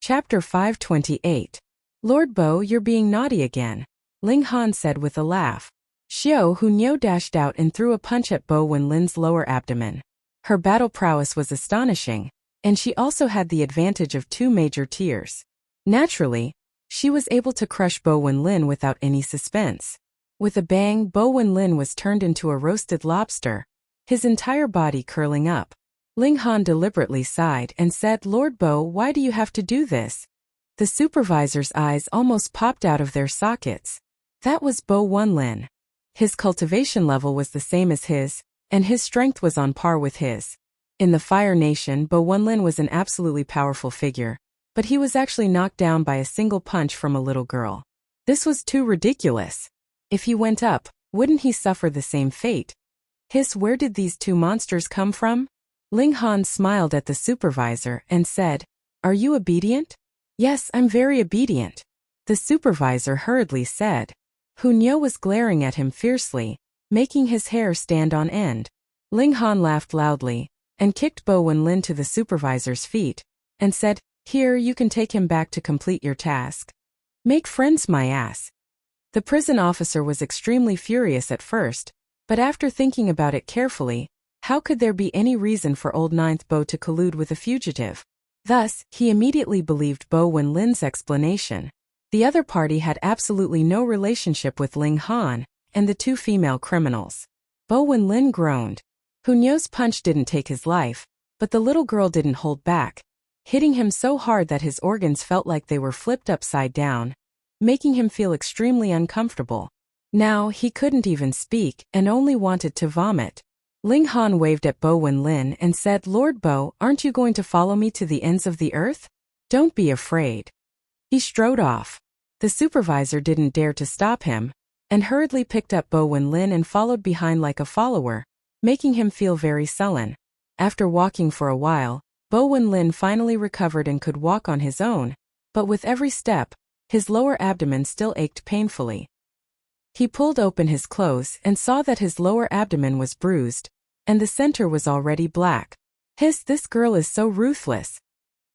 Chapter 528. Lord Bo, you're being naughty again, Ling Han said with a laugh. Xiao Hunyo dashed out and threw a punch at Bo Wenlin's lower abdomen. Her battle prowess was astonishing, and she also had the advantage of 2 major tiers. Naturally, she was able to crush Bo Wenlin without any suspense. With a bang, Bo Wenlin was turned into a roasted lobster, his entire body curling up. Ling Han deliberately sighed and said, Lord Bo, why do you have to do this? The supervisor's eyes almost popped out of their sockets. That was Bo Wenlin. His cultivation level was the same as his, and his strength was on par with his. In the Fire Nation, Bo Wenlin was an absolutely powerful figure, but he was actually knocked down by a single punch from a little girl. This was too ridiculous. If he went up, wouldn't he suffer the same fate? Where did these 2 monsters come from? Ling Han smiled at the supervisor and said, Are you obedient? Yes, I'm very obedient, the supervisor hurriedly said. Hunyo was glaring at him fiercely, making his hair stand on end. Ling Han laughed loudly and kicked Bo Wenlin to the supervisor's feet and said, Here, you can take him back to complete your task. Make friends, my ass. The prison officer was extremely furious at first, but after thinking about it carefully, how could there be any reason for old Ninth Bo to collude with a fugitive? Thus, he immediately believed Bo Wenlin's explanation. The other party had absolutely no relationship with Ling Han and the 2 female criminals. Bo Wenlin groaned. Hunyo's punch didn't take his life, but the little girl didn't hold back, hitting him so hard that his organs felt like they were flipped upside down, making him feel extremely uncomfortable. Now, he couldn't even speak and only wanted to vomit. Ling Han waved at Bo Wenlin and said, Lord Bo, aren't you going to follow me to the ends of the earth? Don't be afraid. He strode off. The supervisor didn't dare to stop him, and hurriedly picked up Bo Wenlin and followed behind like a follower, making him feel very sullen. After walking for a while, Bo Wenlin finally recovered and could walk on his own, but with every step, his lower abdomen still ached painfully. He pulled open his clothes and saw that his lower abdomen was bruised, and the center was already black. This girl is so ruthless.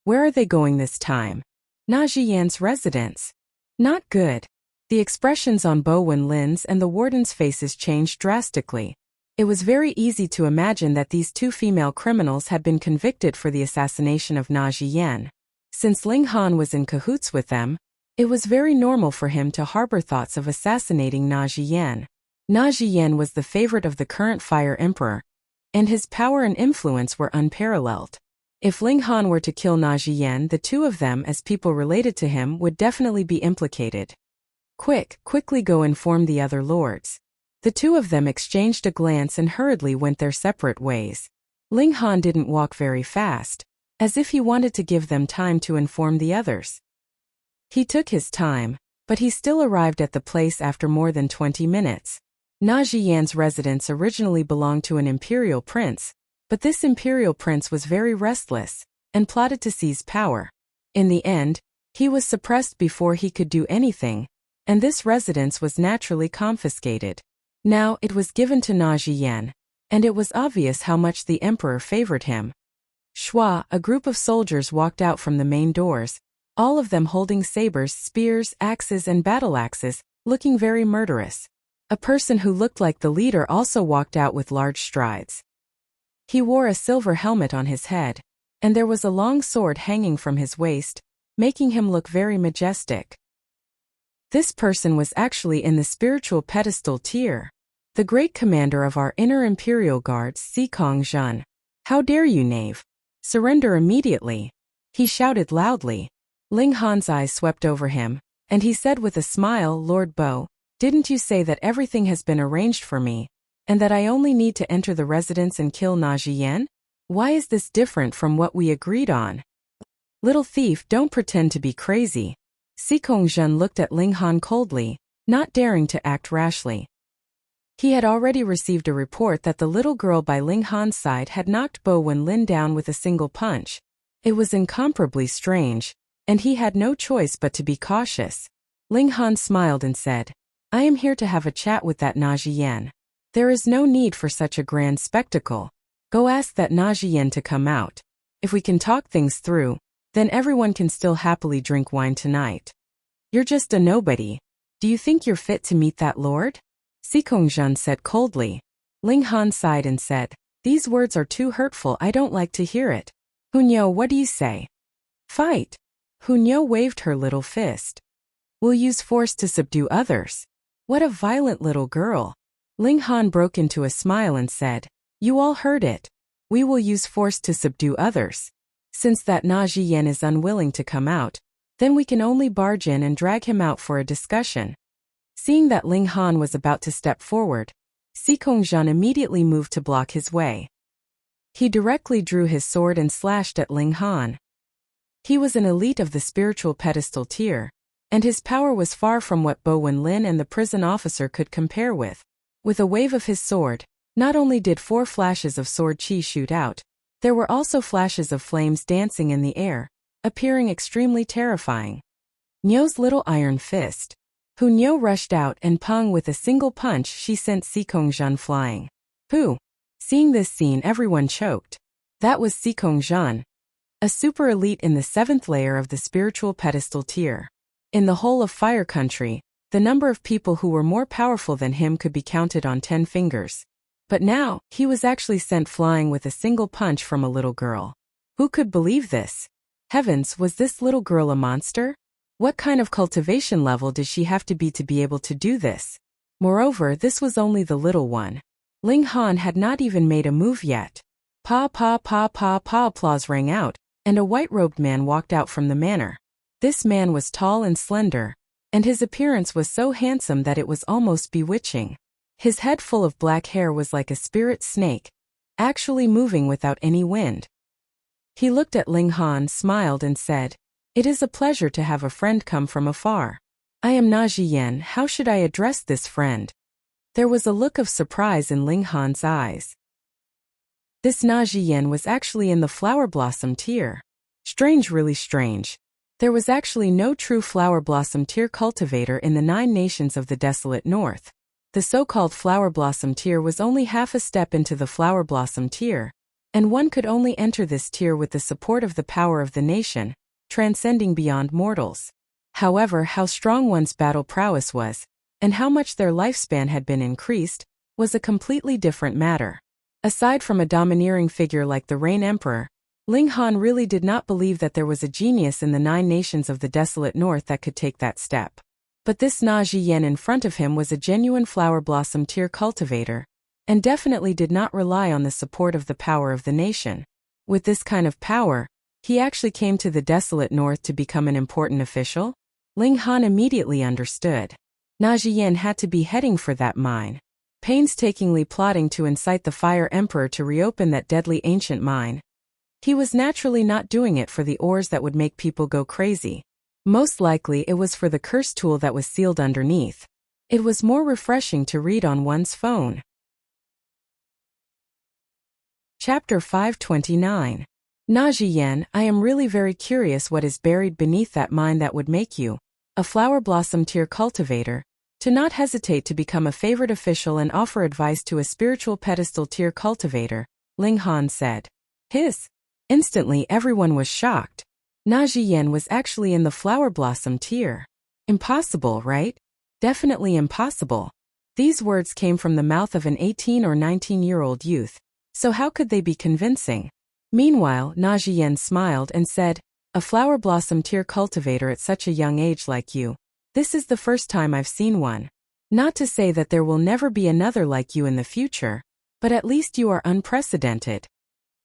Where are they going this time? Na Zhiyan's residence. Not good. The expressions on Bo Wenlin's and the warden's faces changed drastically. It was very easy to imagine that these 2 female criminals had been convicted for the assassination of Na Zhiyan. Since Ling Han was in cahoots with them, it was very normal for him to harbor thoughts of assassinating Na Zhiyan. Na Zhiyan was the favorite of the current Fire Emperor, and his power and influence were unparalleled. If Ling Han were to kill Na Zhiyan, the 2 of them as people related to him would definitely be implicated. Quickly go inform the other lords. The 2 of them exchanged a glance and hurriedly went their separate ways. Ling Han didn't walk very fast, as if he wanted to give them time to inform the others. He took his time, but he still arrived at the place after more than 20 minutes. Na Zhiyan's residence originally belonged to an imperial prince, but this imperial prince was very restless and plotted to seize power. In the end, he was suppressed before he could do anything, and this residence was naturally confiscated. Now it was given to Na Zhiyan, and it was obvious how much the emperor favored him. Shua, a group of soldiers walked out from the main doors, all of them holding sabers, spears, axes and battle axes, looking very murderous. A person who looked like the leader also walked out with large strides. He wore a silver helmet on his head, and there was a long sword hanging from his waist, making him look very majestic. This person was actually in the spiritual pedestal tier. The great commander of our inner imperial guards, Sikong Zhen. How dare you, knave? Surrender immediately, he shouted loudly. Ling Han's eyes swept over him, and he said with a smile, Lord Bo, didn't you say that everything has been arranged for me, and that I only need to enter the residence and kill Na Zhiyan? Why is this different from what we agreed on? Little thief, don't pretend to be crazy. Sikong Zhen looked at Ling Han coldly, not daring to act rashly. He had already received a report that the little girl by Ling Han's side had knocked Bo Wenlin down with a single punch. It was incomparably strange, and he had no choice but to be cautious. Ling Han smiled and said, I am here to have a chat with that Na Zhiyan. There is no need for such a grand spectacle. Go ask that Na Zhiyan to come out. If we can talk things through, Then everyone can still happily drink wine tonight. You're just a nobody. Do you think you're fit to meet that lord? Sikongzhan said coldly. Ling Han sighed and said, these words are too hurtful, I don't like to hear it. Hunyo, what do you say? Fight. Hunyo waved her little fist. We'll use force to subdue others. What a violent little girl. Ling Han broke into a smile and said, you all heard it. We will use force to subdue others. Since that Na Zhiyan is unwilling to come out, then we can only barge in and drag him out for a discussion. Seeing that Ling Han was about to step forward, Sikongzhan immediately moved to block his way. He directly drew his sword and slashed at Ling Han. He was an elite of the spiritual pedestal tier, and his power was far from what Bo Wenlin and the prison officer could compare with. With a wave of his sword, not only did 4 flashes of sword chi shoot out, there were also flashes of flames dancing in the air, appearing extremely terrifying. Nyo's little iron fist. Nyo rushed out and Peng with a single punch she sent Sikongzhan flying. Pooh! Seeing this scene everyone choked. That was Sikongzhan, a super elite in the 7th layer of the spiritual pedestal tier. In the whole of Fire Country, the number of people who were more powerful than him could be counted on 10 fingers. But now, he was actually sent flying with a single punch from a little girl. Who could believe this? Heavens, was this little girl a monster? What kind of cultivation level did she have to be able to do this? Moreover, this was only the little one. Ling Han had not even made a move yet. Pa pa pa pa pa, applause rang out, and a white-robed man walked out from the manor. This man was tall and slender, and his appearance was so handsome that it was almost bewitching. His head full of black hair was like a spirit snake, actually moving without any wind. He looked at Ling Han, smiled and said, it is a pleasure to have a friend come from afar. I am Na Zhiyan, how should I address this friend? There was a look of surprise in Ling Han's eyes. This Na Zhiyan was actually in the flower blossom tier. Strange, really strange. There was actually no true flower blossom tier cultivator in the 9 nations of the desolate north. The so-called flower blossom tier was only half a step into the flower blossom tier, and one could only enter this tier with the support of the power of the nation, transcending beyond mortals. However, how strong one's battle prowess was, and how much their lifespan had been increased, was a completely different matter. Aside from a domineering figure like the Rain Emperor, Ling Han really did not believe that there was a genius in the 9 nations of the desolate north that could take that step. But this Na Zhiyan in front of him was a genuine flower blossom tier cultivator, and definitely did not rely on the support of the power of the nation. With this kind of power, he actually came to the desolate north to become an important official? Ling Han immediately understood. Na Zhiyan had to be heading for that mine, painstakingly plotting to incite the Fire Emperor to reopen that deadly ancient mine. He was naturally not doing it for the ores that would make people go crazy. Most likely it was for the curse tool that was sealed underneath. It was more refreshing to read on one's phone. Chapter 529. Na Zhiyan, I am really very curious what is buried beneath that mine that would make you, a flower blossom tier cultivator, to not hesitate to become a favored official and offer advice to a spiritual pedestal tier cultivator, Ling Han said. Hiss. Instantly everyone was shocked. Na Zhiyan was actually in the flower blossom tier. Impossible, right? Definitely impossible. These words came from the mouth of an 18 or 19-year-old youth, so how could they be convincing? Meanwhile, Na Zhiyan smiled and said, a flower blossom tier cultivator at such a young age like you. This is the first time I've seen one. Not to say that there will never be another like you in the future, but at least you are unprecedented.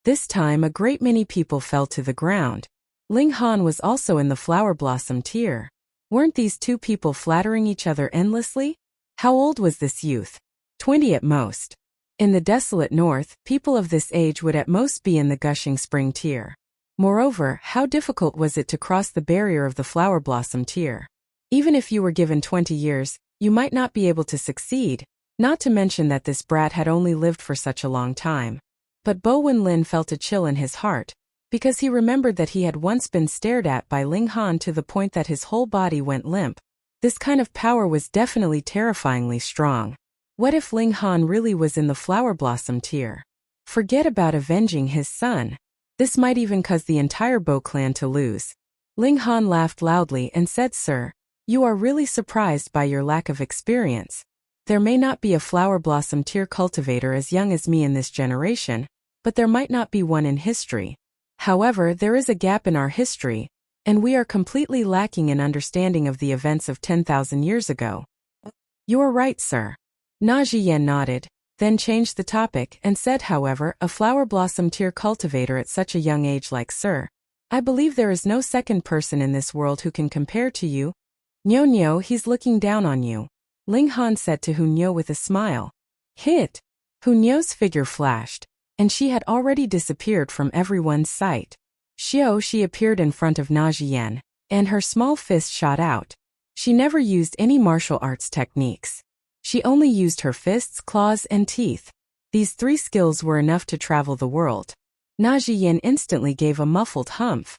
This time a great many people fell to the ground. Ling Han was also in the flower blossom tier. Weren't these two people flattering each other endlessly? How old was this youth? 20 at most. In the desolate north, people of this age would at most be in the gushing spring tier. Moreover, how difficult was it to cross the barrier of the flower blossom tier? Even if you were given 20 years, you might not be able to succeed, not to mention that this brat had only lived for such a long time. But Bo Wenlin felt a chill in his heart, because he remembered that he had once been stared at by Ling Han to the point that his whole body went limp. This kind of power was definitely terrifyingly strong. What if Ling Han really was in the flower blossom tier? Forget about avenging his son. This might even cause the entire Bo clan to lose. Ling Han laughed loudly and said, Sir, you are really surprised by your lack of experience. There may not be a flower blossom tier cultivator as young as me in this generation, but there might not be one in history. However, there is a gap in our history, and we are completely lacking in understanding of the events of 10,000 years ago. You are right, sir. Na Zhiyan nodded, then changed the topic and said, however, a flower blossom tier cultivator at such a young age like sir, I believe there is no second person in this world who can compare to you. Nyo Nyo, he's looking down on you, Ling Han said to Hun Nyo with a smile. Hit! Hun Nyo's figure flashed, and she had already disappeared from everyone's sight. She appeared in front of Na Zhiyan, and her small fist shot out. She never used any martial arts techniques. She only used her fists, claws, and teeth. These 3 skills were enough to travel the world. Na Zhiyan instantly gave a muffled humph.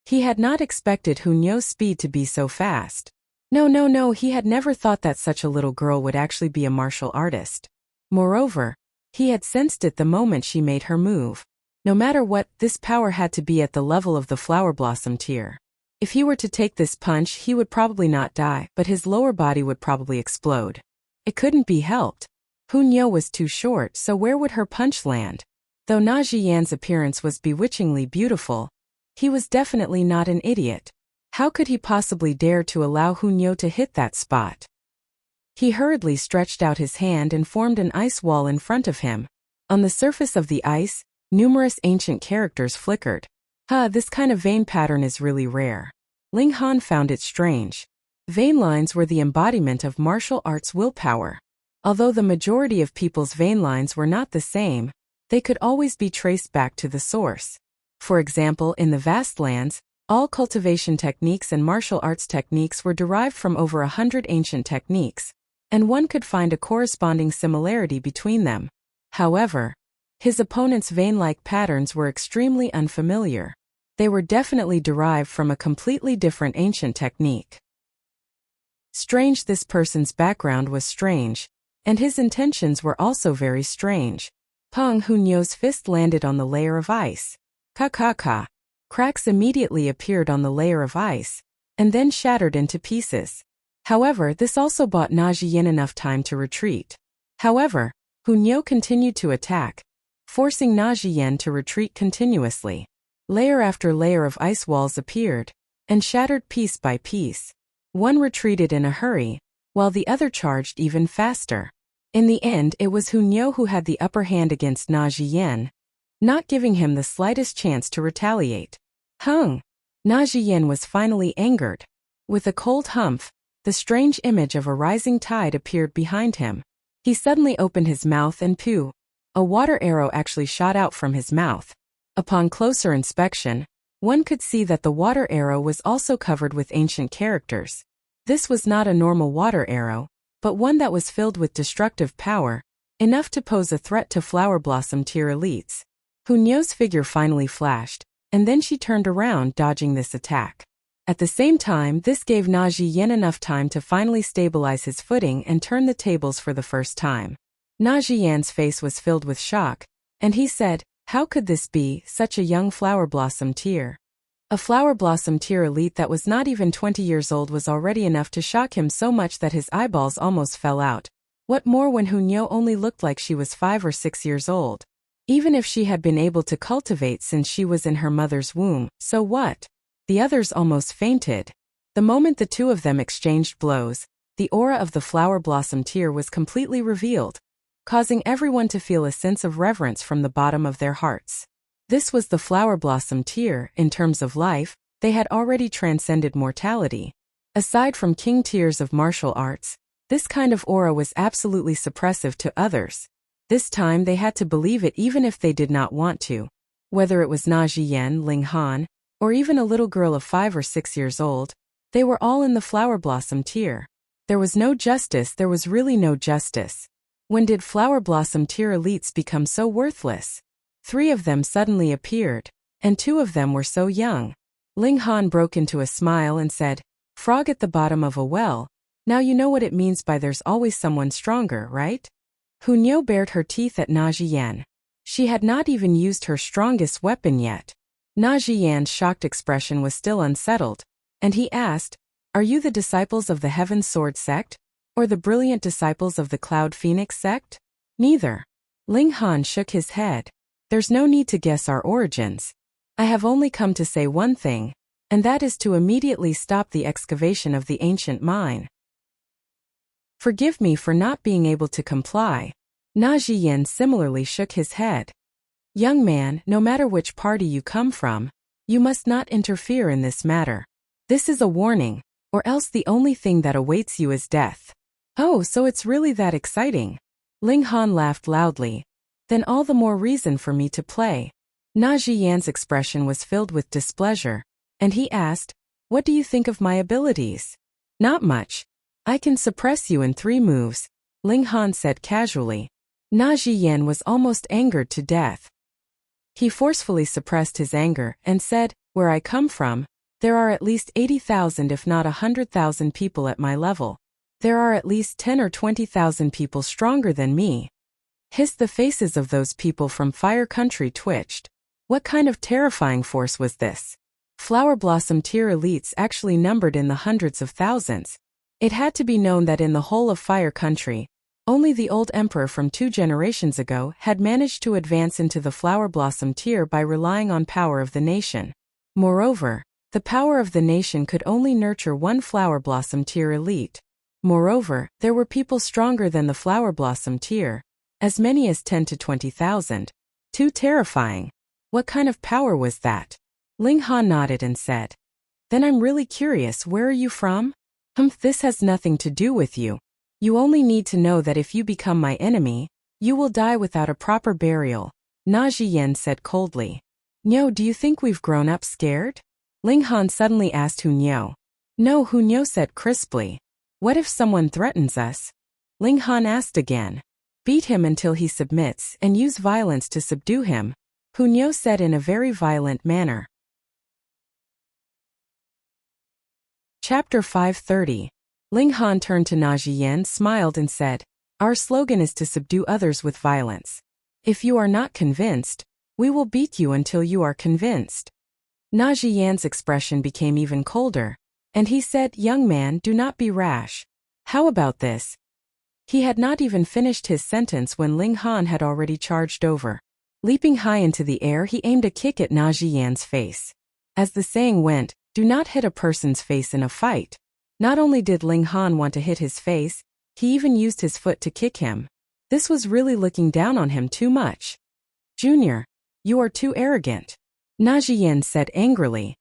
He had not expected Hun Nyo's speed to be so fast. No, he had never thought that such a little girl would actually be a martial artist. Moreover, he had sensed it the moment she made her move. No matter what, this power had to be at the level of the flower blossom tier. If he were to take this punch, he would probably not die, but his lower body would probably explode. It couldn't be helped. Hun Nyo was too short, so where would her punch land? Though Na Zhiyan's appearance was bewitchingly beautiful, he was definitely not an idiot. How could he possibly dare to allow Hun Nyo to hit that spot? He hurriedly stretched out his hand and formed an ice wall in front of him. On the surface of the ice, numerous ancient characters flickered. This kind of vein pattern is really rare. Ling Han found it strange. Vein lines were the embodiment of martial arts willpower. Although the majority of people's vein lines were not the same, they could always be traced back to the source. For example, in the vast lands, all cultivation techniques and martial arts techniques were derived from over 100 ancient techniques, and one could find a corresponding similarity between them. However, his opponent's vein-like patterns were extremely unfamiliar. They were definitely derived from a completely different ancient technique. Strange, this person's background was strange, and his intentions were also very strange. Hun Nyo's fist landed on the layer of ice. Ka. Cracks immediately appeared on the layer of ice, and then shattered into pieces. However, this also bought Na Zhiyan enough time to retreat. However, Hun Nyo continued to attack, forcing Na Zhiyan to retreat continuously. Layer after layer of ice walls appeared, and shattered piece by piece. One retreated in a hurry, while the other charged even faster. In the end, it was Hun Nyo who had the upper hand against Na Zhiyan, not giving him the slightest chance to retaliate. Na Zhiyan was finally angered. With a cold humph, the strange image of a rising tide appeared behind him. He suddenly opened his mouth and pew. A water arrow actually shot out from his mouth. Upon closer inspection, one could see that the water arrow was also covered with ancient characters. This was not a normal water arrow, but one that was filled with destructive power, enough to pose a threat to flower blossom tier elites. Hun Nyo's figure finally flashed, and then she turned around, dodging this attack. At the same time, this gave Na Zhiyan enough time to finally stabilize his footing and turn the tables for the first time. Na Zhiyan's face was filled with shock, and he said, how could this be, such a young flower blossom tier? A flower blossom tier elite that was not even 20 years old was already enough to shock him so much that his eyeballs almost fell out. What more when Hun Nyo only looked like she was 5 or 6 years old? Even if she had been able to cultivate since she was in her mother's womb, so what? The others almost fainted. The moment the two of them exchanged blows, the aura of the flower blossom tier was completely revealed, causing everyone to feel a sense of reverence from the bottom of their hearts. This was the flower blossom tier. In terms of life, they had already transcended mortality. Aside from king tiers of martial arts, this kind of aura was absolutely suppressive to others. This time they had to believe it even if they did not want to. Whether it was Na Zhiyan, Ling Han, or even a little girl of 5 or 6 years old, they were all in the flower blossom tier. There was no justice, there was really no justice. When did flower blossom tier elites become so worthless? 3 of them suddenly appeared, and 2 of them were so young. Ling Han broke into a smile and said, "Frog at the bottom of a well, now you know what it means by there's always someone stronger, right?" Hun Nyo bared her teeth at Na Zhiyan. She had not even used her strongest weapon yet. Na Zhiyan's shocked expression was still unsettled, and he asked, "Are you the disciples of the Heaven Sword sect? Or the brilliant disciples of the Cloud Phoenix sect?" "Neither." Ling Han shook his head. "There's no need to guess our origins. I have only come to say one thing, and that is to immediately stop the excavation of the ancient mine." "Forgive me for not being able to comply." Na Zhiyan similarly shook his head. "Young man, no matter which party you come from, you must not interfere in this matter. This is a warning, or else the only thing that awaits you is death." "Oh, so it's really that exciting?" Ling Han laughed loudly. "Then all the more reason for me to play." Na Zhiyan's expression was filled with displeasure, and he asked, "What do you think of my abilities?" "Not much. I can suppress you in 3 moves," Ling Han said casually. Na Zhiyan was almost angered to death. He forcefully suppressed his anger and said, "Where I come from, there are at least 80,000 if not 100,000 people at my level. There are at least 10 or 20,000 people stronger than me." The faces of those people from Fire Country twitched. What kind of terrifying force was this? Flower Blossom tier elites actually numbered in the hundreds of thousands. It had to be known that in the whole of Fire Country, only the old emperor from 2 generations ago had managed to advance into the Flower Blossom tier by relying on power of the nation. Moreover, the power of the nation could only nurture one Flower Blossom tier elite. Moreover, there were people stronger than the Flower Blossom tier, as many as 10 to 20,000. Too terrifying. What kind of power was that? Ling Han nodded and said, "Then I'm really curious, where are you from?" This has nothing to do with you. You only need to know that if you become my enemy, you will die without a proper burial," Na Zhiyan said coldly. "Niu, do you think we've grown up scared?" Ling Han suddenly asked Hu Niu. "No," Hu Niu said crisply. "What if someone threatens us?" Ling Han asked again. "Beat him until he submits and use violence to subdue him," Hu Niu said in a very violent manner. Chapter 530. Ling Han turned to Na Zhiyan, smiled and said, "Our slogan is to subdue others with violence. If you are not convinced, we will beat you until you are convinced." Na Zhiyan's expression became even colder, and he said, "Young man, do not be rash. How about this?" He had not even finished his sentence when Ling Han had already charged over. Leaping high into the air, he aimed a kick at Na Zhiyan's face. As the saying went, do not hit a person's face in a fight. Not only did Ling Han want to hit his face, he even used his foot to kick him. This was really looking down on him too much. "Junior, you are too arrogant," Na Zhiyan said angrily.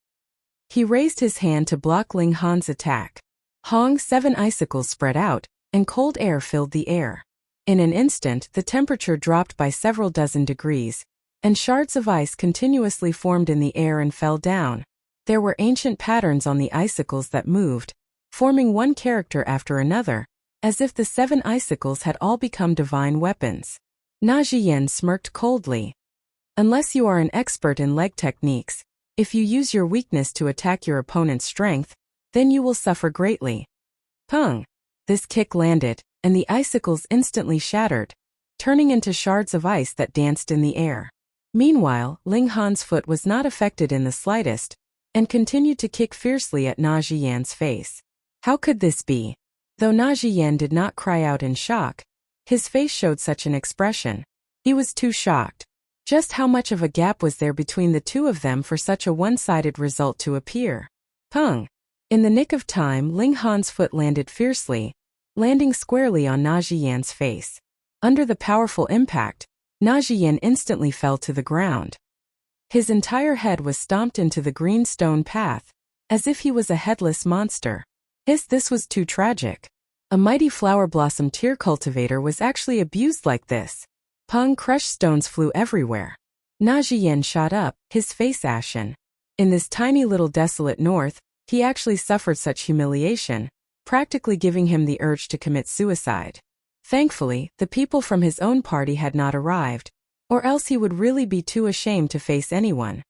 He raised his hand to block Ling Han's attack. 7 icicles spread out, and cold air filled the air. In an instant, the temperature dropped by several dozen degrees, and shards of ice continuously formed in the air and fell down. There were ancient patterns on the icicles that moved, forming one character after another, as if the 7 icicles had all become divine weapons. Na Zhiyan smirked coldly. "Unless you are an expert in leg techniques, if you use your weakness to attack your opponent's strength, then you will suffer greatly." Pung! This kick landed, and the icicles instantly shattered, turning into shards of ice that danced in the air. Meanwhile, Ling Han's foot was not affected in the slightest, and continued to kick fiercely at Na Zhiyan's face. How could this be? Though Na Zhiyan did not cry out in shock, his face showed such an expression. He was too shocked. Just how much of a gap was there between the two of them for such a one-sided result to appear? Pung! In the nick of time, Ling Han's foot landed fiercely, landing squarely on Na Zhiyan's face. Under the powerful impact, Na Zhiyan instantly fell to the ground. His entire head was stomped into the green stone path, as if he was a headless monster. This was too tragic. A mighty flower blossom tier cultivator was actually abused like this. Pung! Crushed stones flew everywhere. Na Zhiyan shot up, his face ashen. In this tiny little desolate north, he actually suffered such humiliation, practically giving him the urge to commit suicide. Thankfully, the people from his own party had not arrived, or else he would really be too ashamed to face anyone.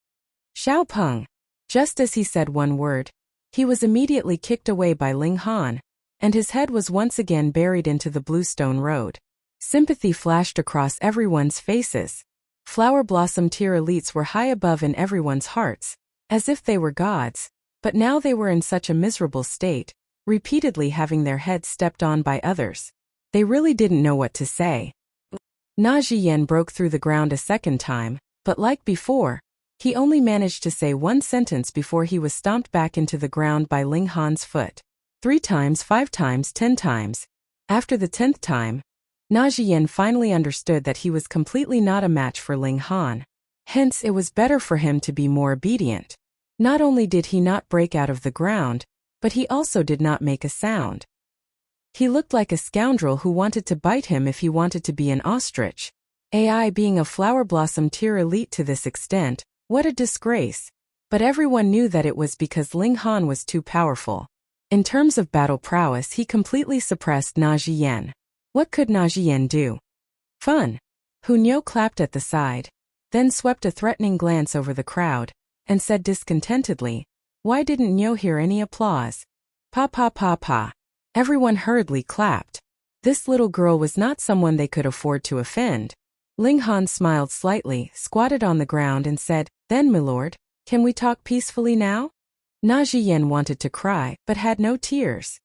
Xiao Peng! Just as he said one word, he was immediately kicked away by Ling Han, and his head was once again buried into the bluestone road. Sympathy flashed across everyone's faces. Flower blossom tier elites were high above in everyone's hearts, as if they were gods, but now they were in such a miserable state, repeatedly having their heads stepped on by others. They really didn't know what to say. Na Zhiyan broke through the ground a second time, but like before, he only managed to say one sentence before he was stomped back into the ground by Ling Han's foot. 3 times, 5 times, 10 times. After the 10th time, Na Zhiyan finally understood that he was completely not a match for Ling Han. Hence it was better for him to be more obedient. Not only did he not break out of the ground, but he also did not make a sound. He looked like a scoundrel who wanted to bite him if he wanted to be an ostrich. AI being a flower blossom tier elite to this extent, what a disgrace. But everyone knew that it was because Ling Han was too powerful. In terms of battle prowess, he completely suppressed Na Zhiyan. What could Na Zhiyan do? Fun. Hunyo clapped at the side, then swept a threatening glance over the crowd, and said discontentedly, "Why didn't Nyo hear any applause?" Pa pa pa pa. Everyone hurriedly clapped. This little girl was not someone they could afford to offend. Ling Han smiled slightly, squatted on the ground and said, "Then, milord, can we talk peacefully now?" Na Zhiyan wanted to cry, but had no tears.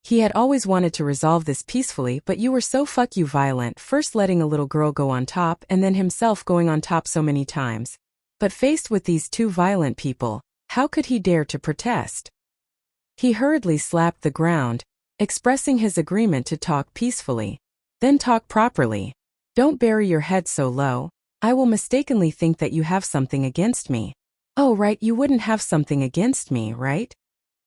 He had always wanted to resolve this peacefully, but you were so fuck you violent, first letting a little girl go on top and then himself going on top so many times. But faced with these two violent people, how could he dare to protest? He hurriedly slapped the ground, expressing his agreement to talk peacefully. Then talk properly. Don't bury your head so low. I will mistakenly think that you have something against me. Oh right, you wouldn't have something against me, right?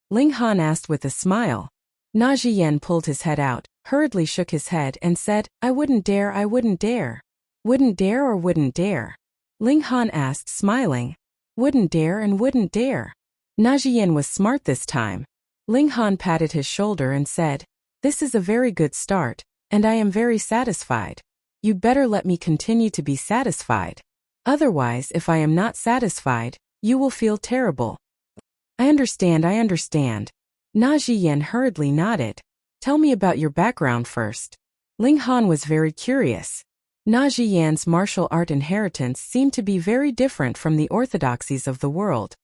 Ling Han asked with a smile. Na Zhiyan pulled his head out, hurriedly shook his head and said, I wouldn't dare, I wouldn't dare. Wouldn't dare or wouldn't dare? Ling Han asked, smiling. Wouldn't dare and wouldn't dare. Na Zhiyan was smart this time. Ling Han patted his shoulder and said, This is a very good start, and I am very satisfied. You'd better let me continue to be satisfied. Otherwise, if I am not satisfied, you will feel terrible. I understand, I understand. Na Zhiyan hurriedly nodded. Tell me about your background first. Ling Han was very curious. Na Zhiyan's martial art inheritance seemed to be very different from the orthodoxies of the world.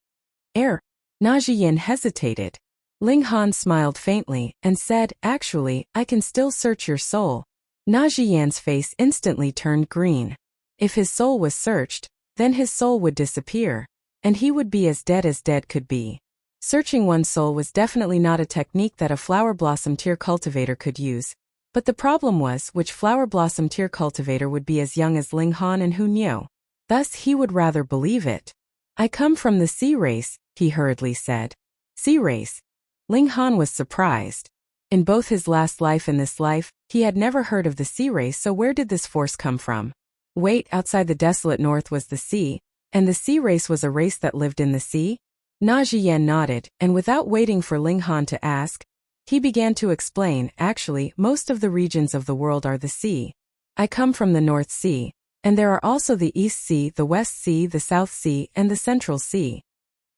Na Zhiyan hesitated. Ling Han smiled faintly and said, Actually, I can still search your soul. Na Zhiyan's face instantly turned green. If his soul was searched, then his soul would disappear, and he would be as dead could be. Searching one's soul was definitely not a technique that a flower blossom tier cultivator could use, but the problem was which flower blossom tier cultivator would be as young as Ling Han and Hunyo. Thus he would rather believe it. I come from the sea race, he hurriedly said. Sea race? Ling Han was surprised. In both his last life and this life, he had never heard of the sea race, so where did this force come from? Wait, outside the desolate north was the sea, and the sea race was a race that lived in the sea? Na Zhiyan nodded, and without waiting for Ling Han to ask, he began to explain, actually, most of the regions of the world are the sea. I come from the North Sea, and there are also the East Sea, the West Sea, the South Sea, and the Central Sea.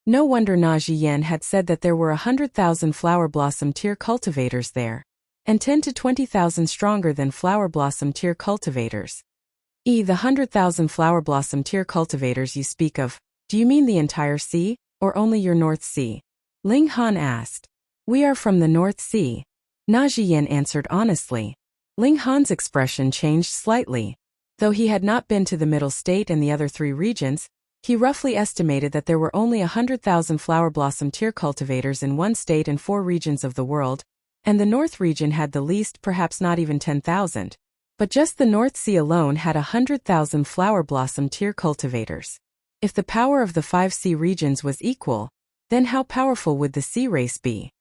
No wonder Na Zhiyan had said that there were 100,000 flower blossom tier cultivators there, and 10 to 20,000 stronger than flower blossom tier cultivators. The 100,000 flower blossom tier cultivators you speak of, do you mean the entire sea, or only your North Sea? Ling Han asked. We are from the North Sea. Na Zhiyan answered honestly. Ling Han's expression changed slightly. Though he had not been to the Middle State and the other 3 regions, he roughly estimated that there were only 100,000 flower blossom tier cultivators in 1 state and 4 regions of the world, and the North region had the least, perhaps not even 10,000. But just the North Sea alone had 100,000 flower blossom tier cultivators. If the power of the 5 sea regions was equal, then how powerful would the sea race be?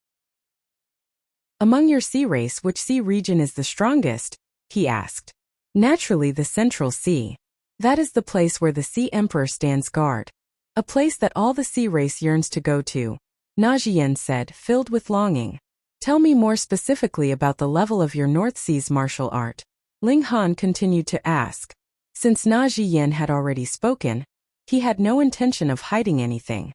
Among your sea race, which sea region is the strongest? He asked. Naturally, the Central Sea. That is the place where the Sea Emperor stands guard. A place that all the sea race yearns to go to, Na Zhiyan said, filled with longing. Tell me more specifically about the level of your North Sea's martial art. Ling Han continued to ask. Since Na Zhiyan had already spoken, he had no intention of hiding anything.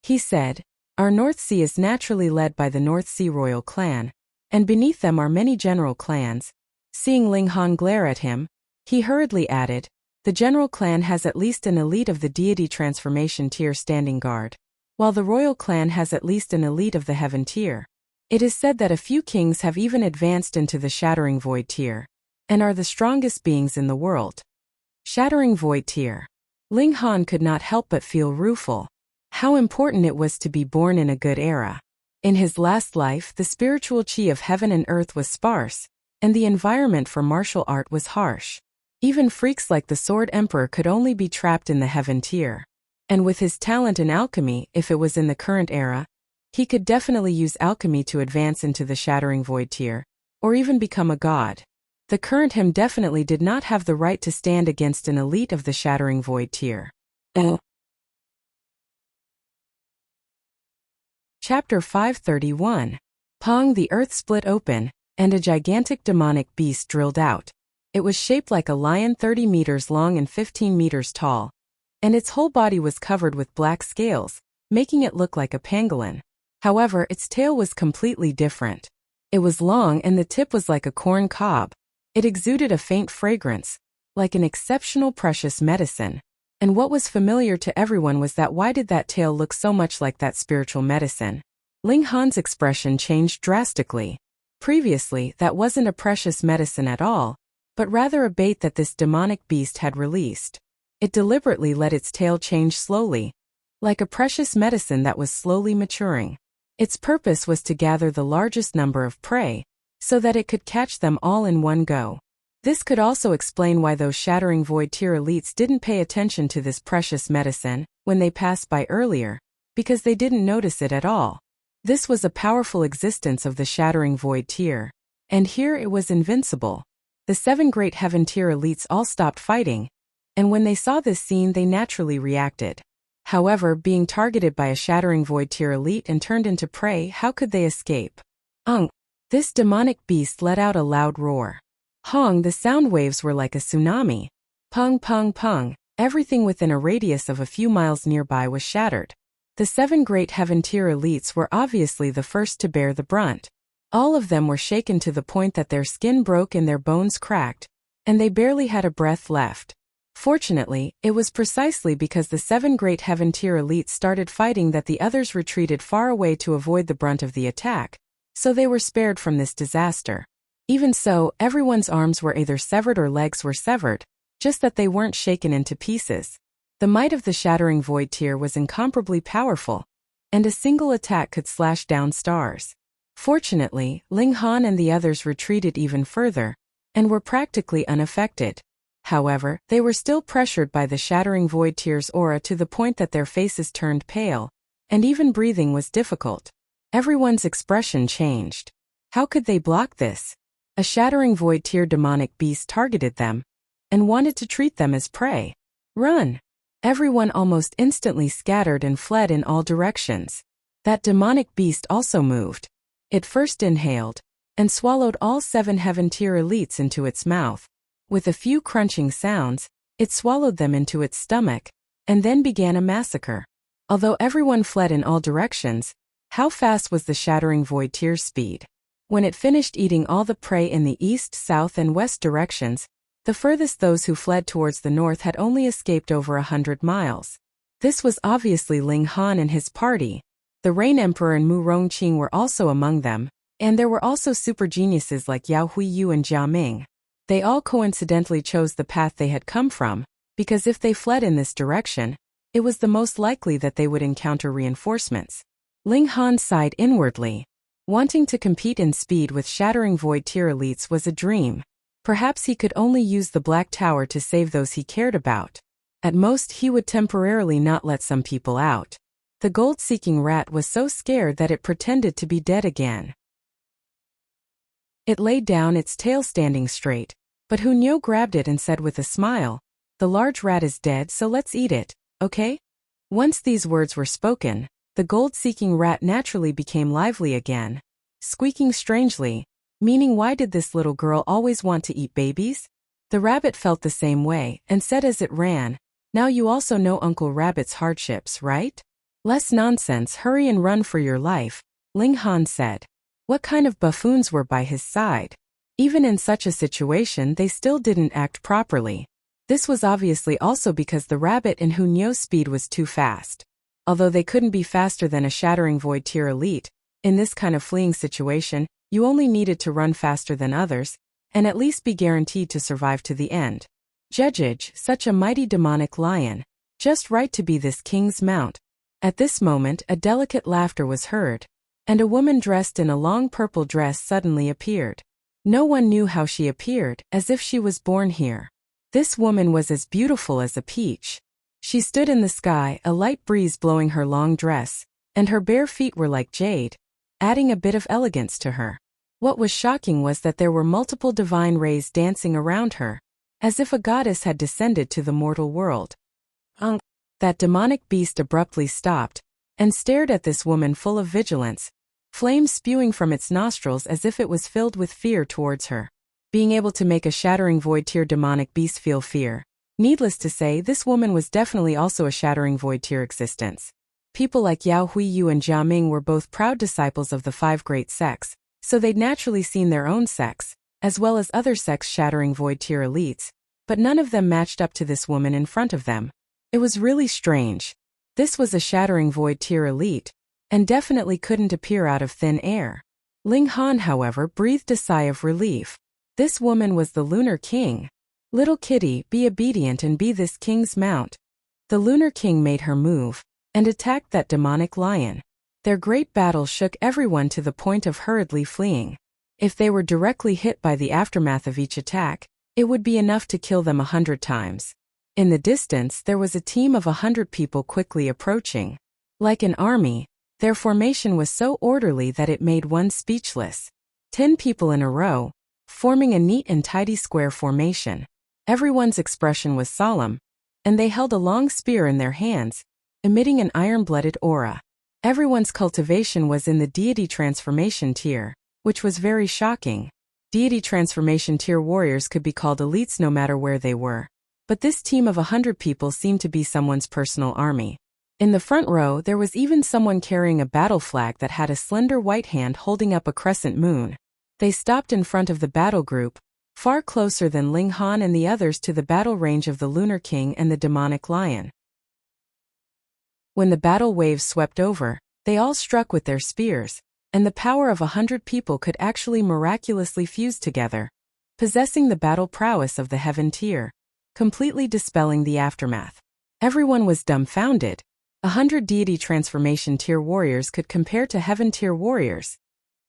He said, Our North Sea is naturally led by the North Sea royal clan, and beneath them are many general clans. Seeing Ling Han glare at him, he hurriedly added, The general clan has at least an elite of the deity transformation tier standing guard, while the royal clan has at least an elite of the heaven tier. It is said that a few kings have even advanced into the Shattering Void tier, and are the strongest beings in the world. Shattering Void tier. Ling Han could not help but feel rueful. How important it was to be born in a good era. In his last life, the spiritual chi of heaven and earth was sparse, and the environment for martial art was harsh. Even freaks like the Sword Emperor could only be trapped in the heaven tier. And with his talent in alchemy, if it was in the current era, he could definitely use alchemy to advance into the Shattering Void tier, or even become a god. The current him definitely did not have the right to stand against an elite of the Shattering Void tier. Chapter 531. Pong. The earth split open, and a gigantic demonic beast drilled out. It was shaped like a lion, 30 meters long and 15 meters tall, and its whole body was covered with black scales, making it look like a pangolin. However, its tail was completely different. It was long and the tip was like a corn cob. It exuded a faint fragrance, like an exceptional precious medicine. And what was familiar to everyone was that why did that tail look so much like that spiritual medicine? Ling Han's expression changed drastically. Previously, that wasn't a precious medicine at all, but rather a bait that this demonic beast had released. It deliberately let its tail change slowly, like a precious medicine that was slowly maturing. Its purpose was to gather the largest number of prey, so that it could catch them all in one go. This could also explain why those Shattering Void tier elites didn't pay attention to this precious medicine when they passed by earlier, because they didn't notice it at all. This was a powerful existence of the Shattering Void tier, and here it was invincible. The 7 great heaven tier elites all stopped fighting, and when they saw this scene they naturally reacted. However, being targeted by a Shattering Void tier elite and turned into prey, how could they escape? This demonic beast let out a loud roar. Hong. The sound waves were like a tsunami. Pung, pung, pung. Everything within a radius of a few miles nearby was shattered. The 7 great heaven tier elites were obviously the first to bear the brunt. All of them were shaken to the point that their skin broke and their bones cracked, and they barely had a breath left. Fortunately, it was precisely because the 7 great heaven tier elites started fighting that the others retreated far away to avoid the brunt of the attack, so they were spared from this disaster. Even so, everyone's arms were either severed or legs were severed, just that they weren't shaken into pieces. The might of the Shattering Void tier was incomparably powerful, and a single attack could slash down stars. Fortunately, Ling Han and the others retreated even further, and were practically unaffected. However, they were still pressured by the Shattering Void tier's aura to the point that their faces turned pale, and even breathing was difficult. Everyone's expression changed. How could they block this? A Shattering Void tier demonic beast targeted them, and wanted to treat them as prey. Run! Everyone almost instantly scattered and fled in all directions. That demonic beast also moved. It first inhaled, and swallowed all 7 heaven tier elites into its mouth. With a few crunching sounds, it swallowed them into its stomach, and then began a massacre. Although everyone fled in all directions, how fast was the Shattering Void tier's speed? When it finished eating all the prey in the east, south, and west directions, the furthest those who fled towards the north had only escaped over 100 miles. This was obviously Ling Han and his party. The Rain Emperor and Mu Rongqing were also among them, and there were also super geniuses like Yao Huiyu and Jia Ming. They all coincidentally chose the path they had come from, because if they fled in this direction, it was the most likely that they would encounter reinforcements. Ling Han sighed inwardly. Wanting to compete in speed with Shattering Void tier elites was a dream. Perhaps he could only use the Black Tower to save those he cared about. At most, he would temporarily not let some people out. The gold-seeking rat was so scared that it pretended to be dead again. It laid down, its tail standing straight, but Hunyo grabbed it and said with a smile, "The large rat is dead, so let's eat it, okay?" Once these words were spoken, the gold-seeking rat naturally became lively again, squeaking strangely, meaning why did this little girl always want to eat babies? The rabbit felt the same way, and said as it ran, "Now you also know Uncle Rabbit's hardships, right? Less nonsense, hurry and run for your life," Ling Han said. What kind of buffoons were by his side? Even in such a situation they still didn't act properly. This was obviously also because the rabbit in Hunyo's speed was too fast. Although they couldn't be faster than a Shattering Void tier elite, in this kind of fleeing situation, you only needed to run faster than others, and at least be guaranteed to survive to the end. Jejej, such a mighty demonic lion. Just right to be this king's mount. At this moment a delicate laughter was heard, and a woman dressed in a long purple dress suddenly appeared. No one knew how she appeared, as if she was born here. This woman was as beautiful as a peach. She stood in the sky, a light breeze blowing her long dress, and her bare feet were like jade, adding a bit of elegance to her. What was shocking was that there were multiple divine rays dancing around her, as if a goddess had descended to the mortal world. That demonic beast abruptly stopped, and stared at this woman full of vigilance, flames spewing from its nostrils as if it was filled with fear towards her. Being able to make a Shattering Void tier demonic beast feel fear. Needless to say, this woman was definitely also a Shattering Void tier existence. People like Yao Huiyu and Jia Ming were both proud disciples of the five great sects, so they'd naturally seen their own sects, as well as other sects Shattering Void tier elites, but none of them matched up to this woman in front of them. It was really strange. This was a Shattering Void tier elite, and definitely couldn't appear out of thin air. Ling Han, however, breathed a sigh of relief. This woman was the Lunar King. Little kitty, be obedient and be this king's mount. The Lunar King made her move, and attacked that demonic lion. Their great battle shook everyone to the point of hurriedly fleeing. If they were directly hit by the aftermath of each attack, it would be enough to kill them 100 times. In the distance there was a team of 100 people quickly approaching. Like an army, their formation was so orderly that it made one speechless. 10 people in a row, forming a neat and tidy square formation. Everyone's expression was solemn, and they held a long spear in their hands, emitting an iron-blooded aura. Everyone's cultivation was in the deity transformation tier, which was very shocking. Deity transformation tier warriors could be called elites no matter where they were. But this team of 100 people seemed to be someone's personal army. In the front row there was even someone carrying a battle flag that had a slender white hand holding up a crescent moon. They stopped in front of the battle group, far closer than Ling Han and the others to the battle range of the Lunar King and the demonic lion. When the battle waves swept over, they all struck with their spears, and the power of 100 people could actually miraculously fuse together, possessing the battle prowess of the heaven tier, completely dispelling the aftermath. Everyone was dumbfounded. 100 deity transformation tier warriors could compare to heaven tier warriors.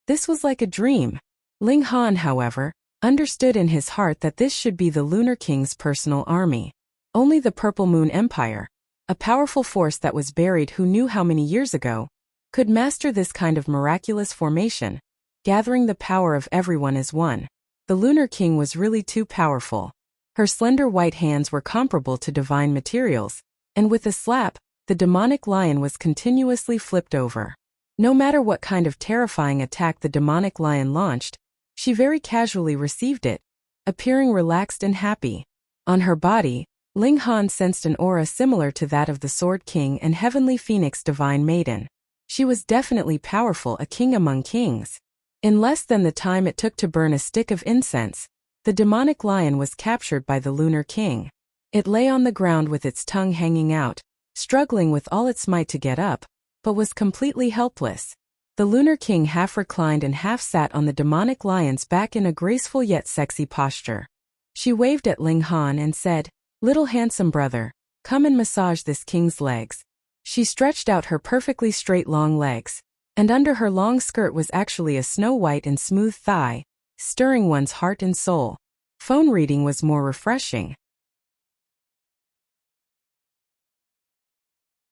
This was like a dream. Ling Han, however, understood in his heart that this should be the Lunar King's personal army. Only the Purple Moon Empire, a powerful force that was buried who knew how many years ago, could master this kind of miraculous formation, gathering the power of everyone as one. The Lunar King was really too powerful. Her slender white hands were comparable to divine materials, and with a slap, the demonic lion was continuously flipped over. No matter what kind of terrifying attack the demonic lion launched, she very casually received it, appearing relaxed and happy. On her body, Ling Han sensed an aura similar to that of the Sword King and Heavenly Phoenix Divine Maiden. She was definitely powerful, a king among kings. In less than the time it took to burn a stick of incense, the demonic lion was captured by the Lunar King. It lay on the ground with its tongue hanging out, struggling with all its might to get up, but was completely helpless. The Lunar King half reclined and half sat on the demonic lion's back in a graceful yet sexy posture. She waved at Ling Han and said, "Little handsome brother, come and massage this king's legs." She stretched out her perfectly straight long legs, and under her long skirt was actually a snow-white and smooth thigh, stirring one's heart and soul. Phone reading was more refreshing.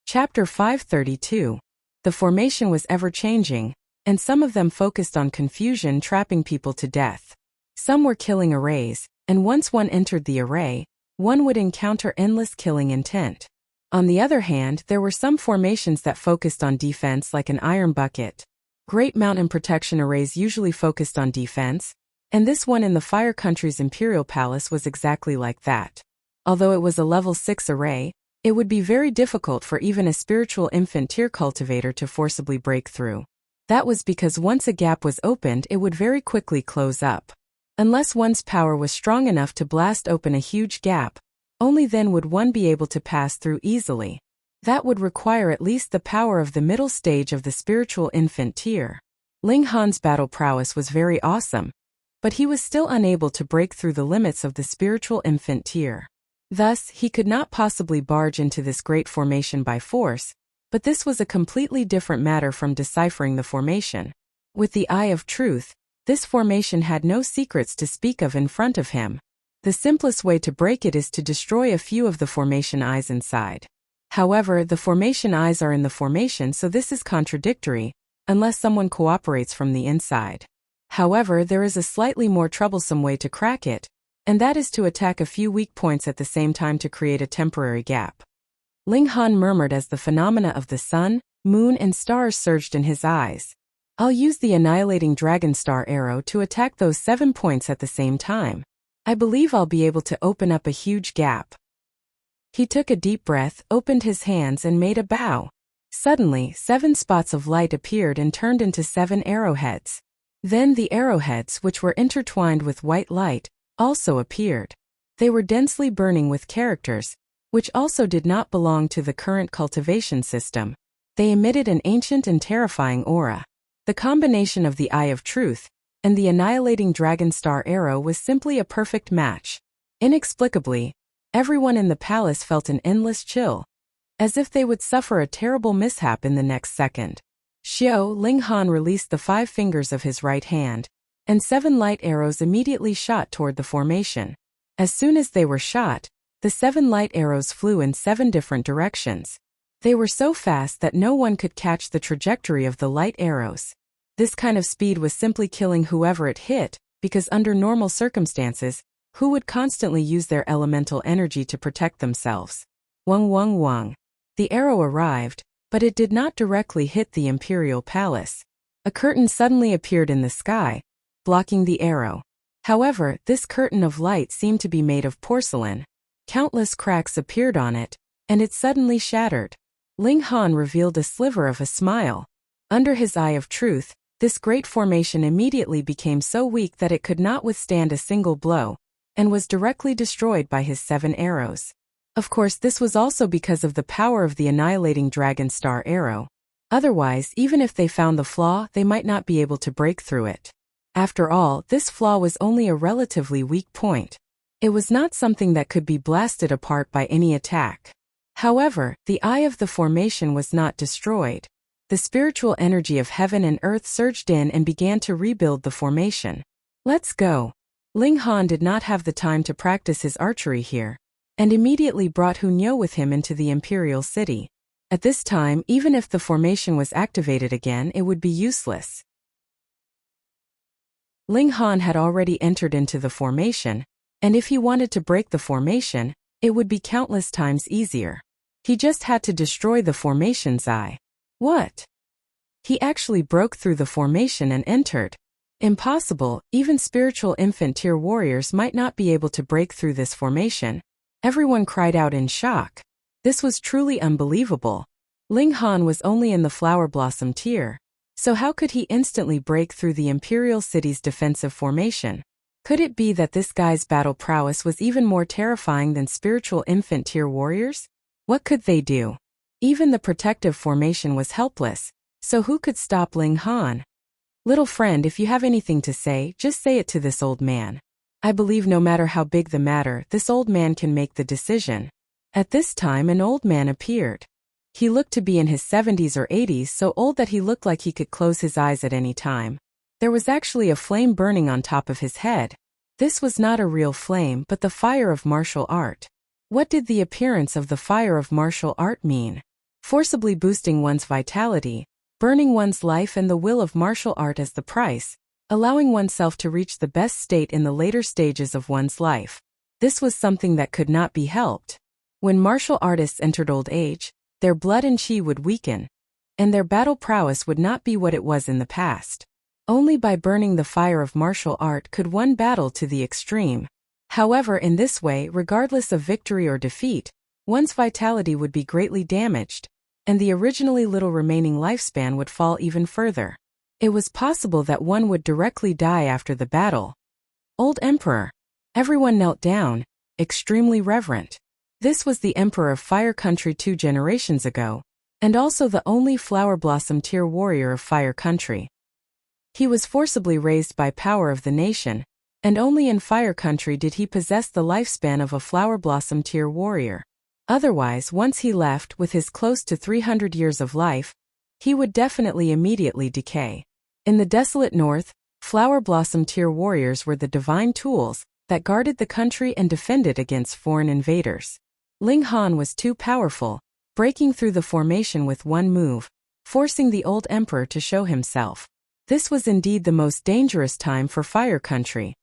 Chapter 532. The formation was ever-changing, and some of them focused on confusion, trapping people to death. Some were killing arrays, and once one entered the array, one would encounter endless killing intent. On the other hand, there were some formations that focused on defense, like an iron bucket. Great mountain protection arrays usually focused on defense, and this one in the Fire Country's Imperial Palace was exactly like that. Although it was a level 6 array, it would be very difficult for even a spiritual infant tier cultivator to forcibly break through. That was because once a gap was opened, it would very quickly close up. Unless one's power was strong enough to blast open a huge gap, Only then would one be able to pass through easily. That would require at least the power of the middle stage of the spiritual infant tier. Ling Han's battle prowess was very awesome, but he was still unable to break through the limits of the spiritual infant tier. Thus, he could not possibly barge into this great formation by force, but this was a completely different matter from deciphering the formation. With the Eye of Truth, this formation had no secrets to speak of in front of him. The simplest way to break it is to destroy a few of the formation eyes inside. However, the formation eyes are in the formation, so this is contradictory, unless someone cooperates from the inside. However, there is a slightly more troublesome way to crack it, and that is to attack a few weak points at the same time to create a temporary gap. Ling Han murmured as the phenomena of the sun, moon and stars surged in his eyes. I'll use the annihilating dragon star arrow to attack those 7 points at the same time. I believe I'll be able to open up a huge gap. He took a deep breath, opened his hands and made a bow. Suddenly, 7 spots of light appeared and turned into 7 arrowheads. Then the arrowheads, which were intertwined with white light, also appeared. They were densely burning with characters, which also did not belong to the current cultivation system. They emitted an ancient and terrifying aura. The combination of the Eye of Truth and the annihilating dragon star arrow was simply a perfect match. Inexplicably, everyone in the palace felt an endless chill, as if they would suffer a terrible mishap in the next second. Ling Han released the 5 fingers of his right hand, and 7 light arrows immediately shot toward the formation. As soon as they were shot, the 7 light arrows flew in 7 different directions. They were so fast that no one could catch the trajectory of the light arrows. This kind of speed was simply killing whoever it hit, because under normal circumstances, who would constantly use their elemental energy to protect themselves? Wang wang wang. The arrow arrived, but it did not directly hit the imperial palace. A curtain suddenly appeared in the sky, blocking the arrow. However, this curtain of light seemed to be made of porcelain. Countless cracks appeared on it, and it suddenly shattered. Ling Han revealed a sliver of a smile. Under his Eye of Truth, this great formation immediately became so weak that it could not withstand a single blow, and was directly destroyed by his 7 arrows. Of course, this was also because of the power of the annihilating dragon star arrow. Otherwise, even if they found the flaw, they might not be able to break through it. After all, this flaw was only a relatively weak point. It was not something that could be blasted apart by any attack. However, the eye of the formation was not destroyed. The spiritual energy of heaven and earth surged in and began to rebuild the formation. Let's go. Ling Han did not have the time to practice his archery here, and immediately brought Hunyo with him into the imperial city. At this time, even if the formation was activated again, it would be useless. Ling Han had already entered into the formation, and if he wanted to break the formation, it would be countless times easier. He just had to destroy the formation's eye. What? He actually broke through the formation and entered. Impossible, even spiritual infant tier warriors might not be able to break through this formation. Everyone cried out in shock. This was truly unbelievable. Ling Han was only in the flower blossom tier, so how could he instantly break through the imperial city's defensive formation? Could it be that this guy's battle prowess was even more terrifying than spiritual infant tier warriors? What could they do? Even the protective formation was helpless, so who could stop Ling Han? Little friend, if you have anything to say, just say it to this old man. I believe no matter how big the matter, this old man can make the decision. At this time, an old man appeared. He looked to be in his 70s or 80s, so old that he looked like he could close his eyes at any time. There was actually a flame burning on top of his head. This was not a real flame, but the fire of martial art. What did the appearance of the fire of martial art mean? Forcibly boosting one's vitality, burning one's life and the will of martial art as the price, allowing oneself to reach the best state in the later stages of one's life. This was something that could not be helped. When martial artists entered old age, their blood and chi would weaken, and their battle prowess would not be what it was in the past. Only by burning the fire of martial art could one battle to the extreme. However, in this way, regardless of victory or defeat, one's vitality would be greatly damaged, and the originally little remaining lifespan would fall even further. It was possible that one would directly die after the battle. Old Emperor. Everyone knelt down, extremely reverent. This was the emperor of Fire Country 2 generations ago, and also the only Flower Blossom tier warrior of Fire Country. He was forcibly raised by power of the nation, and only in Fire Country did he possess the lifespan of a Flower Blossom tier warrior. Otherwise, once he left with his close to 300 years of life, he would definitely immediately decay. In the desolate north, Flower Blossom tier warriors were the divine tools that guarded the country and defended against foreign invaders. Ling Han was too powerful, breaking through the formation with one move, forcing the old emperor to show himself. This was indeed the most dangerous time for Fire Country.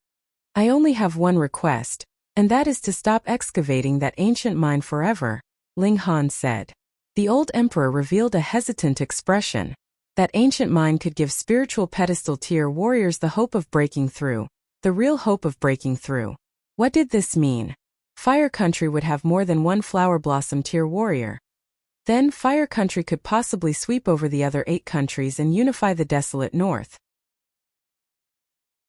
I only have one request, and that is to stop excavating that ancient mine forever, Ling Han said. The old emperor revealed a hesitant expression. That ancient mine could give spiritual pedestal tier warriors the hope of breaking through, the real hope of breaking through. What did this mean? Fire Country would have more than one Flower Blossom tier warrior. Then Fire Country could possibly sweep over the other 8 countries and unify the desolate north.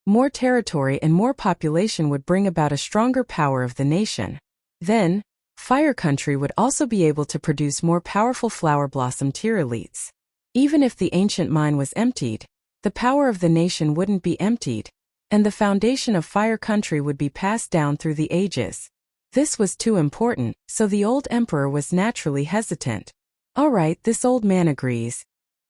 More territory and more population would bring about a stronger power of the nation. Then, Fire Country would also be able to produce more powerful Flower Blossom tier elites. Even if the ancient mine was emptied, the power of the nation wouldn't be emptied, and the foundation of Fire Country would be passed down through the ages. This was too important, so the old emperor was naturally hesitant. All right, this old man agrees.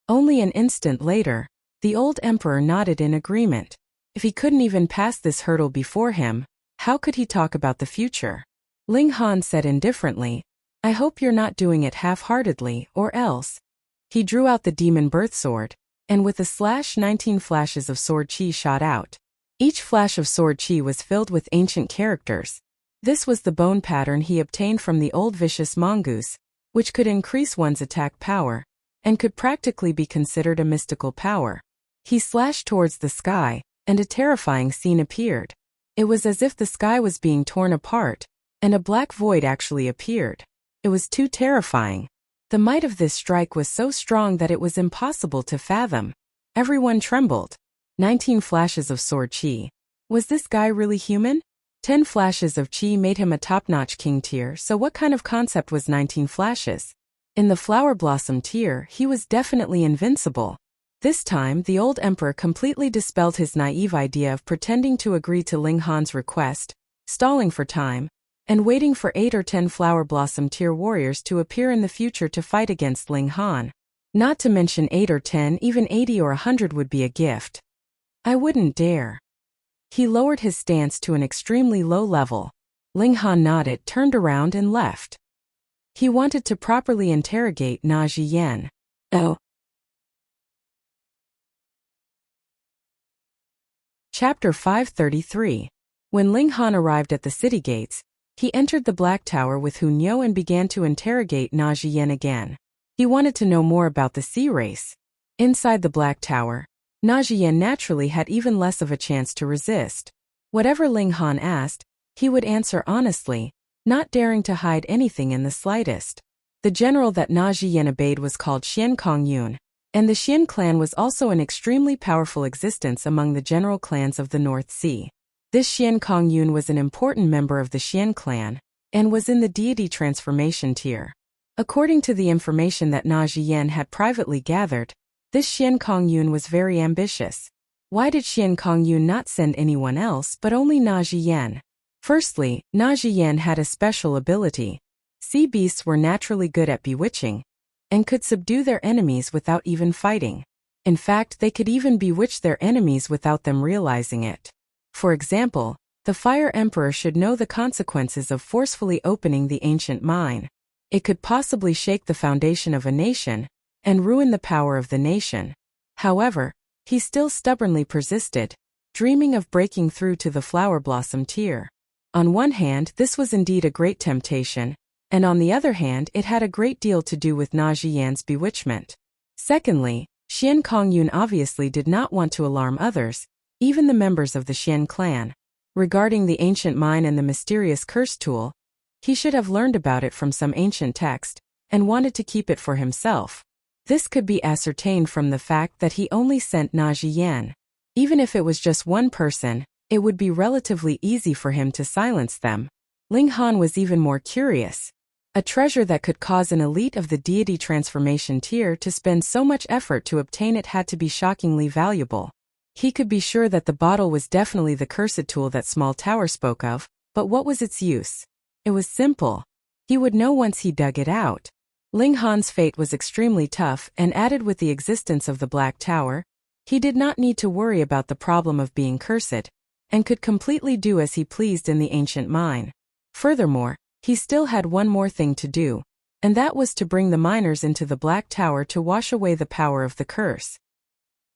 Only an instant later, the old emperor nodded in agreement. If he couldn't even pass this hurdle before him, how could he talk about the future? Ling Han said indifferently, I hope you're not doing it half-heartedly, or else. He drew out the demon birth sword, and with a 19 flashes of sword chi shot out. Each flash of sword chi was filled with ancient characters. This was the bone pattern he obtained from the old vicious mongoose, which could increase one's attack power, and could practically be considered a mystical power. He slashed towards the sky, and a terrifying scene appeared. It was as if the sky was being torn apart, and a black void actually appeared. It was too terrifying. The might of this strike was so strong that it was impossible to fathom. Everyone trembled. 19 flashes of sword chi. Was this guy really human? 10 flashes of chi made him a top-notch king tier, so what kind of concept was 19 flashes? In the Flower Blossom tier, he was definitely invincible. This time, the old emperor completely dispelled his naive idea of pretending to agree to Ling Han's request, stalling for time, and waiting for 8 or 10 Flower Blossom tier warriors to appear in the future to fight against Ling Han. Not to mention 8 or 10, even 80 or 100 would be a gift. I wouldn't dare. He lowered his stance to an extremely low level. Ling Han nodded, turned around and left. He wanted to properly interrogate Na Zhiyan. Oh. Chapter 533. When Ling Han arrived at the city gates, he entered the Black Tower with Hu Niu and began to interrogate Na Zhiyan again. He wanted to know more about the sea race. Inside the Black Tower, Na Zhiyan naturally had even less of a chance to resist. Whatever Ling Han asked, he would answer honestly, not daring to hide anything in the slightest. The general that Na Zhiyan obeyed was called Xian Kongyun, and the Xian clan was also an extremely powerful existence among the general clans of the North Sea. This Xian Kongyun was an important member of the Xian clan, and was in the deity transformation tier. According to the information that Na Zhiyan had privately gathered, this Xian Kongyun was very ambitious. Why did Xian Kongyun not send anyone else but only Na Zhiyan? Firstly, Na Zhiyan had a special ability. Sea beasts were naturally good at bewitching, and could subdue their enemies without even fighting. In fact, they could even bewitch their enemies without them realizing it. For example, the Fire Emperor should know the consequences of forcefully opening the ancient mine. It could possibly shake the foundation of a nation, and ruin the power of the nation. However, he still stubbornly persisted, dreaming of breaking through to the Flower Blossom tier. On one hand, this was indeed a great temptation, and on the other hand, it had a great deal to do with Na Zhiyan's bewitchment. Secondly, Xian Kongyun obviously did not want to alarm others, even the members of the Xian clan. Regarding the ancient mine and the mysterious curse tool, he should have learned about it from some ancient text, and wanted to keep it for himself. This could be ascertained from the fact that he only sent Na Zhiyan. Even if it was just one person, it would be relatively easy for him to silence them. Ling Han was even more curious. A treasure that could cause an elite of the deity transformation tier to spend so much effort to obtain it had to be shockingly valuable. He could be sure that the bottle was definitely the cursed tool that Small Tower spoke of, but what was its use? It was simple. He would know once he dug it out. Ling Han's fate was extremely tough, and added with the existence of the Black Tower, he did not need to worry about the problem of being cursed, and could completely do as he pleased in the ancient mine. Furthermore, he still had one more thing to do, and that was to bring the miners into the Black Tower to wash away the power of the curse.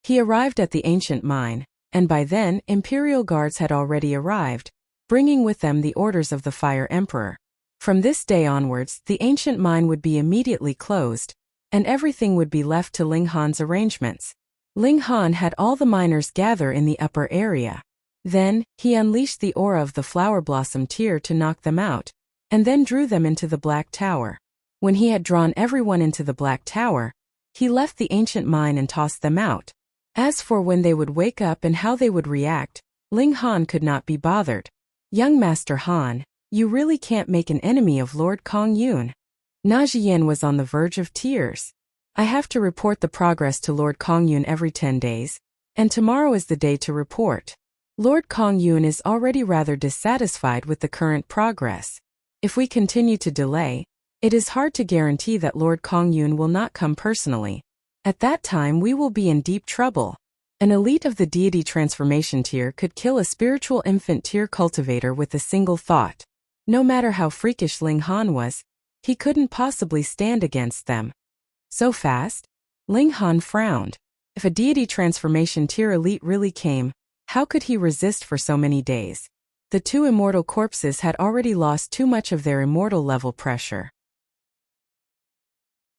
He arrived at the ancient mine, and by then Imperial guards had already arrived, bringing with them the orders of the Fire Emperor. From this day onwards, the ancient mine would be immediately closed, and everything would be left to Ling Han's arrangements. Ling Han had all the miners gather in the upper area. Then, he unleashed the aura of the Flower Blossom tier to knock them out, and then drew them into the Black Tower. When he had drawn everyone into the Black Tower, he left the ancient mine and tossed them out. As for when they would wake up and how they would react, Ling Han could not be bothered. Young Master Han, you really can't make an enemy of Lord Kong Yun. Na Jian was on the verge of tears. I have to report the progress to Lord Kong Yun every 10 days, and tomorrow is the day to report. Lord Kong Yun is already rather dissatisfied with the current progress. If we continue to delay, it is hard to guarantee that Lord Kong Yun will not come personally. At that time we will be in deep trouble. An elite of the deity transformation tier could kill a spiritual infant tier cultivator with a single thought. No matter how freakish Ling Han was, he couldn't possibly stand against them. So fast? Ling Han frowned. If a deity transformation tier elite really came, how could he resist for so many days? The two immortal corpses had already lost too much of their immortal level pressure.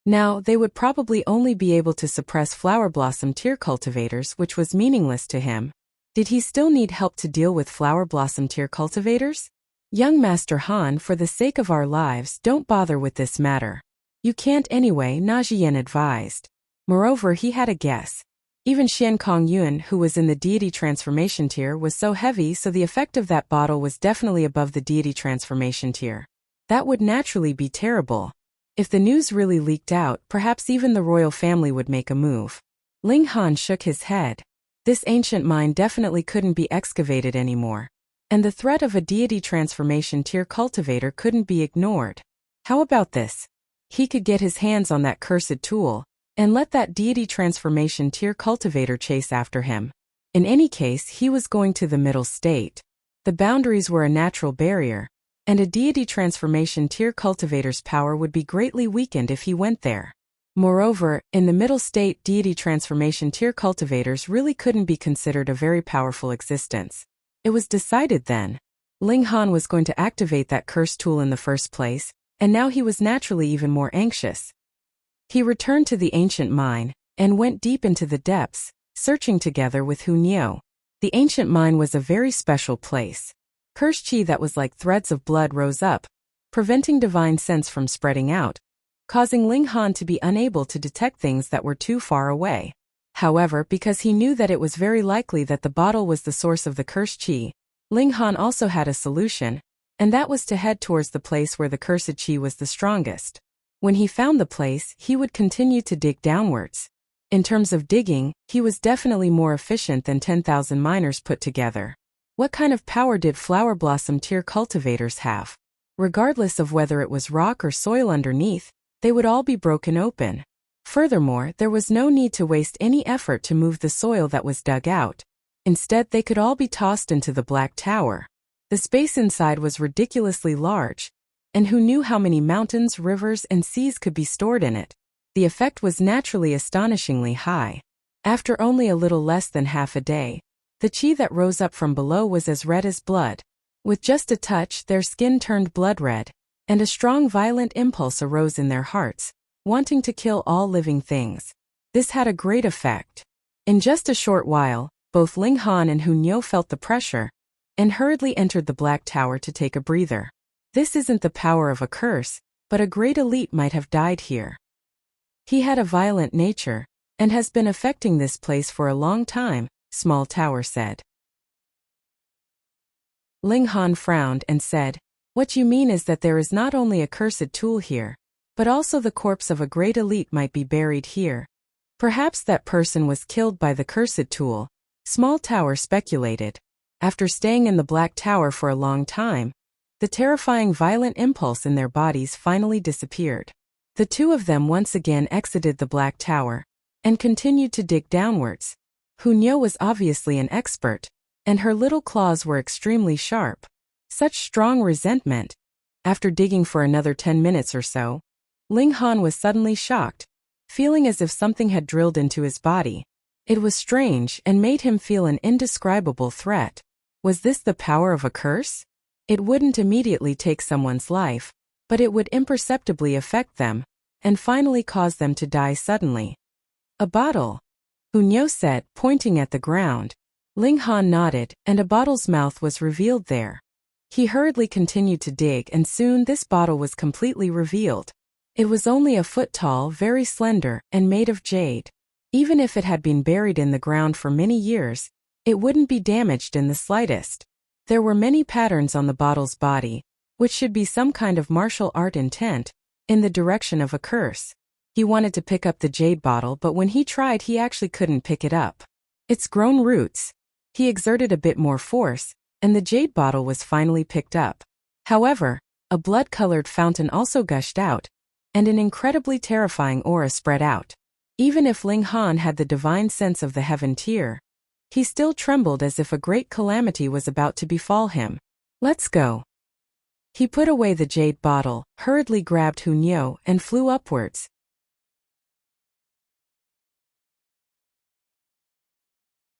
Now, they would probably only be able to suppress Flower Blossom tier cultivators, which was meaningless to him. Did he still need help to deal with Flower Blossom tier cultivators? Young Master Han, for the sake of our lives, don't bother with this matter. You can't anyway, Na Jian advised. Moreover, he had a guess. Even Xian Kong Yun, who was in the deity transformation tier, was so heavy, so the effect of that bottle was definitely above the deity transformation tier. That would naturally be terrible. If the news really leaked out, perhaps even the royal family would make a move. Ling Han shook his head. This ancient mine definitely couldn't be excavated anymore. And the threat of a deity transformation tier cultivator couldn't be ignored. How about this? He could get his hands on that cursed tool, and let that deity transformation tier cultivator chase after him. In any case, he was going to the middle state. The boundaries were a natural barrier, and a deity transformation tier cultivator's power would be greatly weakened if he went there. Moreover, in the middle state, deity transformation tier cultivators really couldn't be considered a very powerful existence. It was decided then. Ling Han was going to activate that cursed tool in the first place, and now he was naturally even more anxious. He returned to the ancient mine, and went deep into the depths, searching together with Hu Niu. The ancient mine was a very special place. Cursed qi that was like threads of blood rose up, preventing divine sense from spreading out, causing Ling Han to be unable to detect things that were too far away. However, because he knew that it was very likely that the bottle was the source of the cursed qi, Ling Han also had a solution, and that was to head towards the place where the cursed qi was the strongest. When he found the place, he would continue to dig downwards. In terms of digging, he was definitely more efficient than 10,000 miners put together. What kind of power did Flower Blossom tier cultivators have? Regardless of whether it was rock or soil underneath, they would all be broken open. Furthermore, there was no need to waste any effort to move the soil that was dug out. Instead, they could all be tossed into the Black Tower. The space inside was ridiculously large, and who knew how many mountains, rivers, and seas could be stored in it? The effect was naturally astonishingly high. After only a little less than half a day, the qi that rose up from below was as red as blood. With just a touch, their skin turned blood red, and a strong violent impulse arose in their hearts, wanting to kill all living things. This had a great effect. In just a short while, both Ling Han and Hu Niu felt the pressure, and hurriedly entered the Black Tower to take a breather. This isn't the power of a curse, but a great elite might have died here. He had a violent nature, and has been affecting this place for a long time, Small Tower said. Ling Han frowned and said, What you mean is that there is not only a cursed tool here, but also the corpse of a great elite might be buried here. Perhaps that person was killed by the cursed tool, Small Tower speculated. After staying in the Black Tower for a long time, the terrifying violent impulse in their bodies finally disappeared. The two of them once again exited the Black Tower and continued to dig downwards. Hunyo was obviously an expert, and her little claws were extremely sharp. Such strong resentment. After digging for another 10 minutes or so, Ling Han was suddenly shocked, feeling as if something had drilled into his body. It was strange and made him feel an indescribable threat. Was this the power of a curse? It wouldn't immediately take someone's life, but it would imperceptibly affect them, and finally cause them to die suddenly. A bottle, Hunyo said, pointing at the ground. Ling Han nodded, and a bottle's mouth was revealed there. He hurriedly continued to dig, and soon this bottle was completely revealed. It was only a foot tall, very slender, and made of jade. Even if it had been buried in the ground for many years, it wouldn't be damaged in the slightest. There were many patterns on the bottle's body, which should be some kind of martial art intent, in the direction of a curse. He wanted to pick up the jade bottle, but when he tried, he actually couldn't pick it up. It's grown roots. He exerted a bit more force, and the jade bottle was finally picked up. However, a blood-colored fountain also gushed out, and an incredibly terrifying aura spread out. Even if Ling Han had the divine sense of the heaven tier, he still trembled as if a great calamity was about to befall him. Let's go. He put away the jade bottle, hurriedly grabbed Hunyo, and flew upwards.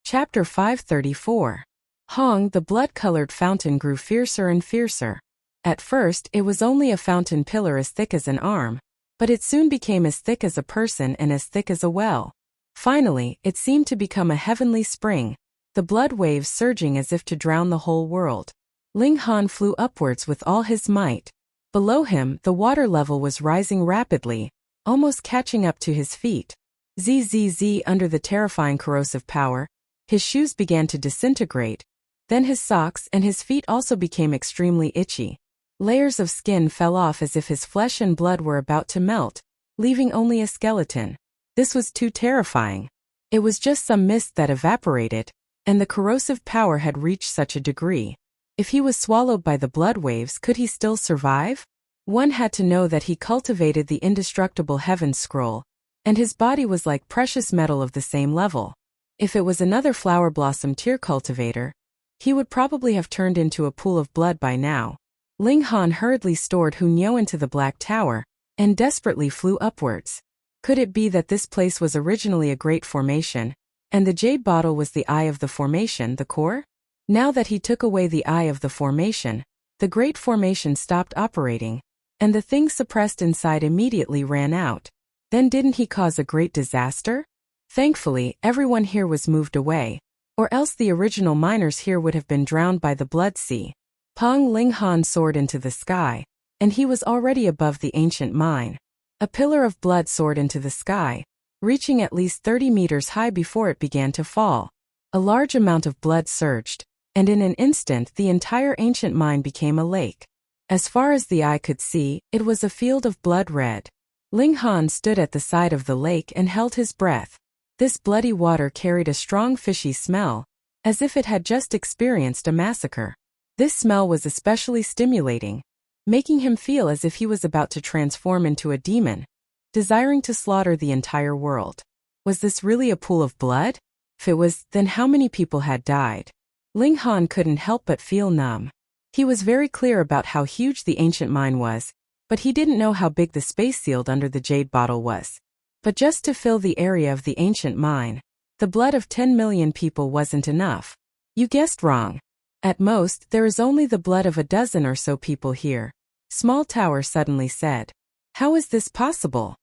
Chapter 534. Hong. The blood-colored fountain grew fiercer and fiercer. At first, it was only a fountain pillar as thick as an arm, but it soon became as thick as a person and as thick as a well. Finally, it seemed to become a heavenly spring, the blood waves surging as if to drown the whole world. Ling Han flew upwards with all his might. Below him, the water level was rising rapidly, almost catching up to his feet. Zzz. Under the terrifying corrosive power, his shoes began to disintegrate. Then his socks and his feet also became extremely itchy. Layers of skin fell off as if his flesh and blood were about to melt, leaving only a skeleton. This was too terrifying. It was just some mist that evaporated, and the corrosive power had reached such a degree. If he was swallowed by the blood waves, could he still survive? One had to know that he cultivated the indestructible heaven scroll, and his body was like precious metal of the same level. If it was another flower blossom tier cultivator, he would probably have turned into a pool of blood by now. Ling Han hurriedly stored Hunyo into the Black Tower, and desperately flew upwards. Could it be that this place was originally a great formation, and the jade bottle was the eye of the formation, the core? Now that he took away the eye of the formation, the great formation stopped operating, and the thing suppressed inside immediately ran out. Then didn't he cause a great disaster? Thankfully, everyone here was moved away, or else the original miners here would have been drowned by the blood sea. Pong. Ling Han soared into the sky, and he was already above the ancient mine. A pillar of blood soared into the sky, reaching at least 30 meters high before it began to fall. A large amount of blood surged, and in an instant the entire ancient mine became a lake. As far as the eye could see, it was a field of blood red. Ling Han stood at the side of the lake and held his breath. This bloody water carried a strong fishy smell, as if it had just experienced a massacre. This smell was especially stimulating, making him feel as if he was about to transform into a demon, desiring to slaughter the entire world. Was this really a pool of blood? If it was, then how many people had died? Ling Han couldn't help but feel numb. He was very clear about how huge the ancient mine was, but he didn't know how big the space sealed under the jade bottle was. But just to fill the area of the ancient mine, the blood of 10 million people wasn't enough. You guessed wrong. At most, there is only the blood of a dozen or so people here, Small Tower suddenly said. How is this possible?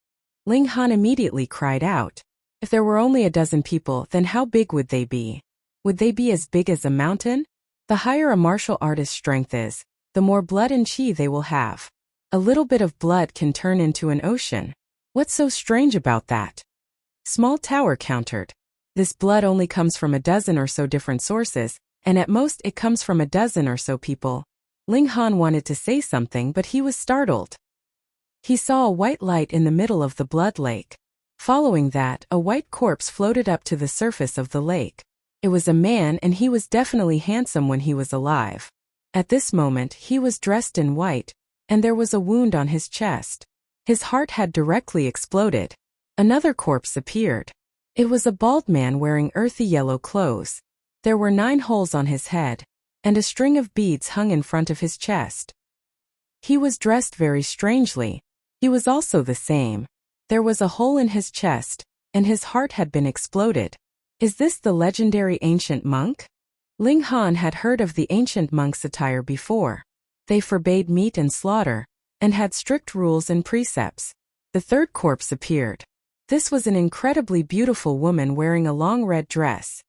Ling Han immediately cried out. If there were only a dozen people, then how big would they be? Would they be as big as a mountain? The higher a martial artist's strength is, the more blood and chi they will have. A little bit of blood can turn into an ocean. What's so strange about that? Small Tower countered. This blood only comes from a dozen or so different sources, and at most it comes from a dozen or so people. Ling Han wanted to say something, but he was startled. He saw a white light in the middle of the blood lake. Following that, a white corpse floated up to the surface of the lake. It was a man, and he was definitely handsome when he was alive. At this moment, he was dressed in white, and there was a wound on his chest. His heart had directly exploded. Another corpse appeared. It was a bald man wearing earthy yellow clothes. There were 9 holes on his head, and a string of beads hung in front of his chest. He was dressed very strangely. He was also the same. There was a hole in his chest, and his heart had been exploded. Is this the legendary ancient monk? Ling Han had heard of the ancient monk's attire before. They forbade meat and slaughter, and had strict rules and precepts. The third corpse appeared. This was an incredibly beautiful woman wearing a long red dress.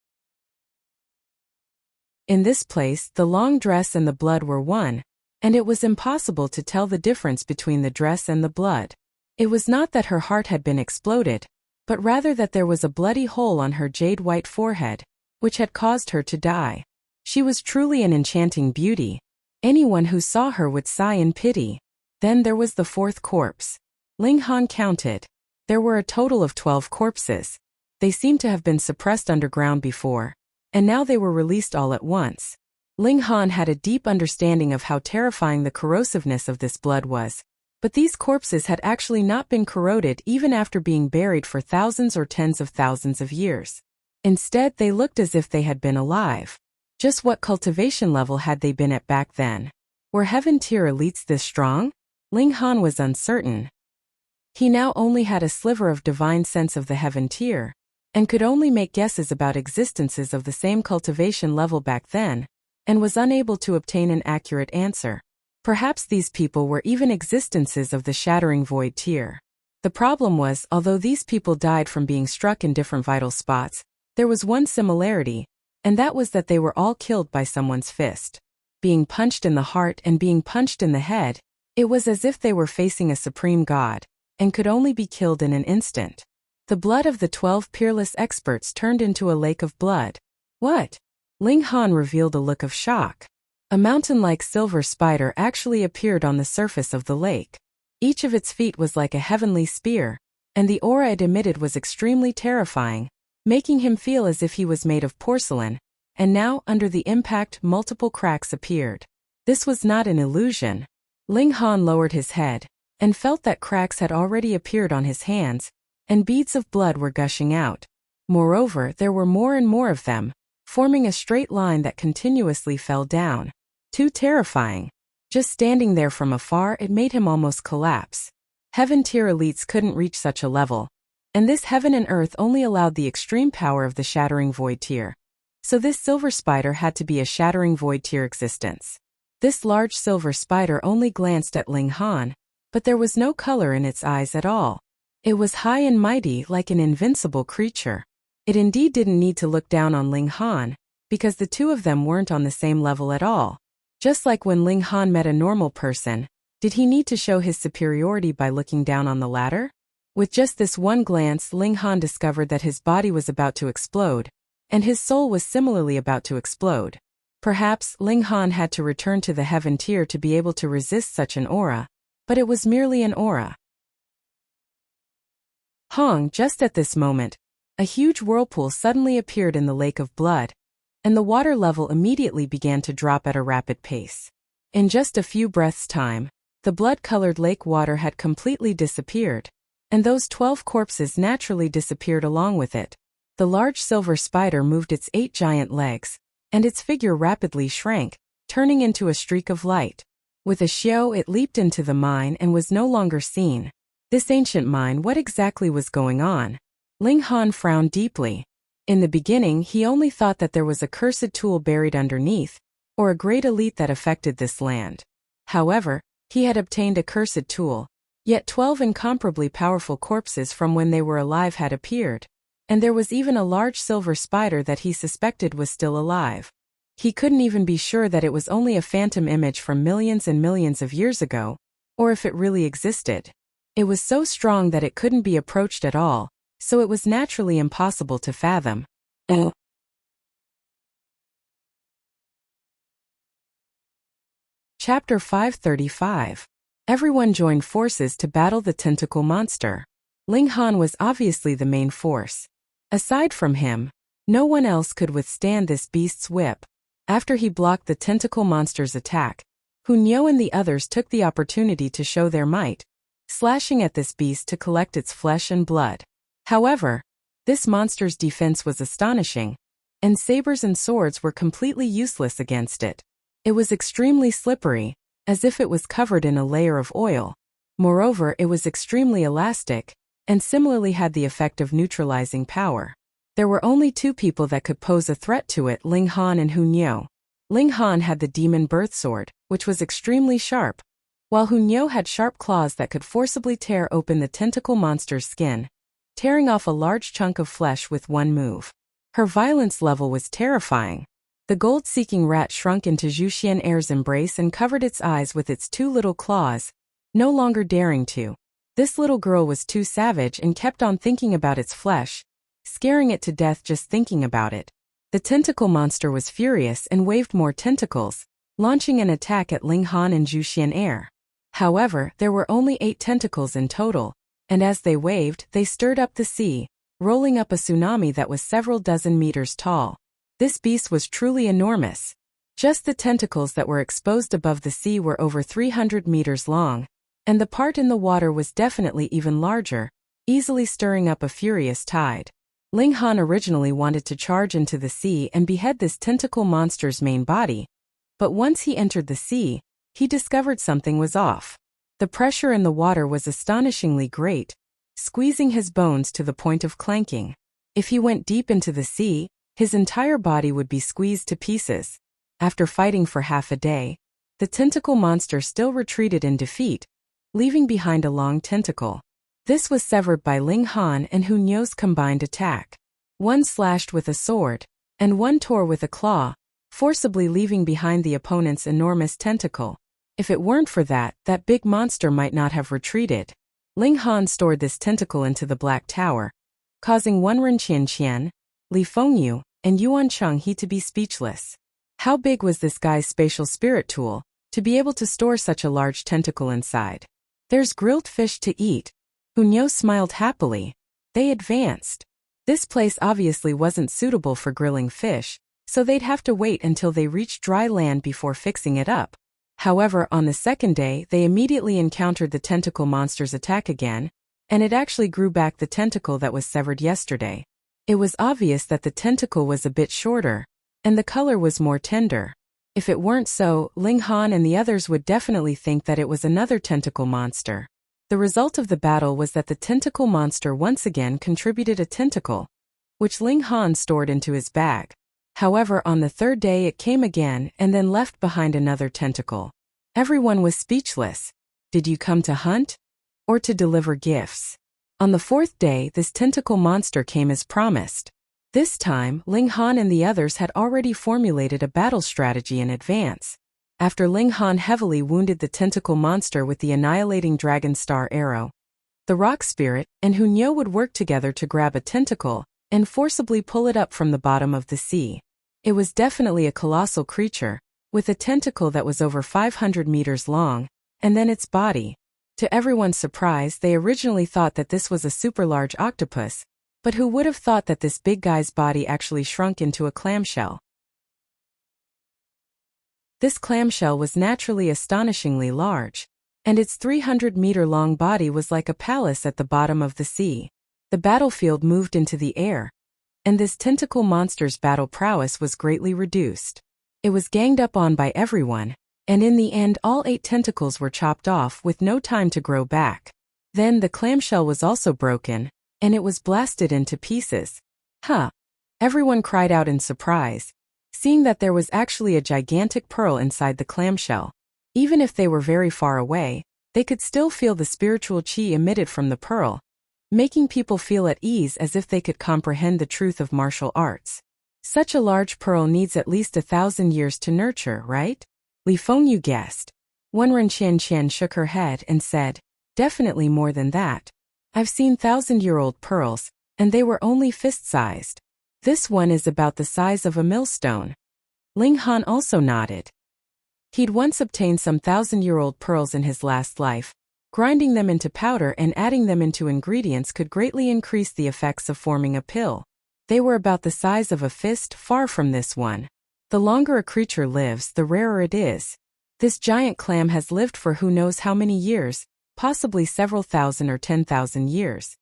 In this place, the long dress and the blood were one, and it was impossible to tell the difference between the dress and the blood. It was not that her heart had been exploded, but rather that there was a bloody hole on her jade-white forehead, which had caused her to die. She was truly an enchanting beauty. Anyone who saw her would sigh in pity. Then there was the fourth corpse. Ling Han counted. There were a total of 12 corpses. They seemed to have been suppressed underground before, and now they were released all at once. Ling Han had a deep understanding of how terrifying the corrosiveness of this blood was, but these corpses had actually not been corroded even after being buried for thousands or tens of thousands of years. Instead, they looked as if they had been alive. Just what cultivation level had they been at back then? Were Heaven Tier elites this strong? Ling Han was uncertain. He now only had a sliver of divine sense of the Heaven Tier, and could only make guesses about existences of the same cultivation level back then, and was unable to obtain an accurate answer. Perhaps these people were even existences of the Shattering Void Tier. The problem was, although these people died from being struck in different vital spots, there was one similarity, and that was that they were all killed by someone's fist. Being punched in the heart and being punched in the head, it was as if they were facing a supreme god, and could only be killed in an instant. The blood of the 12 peerless experts turned into a lake of blood. What? Ling Han revealed a look of shock. A mountain-like silver spider actually appeared on the surface of the lake. Each of its feet was like a heavenly spear, and the aura it emitted was extremely terrifying, making him feel as if he was made of porcelain, and now, under the impact, multiple cracks appeared. This was not an illusion. Ling Han lowered his head, and felt that cracks had already appeared on his hands, and beads of blood were gushing out. Moreover, there were more and more of them, forming a straight line that continuously fell down. Too terrifying. Just standing there from afar, it made him almost collapse. Heaven Tier elites couldn't reach such a level, and this heaven and earth only allowed the extreme power of the Shattering Void Tier. So this silver spider had to be a Shattering Void Tier existence. This large silver spider only glanced at Ling Han, but there was no color in its eyes at all. It was high and mighty, like an invincible creature. It indeed didn't need to look down on Ling Han, because the two of them weren't on the same level at all. Just like when Ling Han met a normal person, did he need to show his superiority by looking down on the latter? With just this one glance, Ling Han discovered that his body was about to explode, and his soul was similarly about to explode. Perhaps Ling Han had to return to the Heaven Tier to be able to resist such an aura, but it was merely an aura. Just at this moment, a huge whirlpool suddenly appeared in the lake of blood, and the water level immediately began to drop at a rapid pace. In just a few breaths' time, the blood-colored lake water had completely disappeared, and those 12 corpses naturally disappeared along with it. The large silver spider moved its 8 giant legs, and its figure rapidly shrank, turning into a streak of light. With a xiao, it leaped into the mine and was no longer seen. This ancient mine, what exactly was going on? Ling Han frowned deeply. In the beginning, he only thought that there was a cursed tool buried underneath, or a great elite that affected this land. However, he had obtained a cursed tool, yet 12 incomparably powerful corpses from when they were alive had appeared, and there was even a large silver spider that he suspected was still alive. He couldn't even be sure that it was only a phantom image from millions and millions of years ago, or if it really existed. It was so strong that it couldn't be approached at all, so it was naturally impossible to fathom. Chapter 535. Everyone joined forces to battle the tentacle monster. Ling Han was obviously the main force. Aside from him, no one else could withstand this beast's whip. After he blocked the tentacle monster's attack, Hunyo and the others took the opportunity to show their might, slashing at this beast to collect its flesh and blood. However, this monster's defense was astonishing, and sabers and swords were completely useless against it. It was extremely slippery, as if it was covered in a layer of oil. Moreover, it was extremely elastic, and similarly had the effect of neutralizing power. There were only two people that could pose a threat to it: Ling Han and Hunyo. Ling Han had the demon birth sword, which was extremely sharp, while Hunyo had sharp claws that could forcibly tear open the tentacle monster's skin, tearing off a large chunk of flesh with one move. Her violence level was terrifying. The gold-seeking rat shrunk into Zhu Xian'er's embrace and covered its eyes with its two little claws, no longer daring to. This little girl was too savage and kept on thinking about its flesh, scaring it to death just thinking about it. The tentacle monster was furious and waved more tentacles, launching an attack at Ling Han and Zhu Xian'er. However, there were only 8 tentacles in total, and as they waved, they stirred up the sea, rolling up a tsunami that was several dozen meters tall. This beast was truly enormous. Just the tentacles that were exposed above the sea were over 300 meters long, and the part in the water was definitely even larger, easily stirring up a furious tide. Ling Han originally wanted to charge into the sea and behead this tentacle monster's main body, but once he entered the sea, he discovered something was off. The pressure in the water was astonishingly great, squeezing his bones to the point of clanking. If he went deep into the sea, his entire body would be squeezed to pieces. After fighting for half a day, the tentacle monster still retreated in defeat, leaving behind a long tentacle. This was severed by Ling Han and Hunyo's combined attack. One slashed with a sword, and one tore with a claw, forcibly leaving behind the opponent's enormous tentacle. If it weren't for that, that big monster might not have retreated. Ling Han stored this tentacle into the Black Tower, causing Wenren Qianqian, Li Fengyu, and Yuan Chenghe to be speechless. How big was this guy's spatial spirit tool, to be able to store such a large tentacle inside? There's grilled fish to eat. Hunyo smiled happily. They advanced. This place obviously wasn't suitable for grilling fish, so they'd have to wait until they reached dry land before fixing it up. However, on the second day, they immediately encountered the tentacle monster's attack again, and it actually grew back the tentacle that was severed yesterday. It was obvious that the tentacle was a bit shorter, and the color was more tender. If it weren't so, Ling Han and the others would definitely think that it was another tentacle monster. The result of the battle was that the tentacle monster once again contributed a tentacle, which Ling Han stored into his bag. However, on the third day it came again and then left behind another tentacle. Everyone was speechless. Did you come to hunt? Or to deliver gifts? On the fourth day, this tentacle monster came as promised. This time, Ling Han and the others had already formulated a battle strategy in advance. After Ling Han heavily wounded the tentacle monster with the annihilating dragon star arrow, the rock spirit and Hunyo would work together to grab a tentacle and forcibly pull it up from the bottom of the sea. It was definitely a colossal creature, with a tentacle that was over 500 meters long, and then its body. To everyone's surprise, they originally thought that this was a super large octopus, but who would have thought that this big guy's body actually shrunk into a clamshell? This clamshell was naturally astonishingly large, and its 300-meter-long body was like a palace at the bottom of the sea. The battlefield moved into the air, and this tentacle monster's battle prowess was greatly reduced. It was ganged up on by everyone, and in the end all 8 tentacles were chopped off with no time to grow back. Then the clamshell was also broken, and it was blasted into pieces. Huh! Everyone cried out in surprise, seeing that there was actually a gigantic pearl inside the clamshell. Even if they were very far away, they could still feel the spiritual qi emitted from the pearl, making people feel at ease as if they could comprehend the truth of martial arts. Such a large pearl needs at least 1,000 years to nurture, right? Li Fengyu guessed. Wenren Qianqian shook her head and said, definitely more than that. I've seen 1,000-year-old pearls, and they were only fist-sized. This one is about the size of a millstone. Ling Han also nodded. He'd once obtained some thousand-year-old pearls in his last life. Grinding them into powder and adding them into ingredients could greatly increase the effects of forming a pill. They were about the size of a fist, far from this one. The longer a creature lives, the rarer it is. This giant clam has lived for who knows how many years, possibly several thousand or 10,000 years.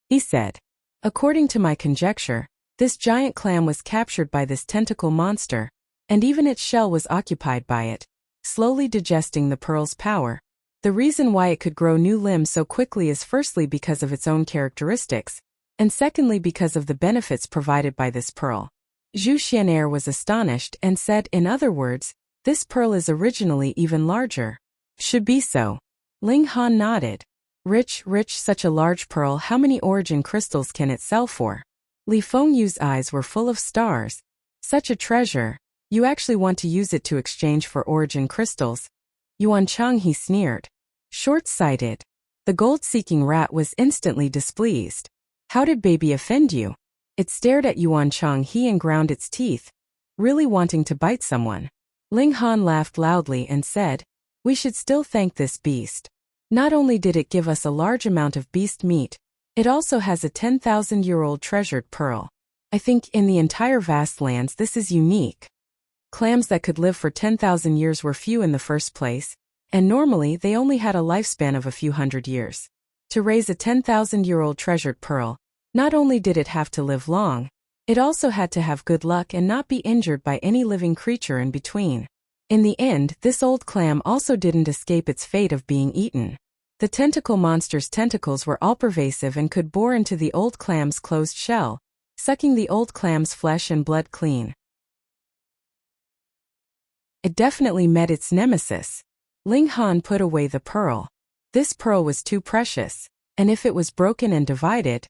He said. According to my conjecture, this giant clam was captured by this tentacle monster, and even its shell was occupied by it, slowly digesting the pearl's power. The reason why it could grow new limbs so quickly is firstly because of its own characteristics, and secondly because of the benefits provided by this pearl. Zhu Xian'er was astonished and said, in other words, this pearl is originally even larger. Should be so. Ling Han nodded. Rich, such a large pearl, how many origin crystals can it sell for? Li Fengyu's eyes were full of stars. Such a treasure. You actually want to use it to exchange for origin crystals? Yuan Chang, he sneered. Short-sighted. The gold-seeking rat was instantly displeased. How did baby offend you? It stared at Yuan Chang he and ground its teeth, really wanting to bite someone. Ling Han laughed loudly and said, we should still thank this beast. Not only did it give us a large amount of beast meat, it also has a 10,000-year-old treasured pearl. I think in the entire vast lands this is unique. Clams that could live for 10,000 years were few in the first place, and normally they only had a lifespan of a few hundred years. To raise a 10,000-year-old treasured pearl, not only did it have to live long, it also had to have good luck and not be injured by any living creature in between. In the end, this old clam also didn't escape its fate of being eaten. The tentacle monster's tentacles were all-pervasive and could bore into the old clam's closed shell, sucking the old clam's flesh and blood clean. It definitely met its nemesis. Ling Han put away the pearl. This pearl was too precious, and if it was broken and divided,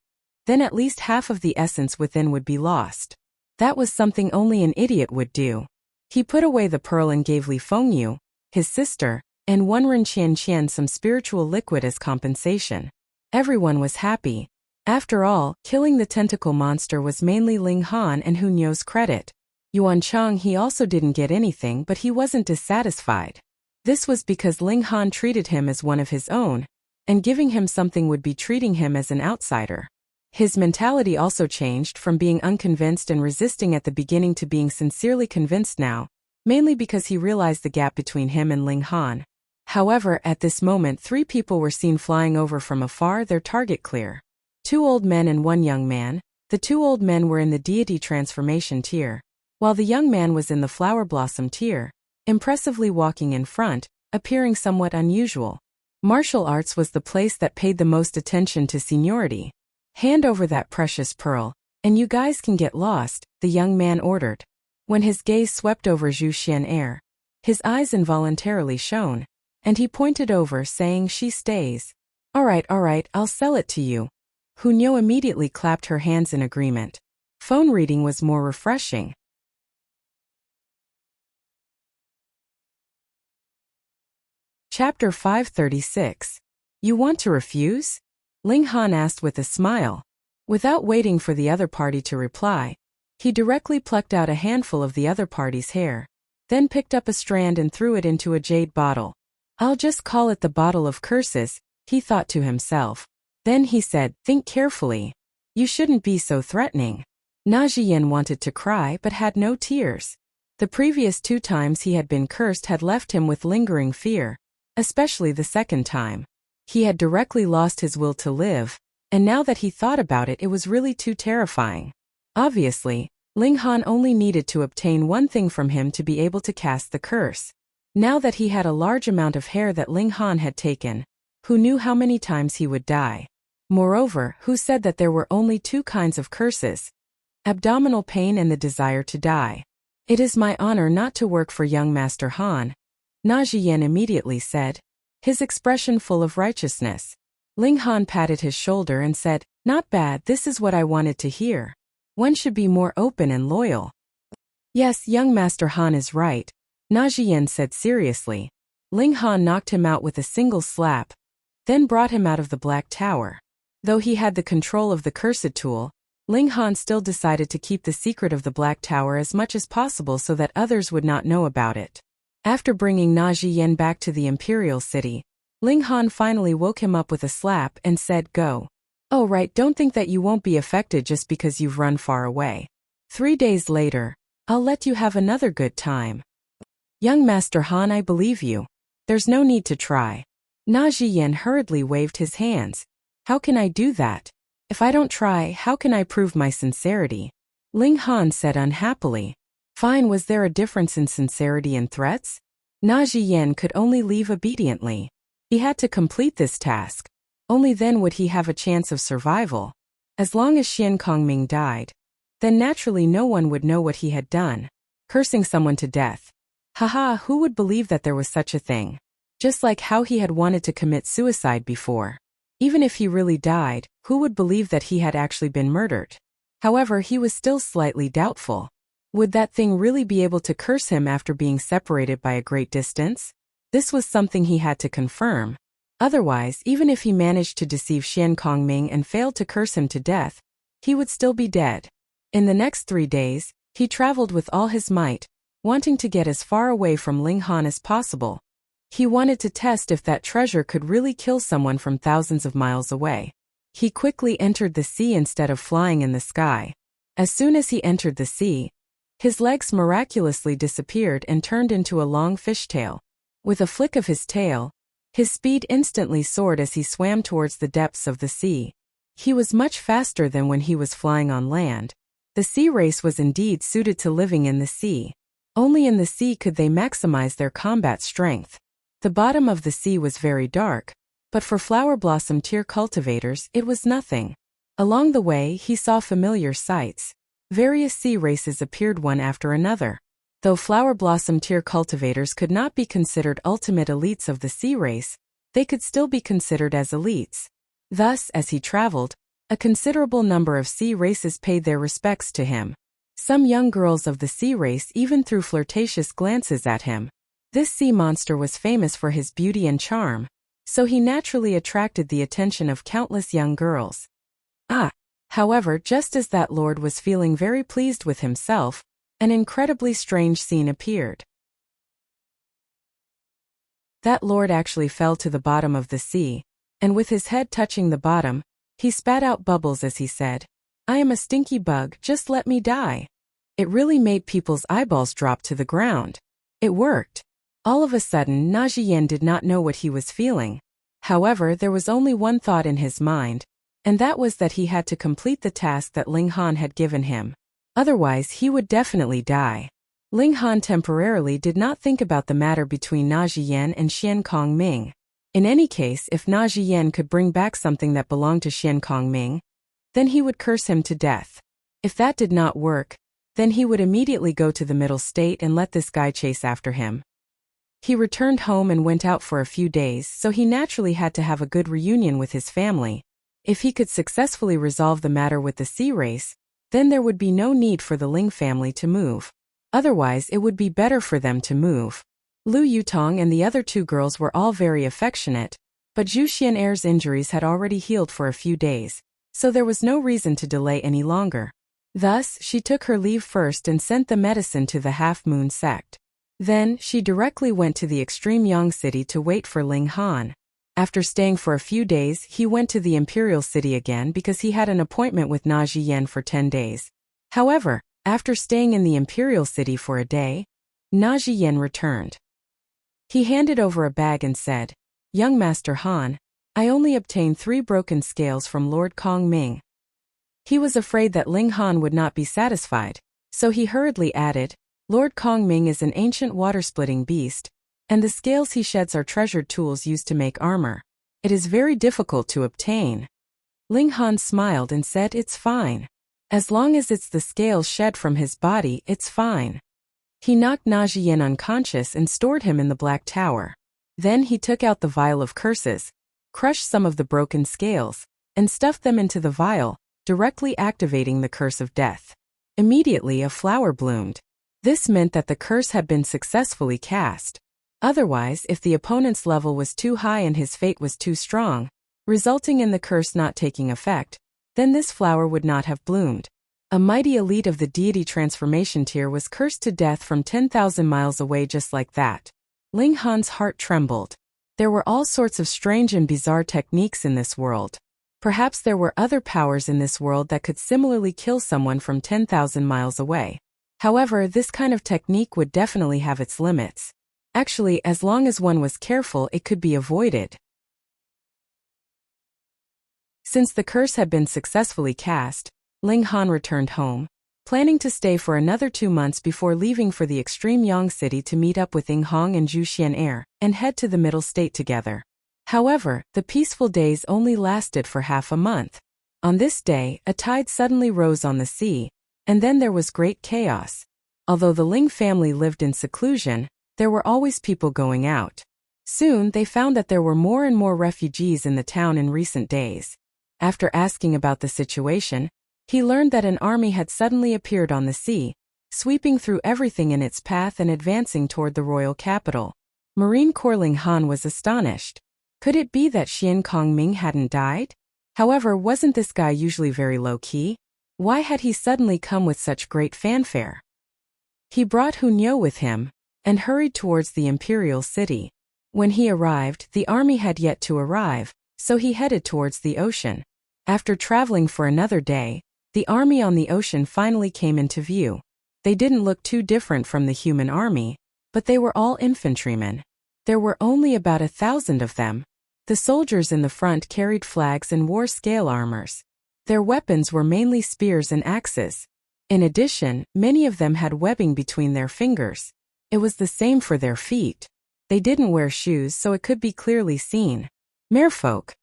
then at least half of the essence within would be lost. That was something only an idiot would do. He put away the pearl and gave Li Fengyu, his sister, and Wenren Qian some spiritual liquid as compensation. Everyone was happy. After all, killing the tentacle monster was mainly Ling Han and Hunyou's credit. Yuan Chang he also didn't get anything, but he wasn't dissatisfied. This was because Ling Han treated him as one of his own, and giving him something would be treating him as an outsider. His mentality also changed from being unconvinced and resisting at the beginning to being sincerely convinced now, mainly because he realized the gap between him and Ling Han. However, at this moment 3 people were seen flying over from afar, their target clear. 2 old men and 1 young man. The 2 old men were in the deity transformation tier, while the young man was in the flower blossom tier, impressively walking in front, appearing somewhat unusual. Martial arts was the place that paid the most attention to seniority. Hand over that precious pearl, and you guys can get lost, the young man ordered. When his gaze swept over Zhu Xian'er, his eyes involuntarily shone, and he pointed over saying she stays. All right, I'll sell it to you. Hunyou immediately clapped her hands in agreement. Phone reading was more refreshing. Chapter 536. You want to refuse? Ling Han asked with a smile. Without waiting for the other party to reply, he directly plucked out a handful of the other party's hair, then picked up a strand and threw it into a jade bottle. I'll just call it the bottle of curses, he thought to himself. Then he said, think carefully. You shouldn't be so threatening. Na Zhiyan wanted to cry but had no tears. The previous 2 times he had been cursed had left him with lingering fear, especially the second time. He had directly lost his will to live, and now that he thought about it, it was really too terrifying. Obviously, Ling Han only needed to obtain one thing from him to be able to cast the curse. Now that he had a large amount of hair that Ling Han had taken, who knew how many times he would die? Moreover, who said that there were only 2 kinds of curses? Abdominal pain and the desire to die. It is my honor not to work for young Master Han, Na Zhiyan immediately said, his expression full of righteousness. Ling Han patted his shoulder and said, not bad, this is what I wanted to hear. One should be more open and loyal. Yes, young Master Han is right, Na Zhiyan said seriously. Ling Han knocked him out with a single slap, then brought him out of the Black Tower. Though he had the control of the cursed tool, Ling Han still decided to keep the secret of the Black Tower as much as possible so that others would not know about it. After bringing Na Zhiyan back to the imperial city, Ling Han finally woke him up with a slap and said, "Go. Oh right, don't think that you won't be affected just because you've run far away. 3 days later, I'll let you have another good time." "Young Master Han, I believe you. There's no need to try." Na Zhiyan hurriedly waved his hands. "How can I do that? If I don't try, how can I prove my sincerity?" Ling Han said unhappily. Fine, was there a difference in sincerity and threats? Na Zhiyan could only leave obediently. He had to complete this task. Only then would he have a chance of survival. As long as Xian Kongming died, then naturally no one would know what he had done. Cursing someone to death. Haha, who would believe that there was such a thing? Just like how he had wanted to commit suicide before. Even if he really died, who would believe that he had actually been murdered? However, he was still slightly doubtful. Would that thing really be able to curse him after being separated by a great distance? This was something he had to confirm. Otherwise, even if he managed to deceive Xian Kongming and failed to curse him to death, he would still be dead. In the next 3 days, he traveled with all his might, wanting to get as far away from Ling Han as possible. He wanted to test if that treasure could really kill someone from thousands of miles away. He quickly entered the sea instead of flying in the sky. As soon as he entered the sea, his legs miraculously disappeared and turned into a long fishtail. With a flick of his tail, his speed instantly soared as he swam towards the depths of the sea. He was much faster than when he was flying on land. The sea race was indeed suited to living in the sea. Only in the sea could they maximize their combat strength. The bottom of the sea was very dark, but for flower blossom tier cultivators it was nothing. Along the way he saw familiar sights. Various sea races appeared one after another. Though flower blossom tier cultivators could not be considered ultimate elites of the sea race, they could still be considered as elites. Thus, as he traveled, a considerable number of sea races paid their respects to him. Some young girls of the sea race even threw flirtatious glances at him. This sea monster was famous for his beauty and charm, so he naturally attracted the attention of countless young girls. However, just as that lord was feeling very pleased with himself, an incredibly strange scene appeared. That lord actually fell to the bottom of the sea, and with his head touching the bottom, he spat out bubbles as he said, "I am a stinky bug, just let me die." It really made people's eyeballs drop to the ground. It worked. All of a sudden, Na Zhiyan did not know what he was feeling. However, there was only one thought in his mind, and that was that he had to complete the task that Ling Han had given him. Otherwise, he would definitely die. Ling Han temporarily did not think about the matter between Na Zhiyan and Xian Kongming. In any case, if Na Zhiyan could bring back something that belonged to Xian Kongming, then he would curse him to death. If that did not work, then he would immediately go to the middle state and let this guy chase after him. He returned home and went out for a few days, so he naturally had to have a good reunion with his family. If he could successfully resolve the matter with the sea race, then there would be no need for the Ling family to move. Otherwise, it would be better for them to move. Lu Yutong and the other 2 girls were all very affectionate, but Zhu Xian'er's injuries had already healed for a few days, so there was no reason to delay any longer. Thus, she took her leave first and sent the medicine to the half-moon sect. Then, she directly went to the extreme Yang city to wait for Ling Han. After staying for a few days, he went to the imperial city again because he had an appointment with Na Zhiyan for 10 days. However, after staying in the imperial city for a day, Na Zhiyan returned. He handed over a bag and said, "Young Master Han, I only obtained 3 broken scales from Lord Kongming." He was afraid that Ling Han would not be satisfied, so he hurriedly added, "Lord Kongming is an ancient water-splitting beast, and the scales he sheds are treasured tools used to make armor. It is very difficult to obtain." Ling Han smiled and said, "It's fine. As long as it's the scales shed from his body, it's fine." He knocked Na Zhiyan unconscious and stored him in the Black Tower. Then he took out the vial of curses, crushed some of the broken scales, and stuffed them into the vial, directly activating the curse of death. Immediately a flower bloomed. This meant that the curse had been successfully cast. Otherwise, if the opponent's level was too high and his fate was too strong, resulting in the curse not taking effect, then this flower would not have bloomed. A mighty elite of the deity transformation tier was cursed to death from 10,000 miles away just like that. Ling Han's heart trembled. There were all sorts of strange and bizarre techniques in this world. Perhaps there were other powers in this world that could similarly kill someone from 10,000 miles away. However, this kind of technique would definitely have its limits. Actually, as long as one was careful, it could be avoided. Since the curse had been successfully cast, Ling Han returned home, planning to stay for another 2 months before leaving for the extreme Yang city to meet up with Ying Hong and Zhu Xian'er and head to the middle state together. However, the peaceful days only lasted for half a month. On this day, a tide suddenly rose on the sea, and then there was great chaos. Although the Ling family lived in seclusion, there were always people going out. Soon they found that there were more and more refugees in the town in recent days. After asking about the situation, he learned that an army had suddenly appeared on the sea, sweeping through everything in its path and advancing toward the royal capital. Marine Corps Ling Han was astonished. Could it be that Xian Kongming hadn't died? However, wasn't this guy usually very low-key? Why had he suddenly come with such great fanfare? He brought Hunyou with him, and hurried towards the imperial city. When he arrived, the army had yet to arrive, so he headed towards the ocean. After traveling for another day, the army on the ocean finally came into view. They didn't look too different from the human army, but they were all infantrymen. There were only about 1,000 of them. The soldiers in the front carried flags and wore scale armors. Their weapons were mainly spears and axes. In addition, many of them had webbing between their fingers. It was the same for their feet. They didn't wear shoes, so it could be clearly seen. Merfolk.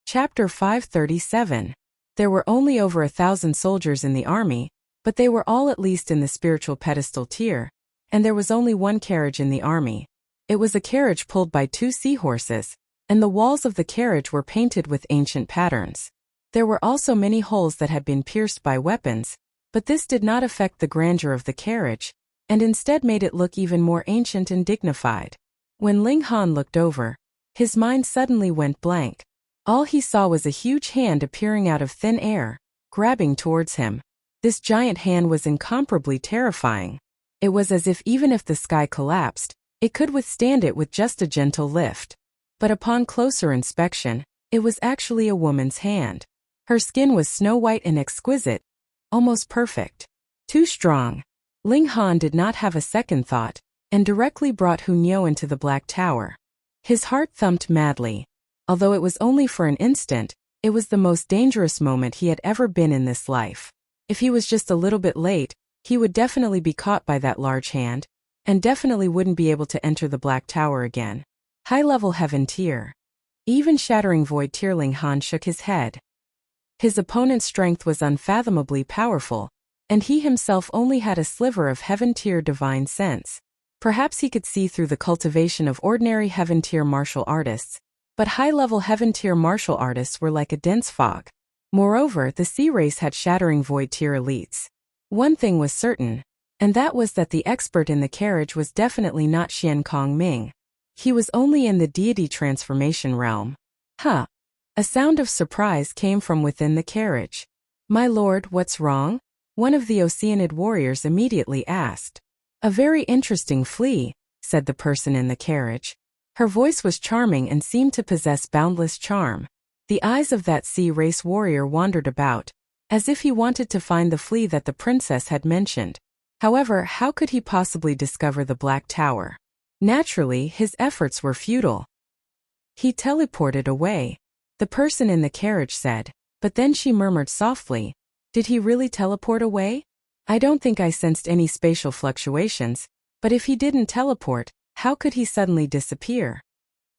Chapter 537. There were only over 1,000 soldiers in the army, but they were all at least in the spiritual pedestal tier, and there was only one carriage in the army. It was a carriage pulled by 2 seahorses, and the walls of the carriage were painted with ancient patterns. There were also many holes that had been pierced by weapons, but this did not affect the grandeur of the carriage, and instead made it look even more ancient and dignified. When Ling Han looked over, his mind suddenly went blank. All he saw was a huge hand appearing out of thin air, grabbing towards him. This giant hand was incomparably terrifying. It was as if even if the sky collapsed, it could withstand it with just a gentle lift. But upon closer inspection, it was actually a woman's hand. Her skin was snow-white and exquisite, almost perfect. Too strong. Ling Han did not have a second thought, and directly brought Hunyou into the Black Tower. His heart thumped madly. Although it was only for an instant, it was the most dangerous moment he had ever been in this life. If he was just a little bit late, he would definitely be caught by that large hand, and definitely wouldn't be able to enter the Black Tower again. High-level Heaven Tier. Even Shattering Void Tier Ling Han shook his head. His opponent's strength was unfathomably powerful, and he himself only had a sliver of Heaven Tier divine sense. Perhaps he could see through the cultivation of ordinary Heaven Tier martial artists, but high-level Heaven Tier martial artists were like a dense fog. Moreover, the Sea race had Shattering Void Tier elites. One thing was certain, and that was that the expert in the carriage was definitely not Xian Kongming. He was only in the deity transformation realm. Huh. A sound of surprise came from within the carriage. "My lord, what's wrong?" one of the Oceanid warriors immediately asked. "A very interesting flea," said the person in the carriage. Her voice was charming and seemed to possess boundless charm. The eyes of that Sea race warrior wandered about, as if he wanted to find the flea that the princess had mentioned. However, how could he possibly discover the Black Tower? Naturally, his efforts were futile. He teleported away. The person in the carriage said, but then she murmured softly, "Did he really teleport away? I don't think I sensed any spatial fluctuations, but if he didn't teleport, how could he suddenly disappear?"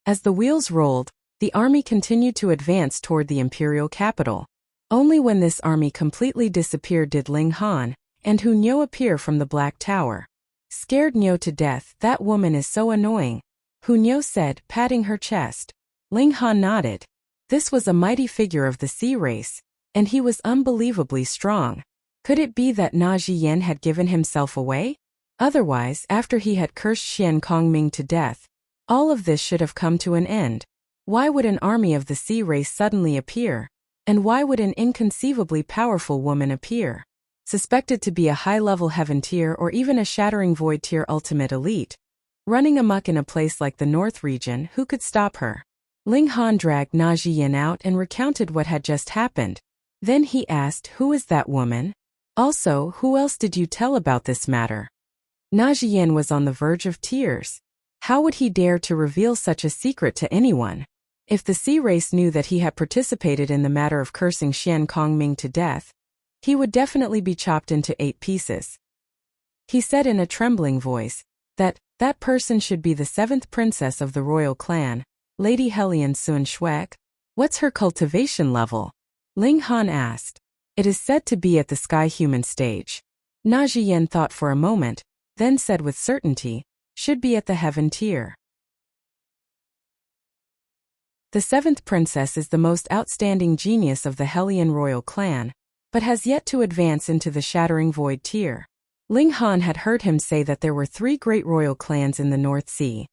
As the wheels rolled, the army continued to advance toward the imperial capital. Only when this army completely disappeared did Ling Han and Hunyou appear from the Black Tower. "Scared Niu to death, that woman is so annoying," Hunyou said, patting her chest. Ling Han nodded. This was a mighty figure of the Sea race, and he was unbelievably strong. Could it be that Na Jiyan had given himself away? Otherwise, after he had cursed Xian Kongming to death, all of this should have come to an end. Why would an army of the sea race suddenly appear? And why would an inconceivably powerful woman appear? Suspected to be a high-level heaven tier or even a shattering void tier ultimate elite, running amok in a place like the North region, who could stop her? Ling Han dragged Na Jiyan out and recounted what had just happened. Then he asked, "Who is that woman? Also, who else did you tell about this matter?" Na Jiyan was on the verge of tears. How would he dare to reveal such a secret to anyone? If the sea race knew that he had participated in the matter of cursing Xian Kongming to death, he would definitely be chopped into 8 pieces. He said in a trembling voice that person should be the 7th princess of the royal clan, Lady Helian Sun Shuek. What's her cultivation level? Ling Han asked. It is said to be at the sky human stage. Na Jiyan thought for a moment, then said with certainty, should be at the heaven tier. The 7th princess is the most outstanding genius of the Helian royal clan, but has yet to advance into the shattering void tier. Ling Han had heard him say that there were 3 great royal clans in the North Sea: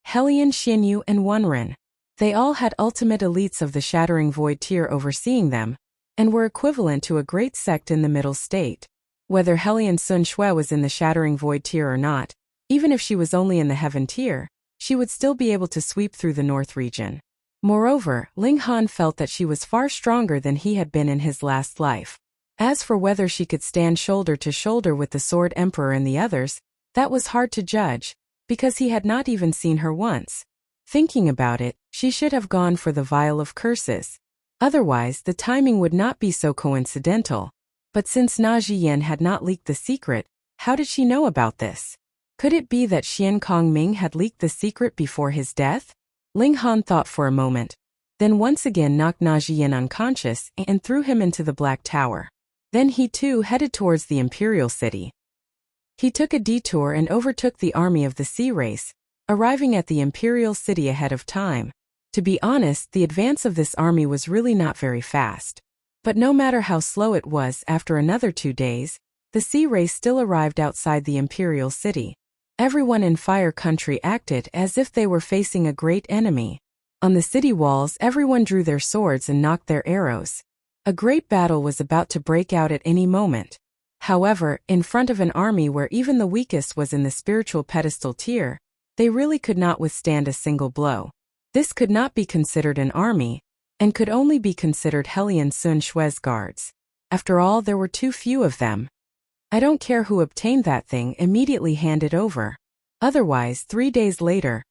Helian, Xinyu, and Wunren. They all had ultimate elites of the shattering void tier overseeing them, and were equivalent to a great sect in the middle state. Whether Helian Sun Shui was in the shattering void tier or not, even if she was only in the heaven tier, she would still be able to sweep through the North region. Moreover, Ling Han felt that she was far stronger than he had been in his last life. As for whether she could stand shoulder to shoulder with the Sword Emperor and the others, that was hard to judge, because he had not even seen her once. Thinking about it, she should have gone for the Vial of Curses. Otherwise, the timing would not be so coincidental. But since Na Jiyan had not leaked the secret, how did she know about this? Could it be that Xian Kongming had leaked the secret before his death? Ling Han thought for a moment, then once again knocked Na Jiyan unconscious and threw him into the Black Tower. Then he too headed towards the Imperial City. He took a detour and overtook the army of the sea race, arriving at the Imperial City ahead of time. To be honest, the advance of this army was really not very fast. But no matter how slow it was, after another 2 days, the sea race still arrived outside the Imperial City. Everyone in Fire Country acted as if they were facing a great enemy. On the city walls, everyone drew their swords and nocked their arrows. A great battle was about to break out at any moment. However, in front of an army where even the weakest was in the spiritual pedestal tier, they really could not withstand a single blow. This could not be considered an army, and could only be considered Helian Sun Shui's guards. After all, there were too few of them. I don't care who obtained that thing, immediately hand it over. Otherwise, 3 days later,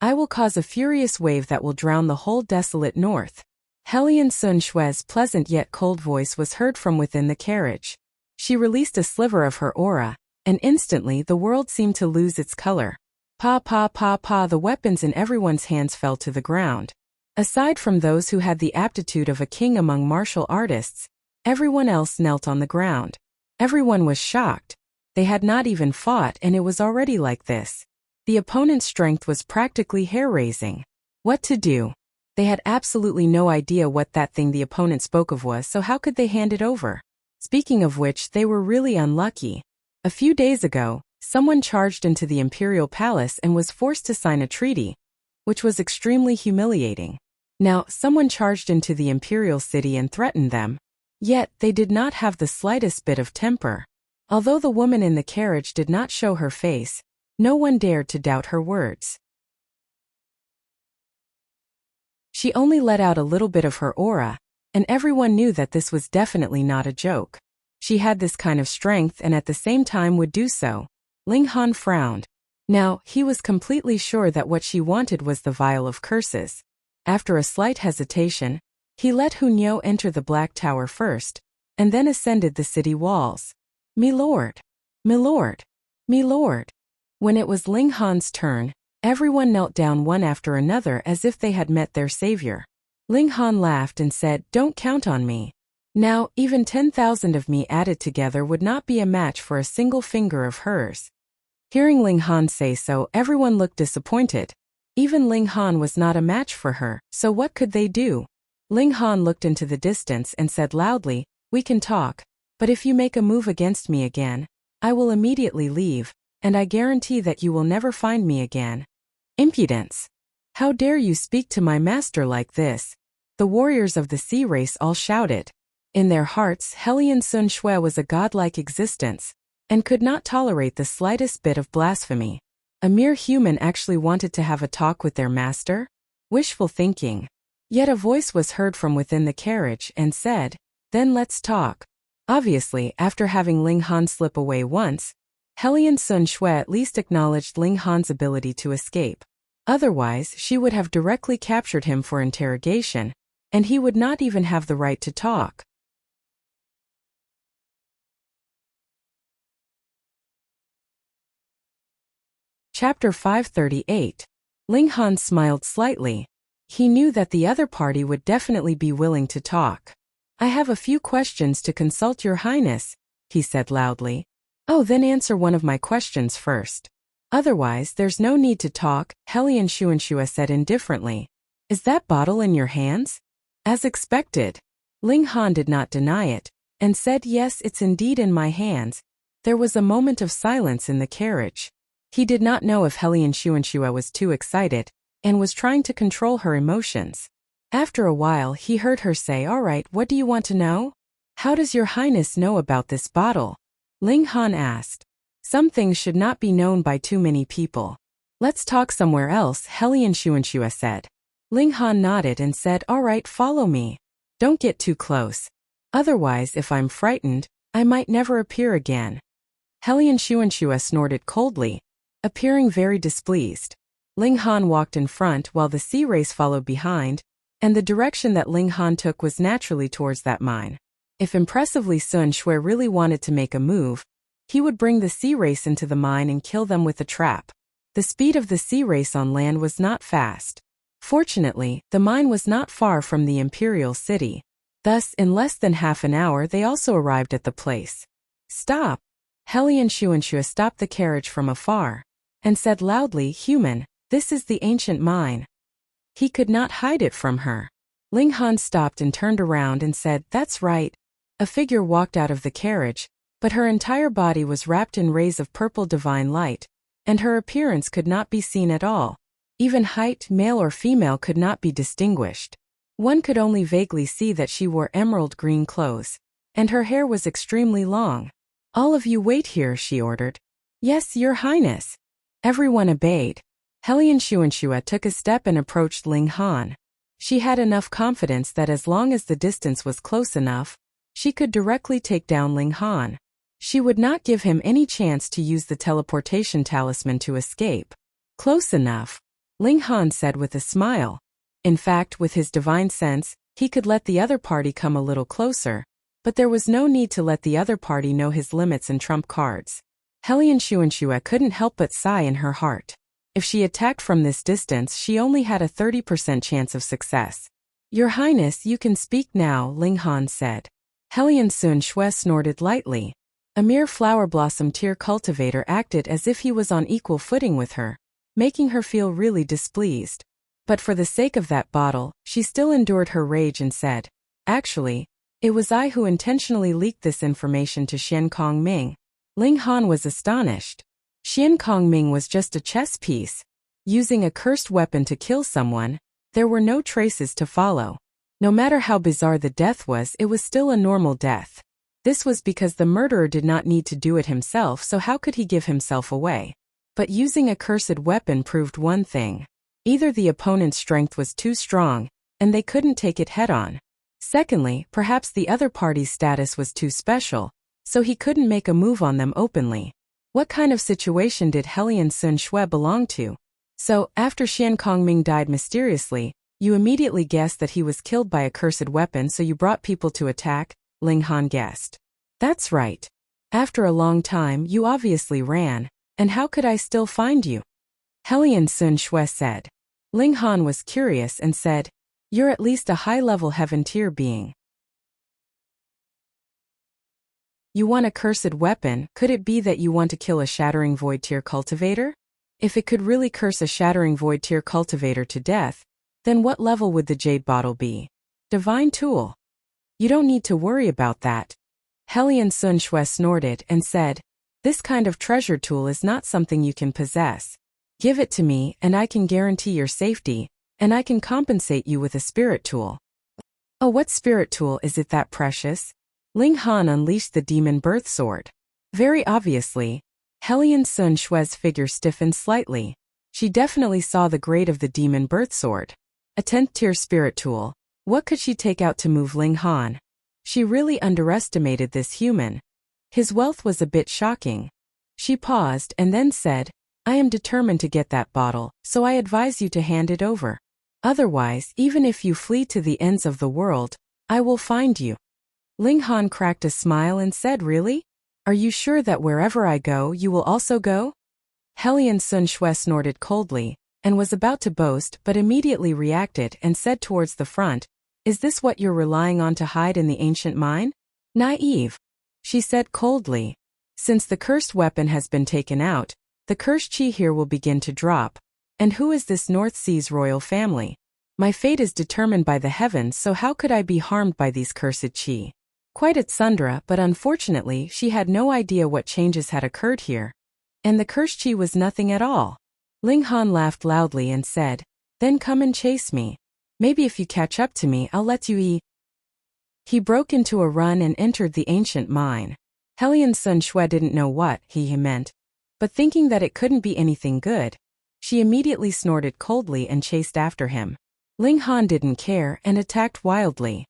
I will cause a furious wave that will drown the whole desolate north. Helian Sun Shui's pleasant yet cold voice was heard from within the carriage. She released a sliver of her aura, and instantly the world seemed to lose its color. Pa pa pa pa, the weapons in everyone's hands fell to the ground. Aside from those who had the aptitude of a king among martial artists, everyone else knelt on the ground. Everyone was shocked. They had not even fought and it was already like this. The opponent's strength was practically hair-raising. What to do? They had absolutely no idea what that thing the opponent spoke of was, so how could they hand it over? Speaking of which, they were really unlucky. A few days ago, someone charged into the Imperial Palace and was forced to sign a treaty, which was extremely humiliating. Now, someone charged into the Imperial City and threatened them. Yet, they did not have the slightest bit of temper. Although the woman in the carriage did not show her face, no one dared to doubt her words. She only let out a little bit of her aura, and everyone knew that this was definitely not a joke. She had this kind of strength and at the same time would do so. Ling Han frowned. Now, he was completely sure that what she wanted was the Vial of Curses. After a slight hesitation, he let Hunyou enter the Black Tower first, and then ascended the city walls. "Milord! Milord! Milord!" When it was Ling Han's turn, everyone knelt down one after another as if they had met their savior. Ling Han laughed and said, "Don't count on me. Now, even 10,000 of me added together would not be a match for a single finger of hers." Hearing Ling Han say so, everyone looked disappointed. Even Ling Han was not a match for her, so what could they do? Ling Han looked into the distance and said loudly, "We can talk, but if you make a move against me again, I will immediately leave, and I guarantee that you will never find me again." Impudence. How dare you speak to my master like this? The warriors of the sea race all shouted. In their hearts, Hellion Sun Shui was a godlike existence, and could not tolerate the slightest bit of blasphemy. A mere human actually wanted to have a talk with their master? Wishful thinking. Yet a voice was heard from within the carriage and said, "Then let's talk." Obviously, after having Ling Han slip away once, Hellion Sun Shui at least acknowledged Ling Han's ability to escape. Otherwise, she would have directly captured him for interrogation, and he would not even have the right to talk. Chapter 538. Ling Han smiled slightly. He knew that the other party would definitely be willing to talk. "I have a few questions to consult your highness," he said loudly. "Oh, then answer one of my questions first. Otherwise, there's no need to talk," Hellion Xuanxue said indifferently. "Is that bottle in your hands?" As expected. Ling Han did not deny it, and said, "Yes, it's indeed in my hands." There was a moment of silence in the carriage. He did not know if Hellion Xuanxue was too excited, and was trying to control her emotions. After a while, he heard her say, "All right, what do you want to know?" "How does your highness know about this bottle?" Ling Han asked. "Some things should not be known by too many people." "Let's talk somewhere else," Hellion Xuanxue said. Ling Han nodded and said, "All right, follow me. Don't get too close. Otherwise, if I'm frightened, I might never appear again." Hellion Xuanxue snorted coldly, appearing very displeased. Ling Han walked in front while the sea race followed behind, and the direction that Ling Han took was naturally towards that mine. If impressively Sun Shui really wanted to make a move, he would bring the sea race into the mine and kill them with a trap. The speed of the sea race on land was not fast. Fortunately, the mine was not far from the imperial city. Thus, in less than half an hour they also arrived at the place. "Stop!" Hellion Xuanxue stopped the carriage from afar, and said loudly, "Human, this is the ancient mine." He could not hide it from her. Ling Han stopped and turned around and said, "That's right." A figure walked out of the carriage, but her entire body was wrapped in rays of purple divine light, and her appearance could not be seen at all. Even height, male or female, could not be distinguished. One could only vaguely see that she wore emerald green clothes, and her hair was extremely long. "All of you wait here," she ordered. "Yes, your highness." Everyone obeyed. Hellion Xuanxue took a step and approached Ling Han. She had enough confidence that as long as the distance was close enough, she could directly take down Ling Han. She would not give him any chance to use the teleportation talisman to escape. "Close enough," Ling Han said with a smile. In fact, with his divine sense, he could let the other party come a little closer, but there was no need to let the other party know his limits and trump cards. Hellion Xuanxue couldn't help but sigh in her heart. If she attacked from this distance, she only had a 30% chance of success. "Your Highness, you can speak now," Ling Han said. Hellion Sun Shui snorted lightly. A mere flower blossom tear cultivator acted as if he was on equal footing with her, making her feel really displeased. But for the sake of that bottle, she still endured her rage and said, "Actually, it was I who intentionally leaked this information to Xian Kongming." Ling Han was astonished. Xian Kongming was just a chess piece. Using a cursed weapon to kill someone, there were no traces to follow. No matter how bizarre the death was, it was still a normal death. This was because the murderer did not need to do it himself, so how could he give himself away? But using a cursed weapon proved one thing. Either the opponent's strength was too strong, and they couldn't take it head-on. Secondly, perhaps the other party's status was too special, so he couldn't make a move on them openly. What kind of situation did Hellion Sun Shui belong to? So, after Xian Kongming died mysteriously, you immediately guessed that he was killed by a cursed weapon, so you brought people to attack, Ling Han guessed. That's right. After a long time, you obviously ran, and how could I still find you? Hellion Sun Shui said. Ling Han was curious and said, "You're at least a high-level heaven tier being. You want a cursed weapon, could it be that you want to kill a shattering void tier cultivator? If it could really curse a shattering void tier cultivator to death, then what level would the jade bottle be? Divine tool. You don't need to worry about that." Hellion Sun Shui snorted and said, "This kind of treasure tool is not something you can possess. Give it to me and I can guarantee your safety, and I can compensate you with a spirit tool. Oh, what spirit tool is it that precious? Ling Han unleashed the demon birth sword. Very obviously, Hellion Sun Shue's figure stiffened slightly. She definitely saw the grade of the demon birth sword. A 10th tier spirit tool. What could she take out to move Ling Han? She really underestimated this human. His wealth was a bit shocking. She paused and then said, I am determined to get that bottle, so I advise you to hand it over. Otherwise, even if you flee to the ends of the world, I will find you. Ling Han cracked a smile and said, Really? Are you sure that wherever I go, you will also go? Hellion Sun Shui snorted coldly, and was about to boast but immediately reacted and said towards the front, Is this what you're relying on to hide in the ancient mine? Naive. She said coldly. Since the cursed weapon has been taken out, the cursed chi here will begin to drop. And who is this North Sea's royal family? My fate is determined by the heavens, so how could I be harmed by these cursed chi? Quite at Sundra, but unfortunately she had no idea what changes had occurred here. And the cursed chi was nothing at all. Ling Han laughed loudly and said, Then come and chase me. Maybe if you catch up to me, I'll let you eat. He broke into a run and entered the ancient mine. Hellion Sun Shui didn't know what he meant, but thinking that it couldn't be anything good, she immediately snorted coldly and chased after him. Ling Han didn't care and attacked wildly.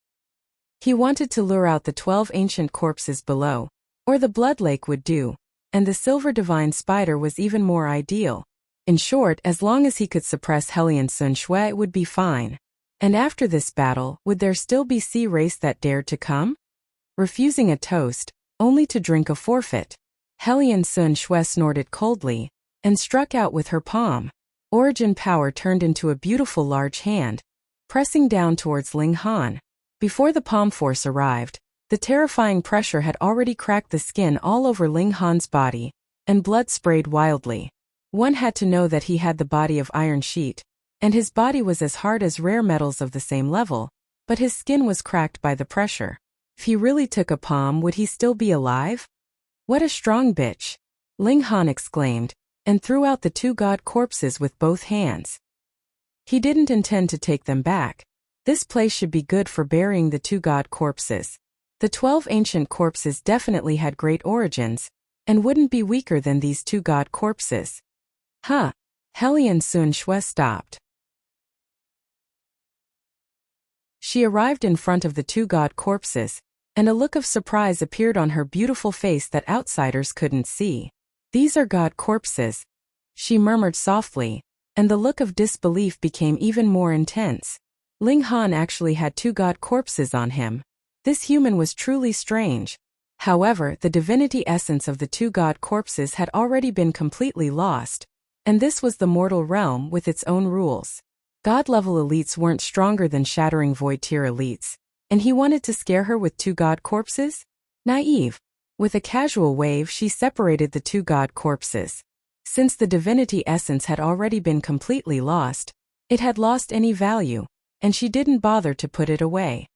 He wanted to lure out the 12 ancient corpses below, or the blood lake would do, and the silver divine spider was even more ideal. In short, as long as he could suppress Hellion Sun Shui, it would be fine. And after this battle, would there still be sea race that dared to come? Refusing a toast, only to drink a forfeit. Hellion Sun Shui snorted coldly, and struck out with her palm. Origin power turned into a beautiful large hand, pressing down towards Ling Han. Before the palm force arrived, the terrifying pressure had already cracked the skin all over Ling Han's body, and blood sprayed wildly. One had to know that he had the body of iron sheet, and his body was as hard as rare metals of the same level, but his skin was cracked by the pressure. If he really took a palm, would he still be alive? What a strong bitch! Ling Han exclaimed, and threw out the 2 god corpses with both hands. He didn't intend to take them back. This place should be good for burying the 2 god corpses. The 12 ancient corpses definitely had great origins, and wouldn't be weaker than these 2 god corpses. Huh. Hellion Sun Shui stopped. She arrived in front of the 2 god corpses, and a look of surprise appeared on her beautiful face that outsiders couldn't see. These are god corpses, she murmured softly, and the look of disbelief became even more intense. Ling Han actually had 2 god corpses on him. This human was truly strange. However, the divinity essence of the 2 god corpses had already been completely lost, and this was the mortal realm with its own rules. God-level elites weren't stronger than shattering void-tier elites, and he wanted to scare her with 2 god corpses? Naive. With a casual wave, she separated the 2 god corpses. Since the divinity essence had already been completely lost, it had lost any value, and she didn't bother to put it away.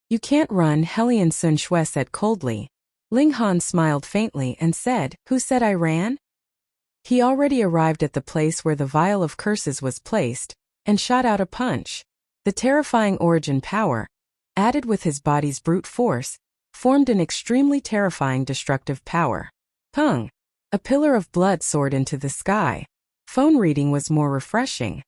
You can't run, Hellion Sun Shui said coldly. Ling Han smiled faintly and said, Who said I ran? He already arrived at the place where the vial of curses was placed, and shot out a punch. The terrifying origin power, added with his body's brute force, formed an extremely terrifying destructive power. Pung! A pillar of blood soared into the sky. Phone reading was more refreshing.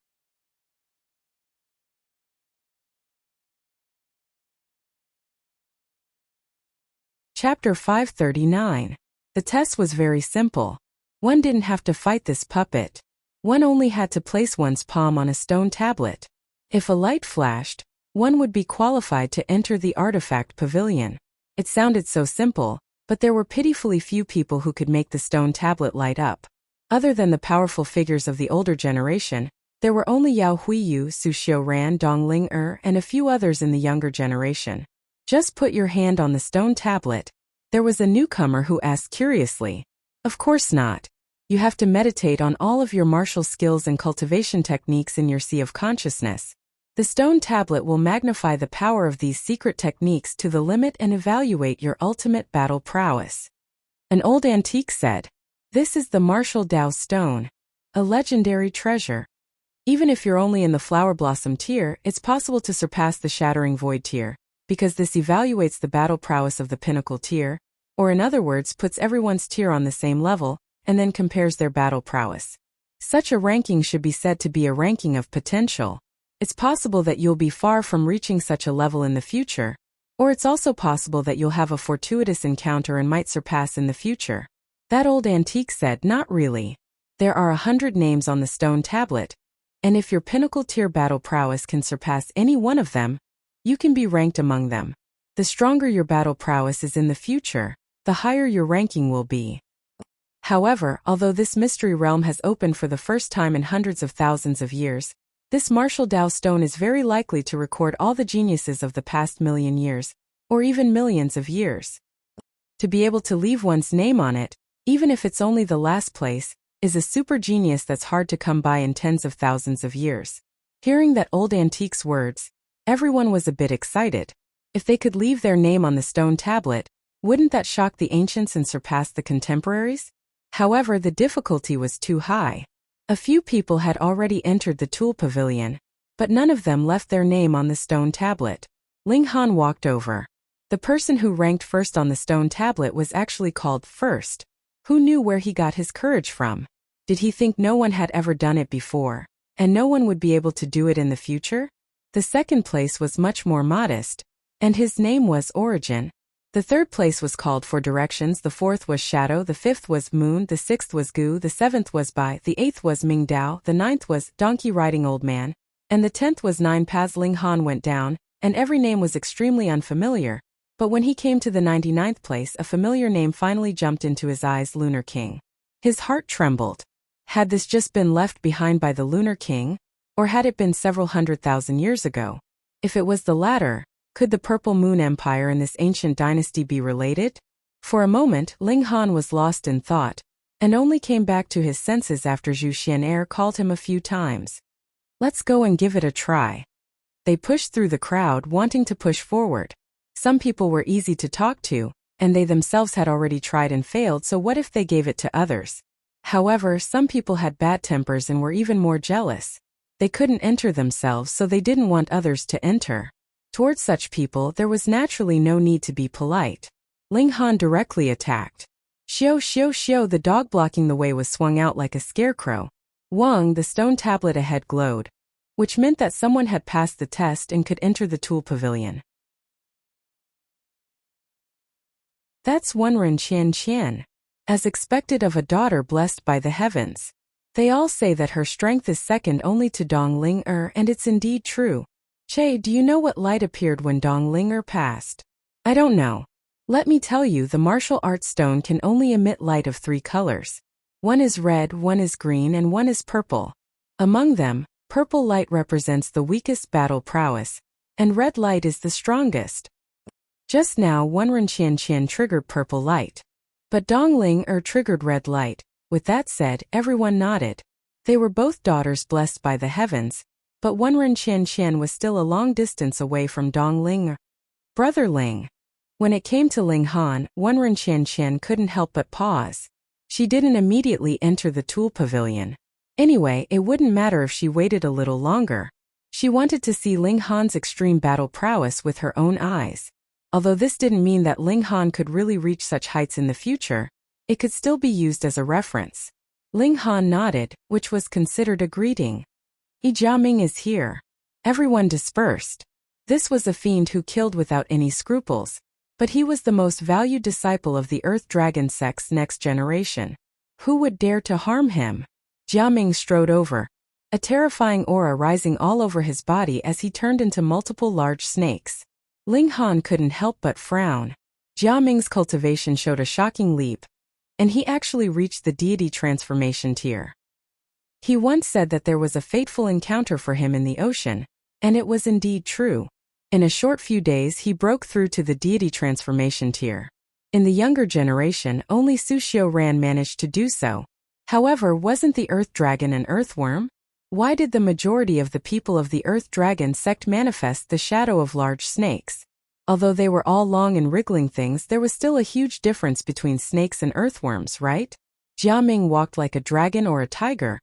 Chapter 539. The test was very simple. One didn't have to fight this puppet. One only had to place one's palm on a stone tablet. If a light flashed, one would be qualified to enter the artifact pavilion. It sounded so simple, but there were pitifully few people who could make the stone tablet light up. Other than the powerful figures of the older generation, there were only Yao Huiyu, Su Xiuran, Dong Ling and a few others in the younger generation. Just put your hand on the stone tablet. There was a newcomer who asked curiously. Of course not. You have to meditate on all of your martial skills and cultivation techniques in your sea of consciousness. The stone tablet will magnify the power of these secret techniques to the limit and evaluate your ultimate battle prowess. An old antique said, This is the martial Dao stone. A legendary treasure. Even if you're only in the flower blossom tier, it's possible to surpass the shattering void tier, because this evaluates the battle prowess of the pinnacle tier, or in other words puts everyone's tier on the same level, and then compares their battle prowess. Such a ranking should be said to be a ranking of potential. It's possible that you'll be far from reaching such a level in the future, or it's also possible that you'll have a fortuitous encounter and might surpass in the future. That old antique said, not really. There are 100 names on the stone tablet, and if your pinnacle tier battle prowess can surpass any one of them, you can be ranked among them. The stronger your battle prowess is in the future, the higher your ranking will be. However, although this mystery realm has opened for the first time in hundreds of thousands of years, this Martial Dao stone is very likely to record all the geniuses of the past million years, or even millions of years. To be able to leave one's name on it, even if it's only the last place, is a super genius that's hard to come by in tens of thousands of years. Hearing that old antique's words, everyone was a bit excited. If they could leave their name on the stone tablet, wouldn't that shock the ancients and surpass the contemporaries? However, the difficulty was too high. A few people had already entered the tool pavilion, but none of them left their name on the stone tablet. Ling Han walked over. The person who ranked first on the stone tablet was actually called first. Who knew where he got his courage from? Did he think no one had ever done it before, and no one would be able to do it in the future? The second place was much more modest, and his name was Origin. The third place was called for directions, the fourth was Shadow, the fifth was Moon, the sixth was Gu, the seventh was Bai, the eighth was Ming Dao, the ninth was Donkey Riding Old Man, and the 10th was Nine Paths. Ling Han went down, and every name was extremely unfamiliar, but when he came to the 99th place, a familiar name finally jumped into his eyes: Lunar King. His heart trembled. Had this just been left behind by the Lunar King, or had it been several 100,000 years ago? If it was the latter, could the Purple Moon Empire and this ancient dynasty be related? For a moment, Ling Han was lost in thought, and only came back to his senses after Zhu Xian'er called him a few times. Let's go and give it a try. They pushed through the crowd, wanting to push forward. Some people were easy to talk to, and they themselves had already tried and failed, so what if they gave it to others? However, some people had bad tempers and were even more jealous. They couldn't enter themselves, so they didn't want others to enter. Towards such people, there was naturally no need to be polite. Ling Han directly attacked. Xiao xiao xiao, the dog blocking the way was swung out like a scarecrow. Wang, the stone tablet ahead glowed, which meant that someone had passed the test and could enter the tool pavilion. That's Wenren Qian Qian. As expected of a daughter blessed by the heavens. They all say that her strength is second only to Dong Ling and it's indeed true. Che, do you know what light appeared when Dong Ling passed? I don't know. Let me tell you, the martial arts stone can only emit light of 3 colors. One is red, one is green, and one is purple. Among them, purple light represents the weakest battle prowess, and red light is the strongest. Just now, Wenren Qian Qian triggered purple light, but Dong Ling triggered red light. With that said, everyone nodded. They were both daughters blessed by the heavens, but Wenren Qian Qian was still a long distance away from Dong Ling. Brother Ling. When it came to Ling Han, Wenren Qian Qian couldn't help but pause. She didn't immediately enter the tool pavilion. Anyway, it wouldn't matter if she waited a little longer. She wanted to see Ling Han's extreme battle prowess with her own eyes. Although this didn't mean that Ling Han could really reach such heights in the future, it could still be used as a reference. Ling Han nodded, which was considered a greeting. Jiaming is here. Everyone dispersed. This was a fiend who killed without any scruples, but he was the most valued disciple of the Earth Dragon sect's next generation. Who would dare to harm him? Jiaming strode over, a terrifying aura rising all over his body as he turned into multiple large snakes. Ling Han couldn't help but frown. Jiaming's cultivation showed a shocking leap, and he actually reached the deity transformation tier. He once said that there was a fateful encounter for him in the ocean, and it was indeed true. In a short few days he broke through to the deity transformation tier. In the younger generation, only Su Xiaoran managed to do so. However, wasn't the Earth Dragon an earthworm? Why did the majority of the people of the Earth Dragon sect manifest the shadow of large snakes? Although they were all long and wriggling things, there was still a huge difference between snakes and earthworms, right? Jiaming walked like a dragon or a tiger,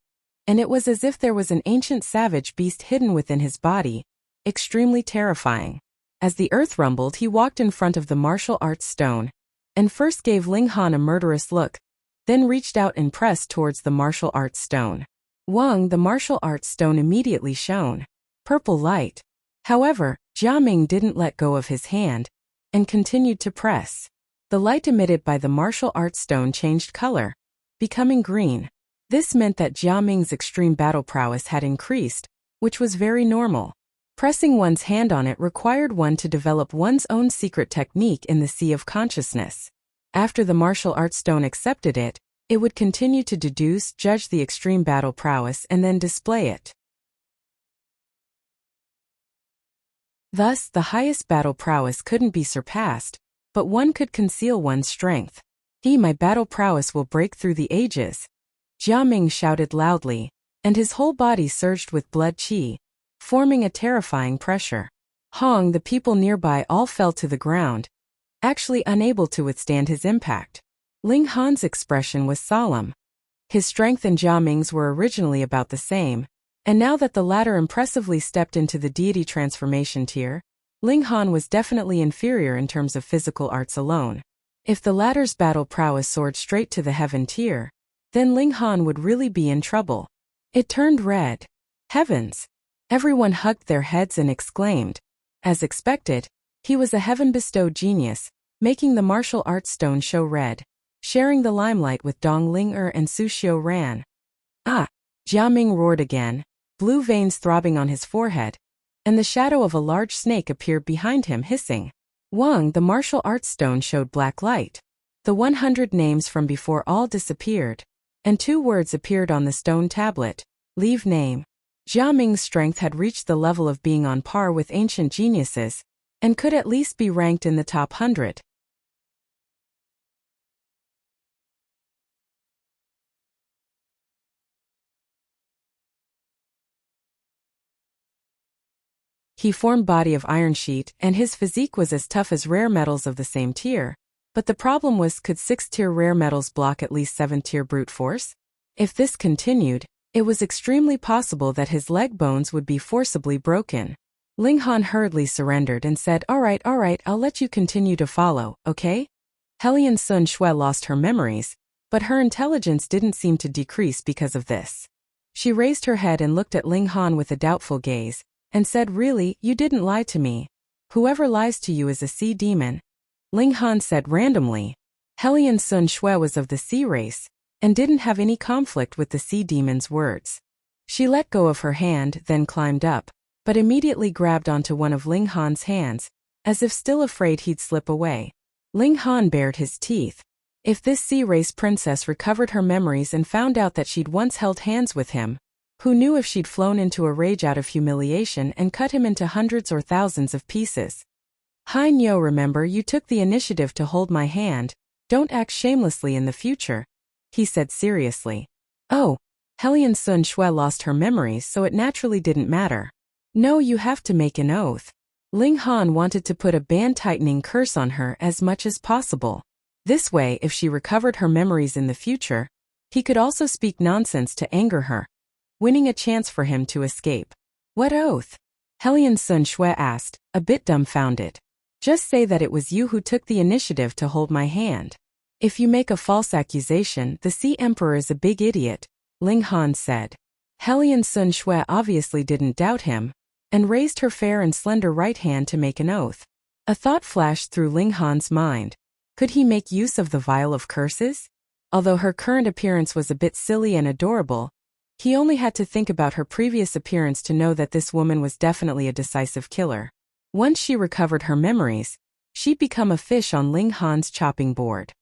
and it was as if there was an ancient savage beast hidden within his body, extremely terrifying. As the earth rumbled, he walked in front of the martial arts stone, and first gave Ling Han a murderous look, then reached out and pressed towards the martial arts stone. The martial arts stone immediately shone purple light. However, Jiaming didn't let go of his hand, and continued to press. The light emitted by the martial arts stone changed color, becoming green. This meant that Jiaming's extreme battle prowess had increased, which was very normal. Pressing one's hand on it required one to develop one's own secret technique in the sea of consciousness. After the martial arts stone accepted it, it would continue to deduce, judge the extreme battle prowess and then display it. Thus, the highest battle prowess couldn't be surpassed, but one could conceal one's strength. My battle prowess will break through the ages. Jiaming shouted loudly, and his whole body surged with blood qi, forming a terrifying pressure. The people nearby all fell to the ground, actually unable to withstand his impact. Ling Han's expression was solemn. His strength and Jiaming's were originally about the same, and now that the latter impressively stepped into the deity transformation tier, Ling Han was definitely inferior in terms of physical arts alone. If the latter's battle prowess soared straight to the heaven tier, then Ling Han would really be in trouble. It turned red. Heavens! Everyone hugged their heads and exclaimed. As expected, he was a heaven-bestowed genius, making the martial arts stone show red, sharing the limelight with Dong Ling-er and Su Xiu Ran. Jiaming roared again, blue veins throbbing on his forehead, and the shadow of a large snake appeared behind him hissing. The martial arts stone showed black light. The 100 names from before all disappeared, and 2 words appeared on the stone tablet. Leave name. Jiaming's strength had reached the level of being on par with ancient geniuses, and could at least be ranked in the top 100. He formed body of iron sheet, and his physique was as tough as rare metals of the same tier. But the problem was, could 6th-tier rare metals block at least 7th-tier brute force? If this continued, it was extremely possible that his leg bones would be forcibly broken. Ling Han hurriedly surrendered and said, All right, I'll let you continue to follow, okay? Hellion Sun Shui lost her memories, but her intelligence didn't seem to decrease because of this. She raised her head and looked at Ling Han with a doubtful gaze, and said, Really, you didn't lie to me. Whoever lies to you is a sea demon. Ling Han said randomly. Hellion Sun Shui was of the sea race, and didn't have any conflict with the sea demon's words. She let go of her hand, then climbed up, but immediately grabbed onto one of Ling Han's hands, as if still afraid he'd slip away. Ling Han bared his teeth. If this sea race princess recovered her memories and found out that she'd once held hands with him, who knew if she'd flown into a rage out of humiliation and cut him into hundreds or thousands of pieces. Hai Nyo, remember, you took the initiative to hold my hand. Don't act shamelessly in the future, he said seriously. Hellion Sun Shui lost her memories, so it naturally didn't matter. No, you have to make an oath. Ling Han wanted to put a band-tightening curse on her as much as possible. This way, if she recovered her memories in the future, he could also speak nonsense to anger her, winning a chance for him to escape. What oath? Hellion Sun Shui asked, a bit dumbfounded. Just say that it was you who took the initiative to hold my hand. If you make a false accusation, the Sea Emperor is a big idiot, Ling Han said. Hellion Sun Shui obviously didn't doubt him, and raised her fair and slender right hand to make an oath. A thought flashed through Ling Han's mind. Could he make use of the vial of curses? Although her current appearance was a bit silly and adorable, he only had to think about her previous appearance to know that this woman was definitely a decisive killer. Once she recovered her memories, she'd become a fish on Ling Han's chopping board.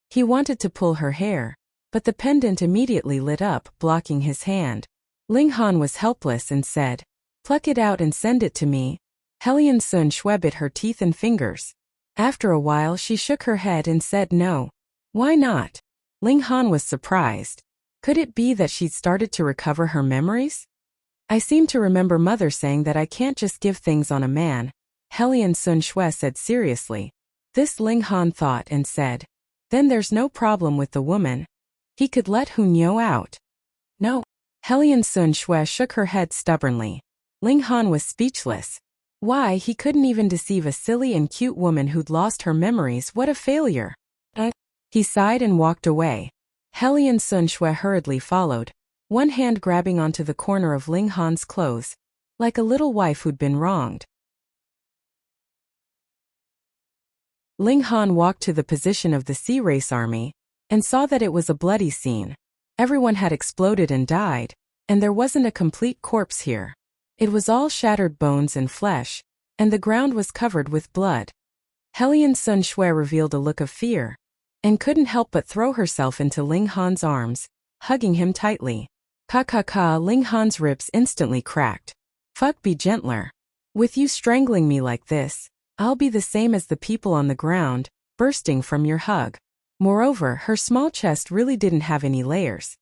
He wanted to pull her hair, but the pendant immediately lit up, blocking his hand. Ling Han was helpless and said, Pluck it out and send it to me. Hellion Sun Shui bit her teeth and fingers. After a while she shook her head and said no. Why not? Ling Han was surprised. Could it be that she'd started to recover her memories? I seem to remember Mother saying that I can't just give things on a man, Hellion Sun Shui said seriously. This Ling Han thought and said, Then there's no problem with the woman. He could let Hu Niu out. No. Hellion Sun Shui shook her head stubbornly. Ling Han was speechless. Why, he couldn't even deceive a silly and cute woman who'd lost her memories. What a failure. He sighed and walked away. Hellion Sun Shui hurriedly followed, one hand grabbing onto the corner of Ling Han's clothes, like a little wife who'd been wronged. Ling Han walked to the position of the Sea Race Army, and saw that it was a bloody scene. Everyone had exploded and died, and there wasn't a complete corpse here. It was all shattered bones and flesh, and the ground was covered with blood. Hellion Sun Shui revealed a look of fear, and couldn't help but throw herself into Ling Han's arms, hugging him tightly. Ka. Ling Han's ribs instantly cracked. Fuck, be gentler. With you strangling me like this, I'll be the same as the people on the ground, bursting from your hug. Moreover, her small chest really didn't have any layers.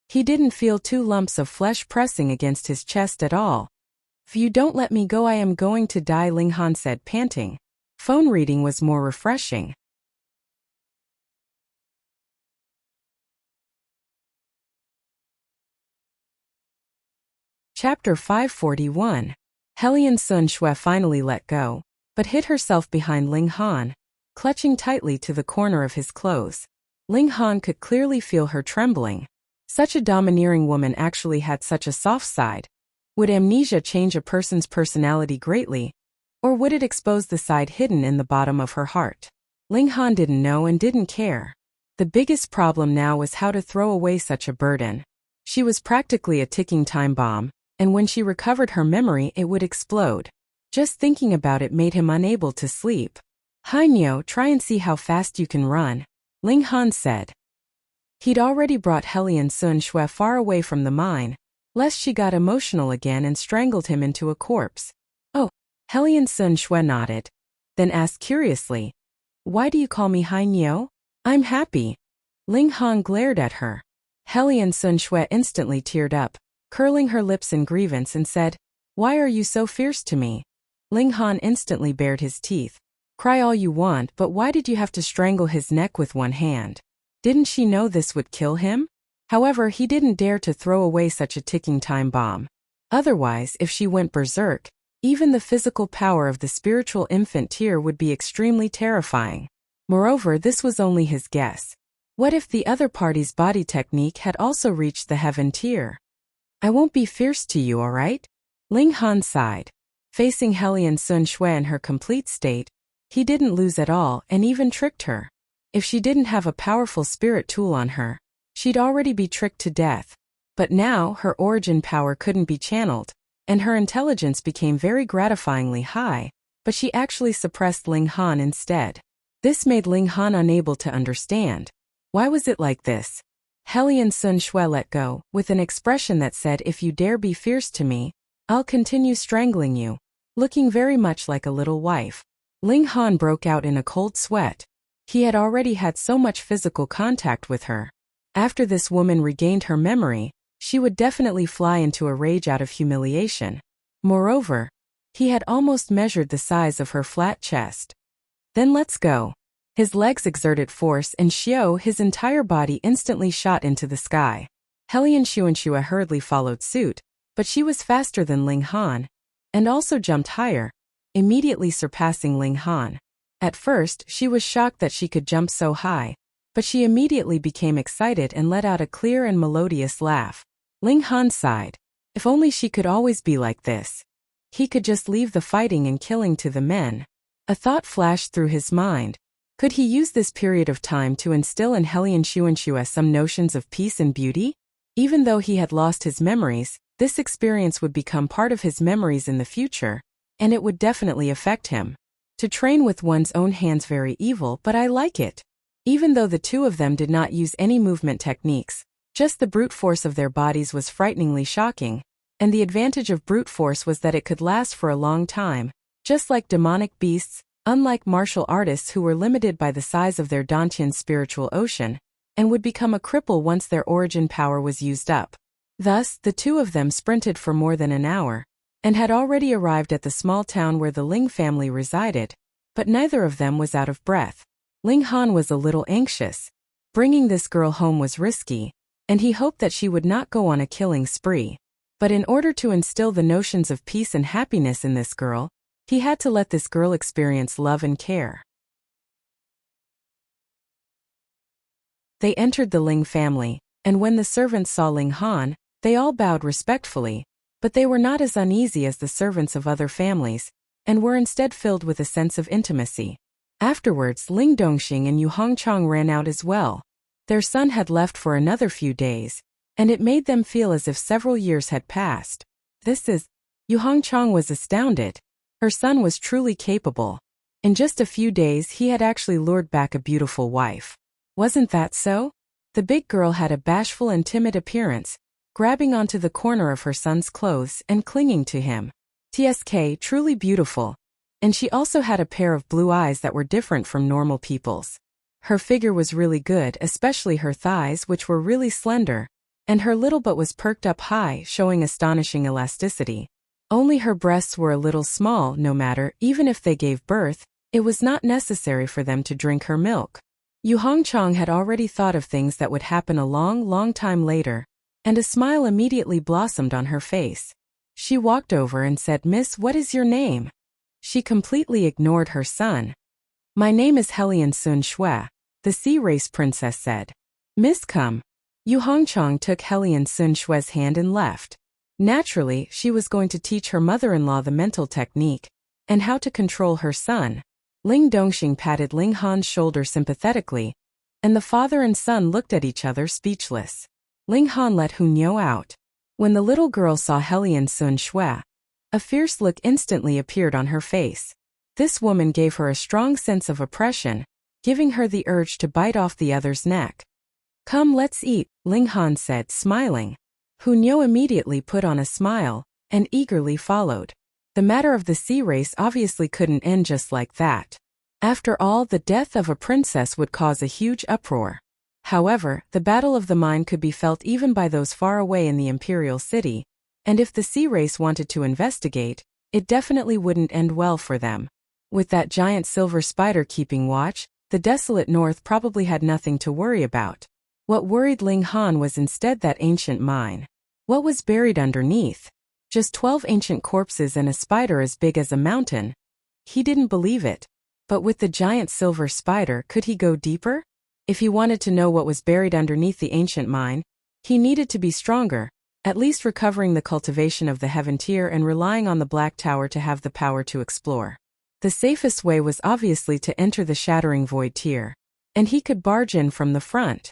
He didn't feel 2 lumps of flesh pressing against his chest at all. If you don't let me go, I am going to die, Ling Han said, panting. Phone reading was more refreshing. Chapter 541. Hellion Sun Shui finally let go, but hid herself behind Ling Han, clutching tightly to the corner of his clothes. Ling Han could clearly feel her trembling. Such a domineering woman actually had such a soft side. Would amnesia change a person's personality greatly, or would it expose the side hidden in the bottom of her heart? Ling Han didn't know and didn't care. The biggest problem now was how to throw away such a burden. She was practically a ticking time bomb, and when she recovered her memory it would explode. Just thinking about it made him unable to sleep. Hainyo, try and see how fast you can run, Ling Han said. He'd already brought Hellion Sun Shui far away from the mine, lest she got emotional again and strangled him into a corpse. Oh, Hellion Sun Shui nodded, then asked curiously, why do you call me Hainyo? I'm happy. Ling Han glared at her. Hellion Sun Shui instantly teared up, curling her lips in grievance and said, why are you so fierce to me? Ling Han instantly bared his teeth. Cry all you want, but why did you have to strangle his neck with one hand? Didn't she know this would kill him? However, he didn't dare to throw away such a ticking time bomb. Otherwise, if she went berserk, even the physical power of the spiritual infant tier would be extremely terrifying. Moreover, this was only his guess. What if the other party's body technique had also reached the heaven tier? I won't be fierce to you, alright? Ling Han sighed. Facing Hellion Sun Shui in her complete state, he didn't lose at all and even tricked her. If she didn't have a powerful spirit tool on her, she'd already be tricked to death. But now her origin power couldn't be channeled, and her intelligence became very gratifyingly high, but she actually suppressed Ling Han instead. This made Ling Han unable to understand. Why was it like this? Hellion Sun Shui let go, with an expression that said, if you dare be fierce to me, I'll continue strangling you, looking very much like a little wife. Ling Han broke out in a cold sweat. He had already had so much physical contact with her. After this woman regained her memory, she would definitely fly into a rage out of humiliation. Moreover, he had almost measured the size of her flat chest. Then let's go. His legs exerted force and his entire body instantly shot into the sky. Hellion Sun Shui hurriedly followed suit, but she was faster than Ling Han, and also jumped higher, immediately surpassing Ling Han. At first, she was shocked that she could jump so high, but she immediately became excited and let out a clear and melodious laugh. Ling Han sighed. If only she could always be like this. He could just leave the fighting and killing to the men. A thought flashed through his mind. Could he use this period of time to instill in Hellion Sun Shui some notions of peace and beauty? Even though he had lost his memories, this experience would become part of his memories in the future, and it would definitely affect him. To train with one's own hands very evil, but I like it. Even though the two of them did not use any movement techniques, just the brute force of their bodies was frighteningly shocking, and the advantage of brute force was that it could last for a long time, just like demonic beasts, unlike martial artists who were limited by the size of their Dantian spiritual ocean, and would become a cripple once their origin power was used up. Thus, the two of them sprinted for more than an hour, and had already arrived at the small town where the Ling family resided, but neither of them was out of breath. Ling Han was a little anxious. Bringing this girl home was risky, and he hoped that she would not go on a killing spree. But in order to instill the notions of peace and happiness in this girl, he had to let this girl experience love and care. They entered the Ling family, and when the servants saw Ling Han, they all bowed respectfully, but they were not as uneasy as the servants of other families, and were instead filled with a sense of intimacy. Afterwards, Ling Dongxing and Yu Hongchang ran out as well. Their son had left for another few days, and it made them feel as if several years had passed. Yu Hongchang was astounded. Her son was truly capable. In just a few days he had actually lured back a beautiful wife. Wasn't that so? The big girl had a bashful and timid appearance, grabbing onto the corner of her son's clothes and clinging to him. TSK, truly beautiful. And she also had a pair of blue eyes that were different from normal people's. Her figure was really good, especially her thighs, which were really slender, and her little butt was perked up high, showing astonishing elasticity. Only her breasts were a little small. No matter, even if they gave birth, it was not necessary for them to drink her milk. Yu Hongchang had already thought of things that would happen a long time later, and a smile immediately blossomed on her face. She walked over and said, "Miss, what is your name?" She completely ignored her son. "My name is Helian Sun Shui," the Sea Race princess said. "Miss, come." Yu Hongchang took Helian Sun Shui's hand and left. Naturally, she was going to teach her mother-in-law the mental technique and how to control her son. Ling Dongxing patted Ling Han's shoulder sympathetically, and the father and son looked at each other speechless. Ling Han let Hunyou out. When the little girl saw Helian Sun Shui, a fierce look instantly appeared on her face. This woman gave her a strong sense of oppression, giving her the urge to bite off the other's neck. "Come, let's eat," Ling Han said, smiling. Hunyou immediately put on a smile, and eagerly followed. The matter of the sea race obviously couldn't end just like that. After all, the death of a princess would cause a huge uproar. However, the battle of the mind could be felt even by those far away in the imperial city, and if the sea race wanted to investigate, it definitely wouldn't end well for them. With that giant silver spider keeping watch, the desolate north probably had nothing to worry about. What worried Ling Han was instead that ancient mine. What was buried underneath? Just 12 ancient corpses and a spider as big as a mountain. He didn't believe it. But with the giant silver spider, could he go deeper? If he wanted to know what was buried underneath the ancient mine, he needed to be stronger, at least recovering the cultivation of the heaven tier and relying on the Black Tower to have the power to explore. The safest way was obviously to enter the shattering void tier, and he could barge in from the front.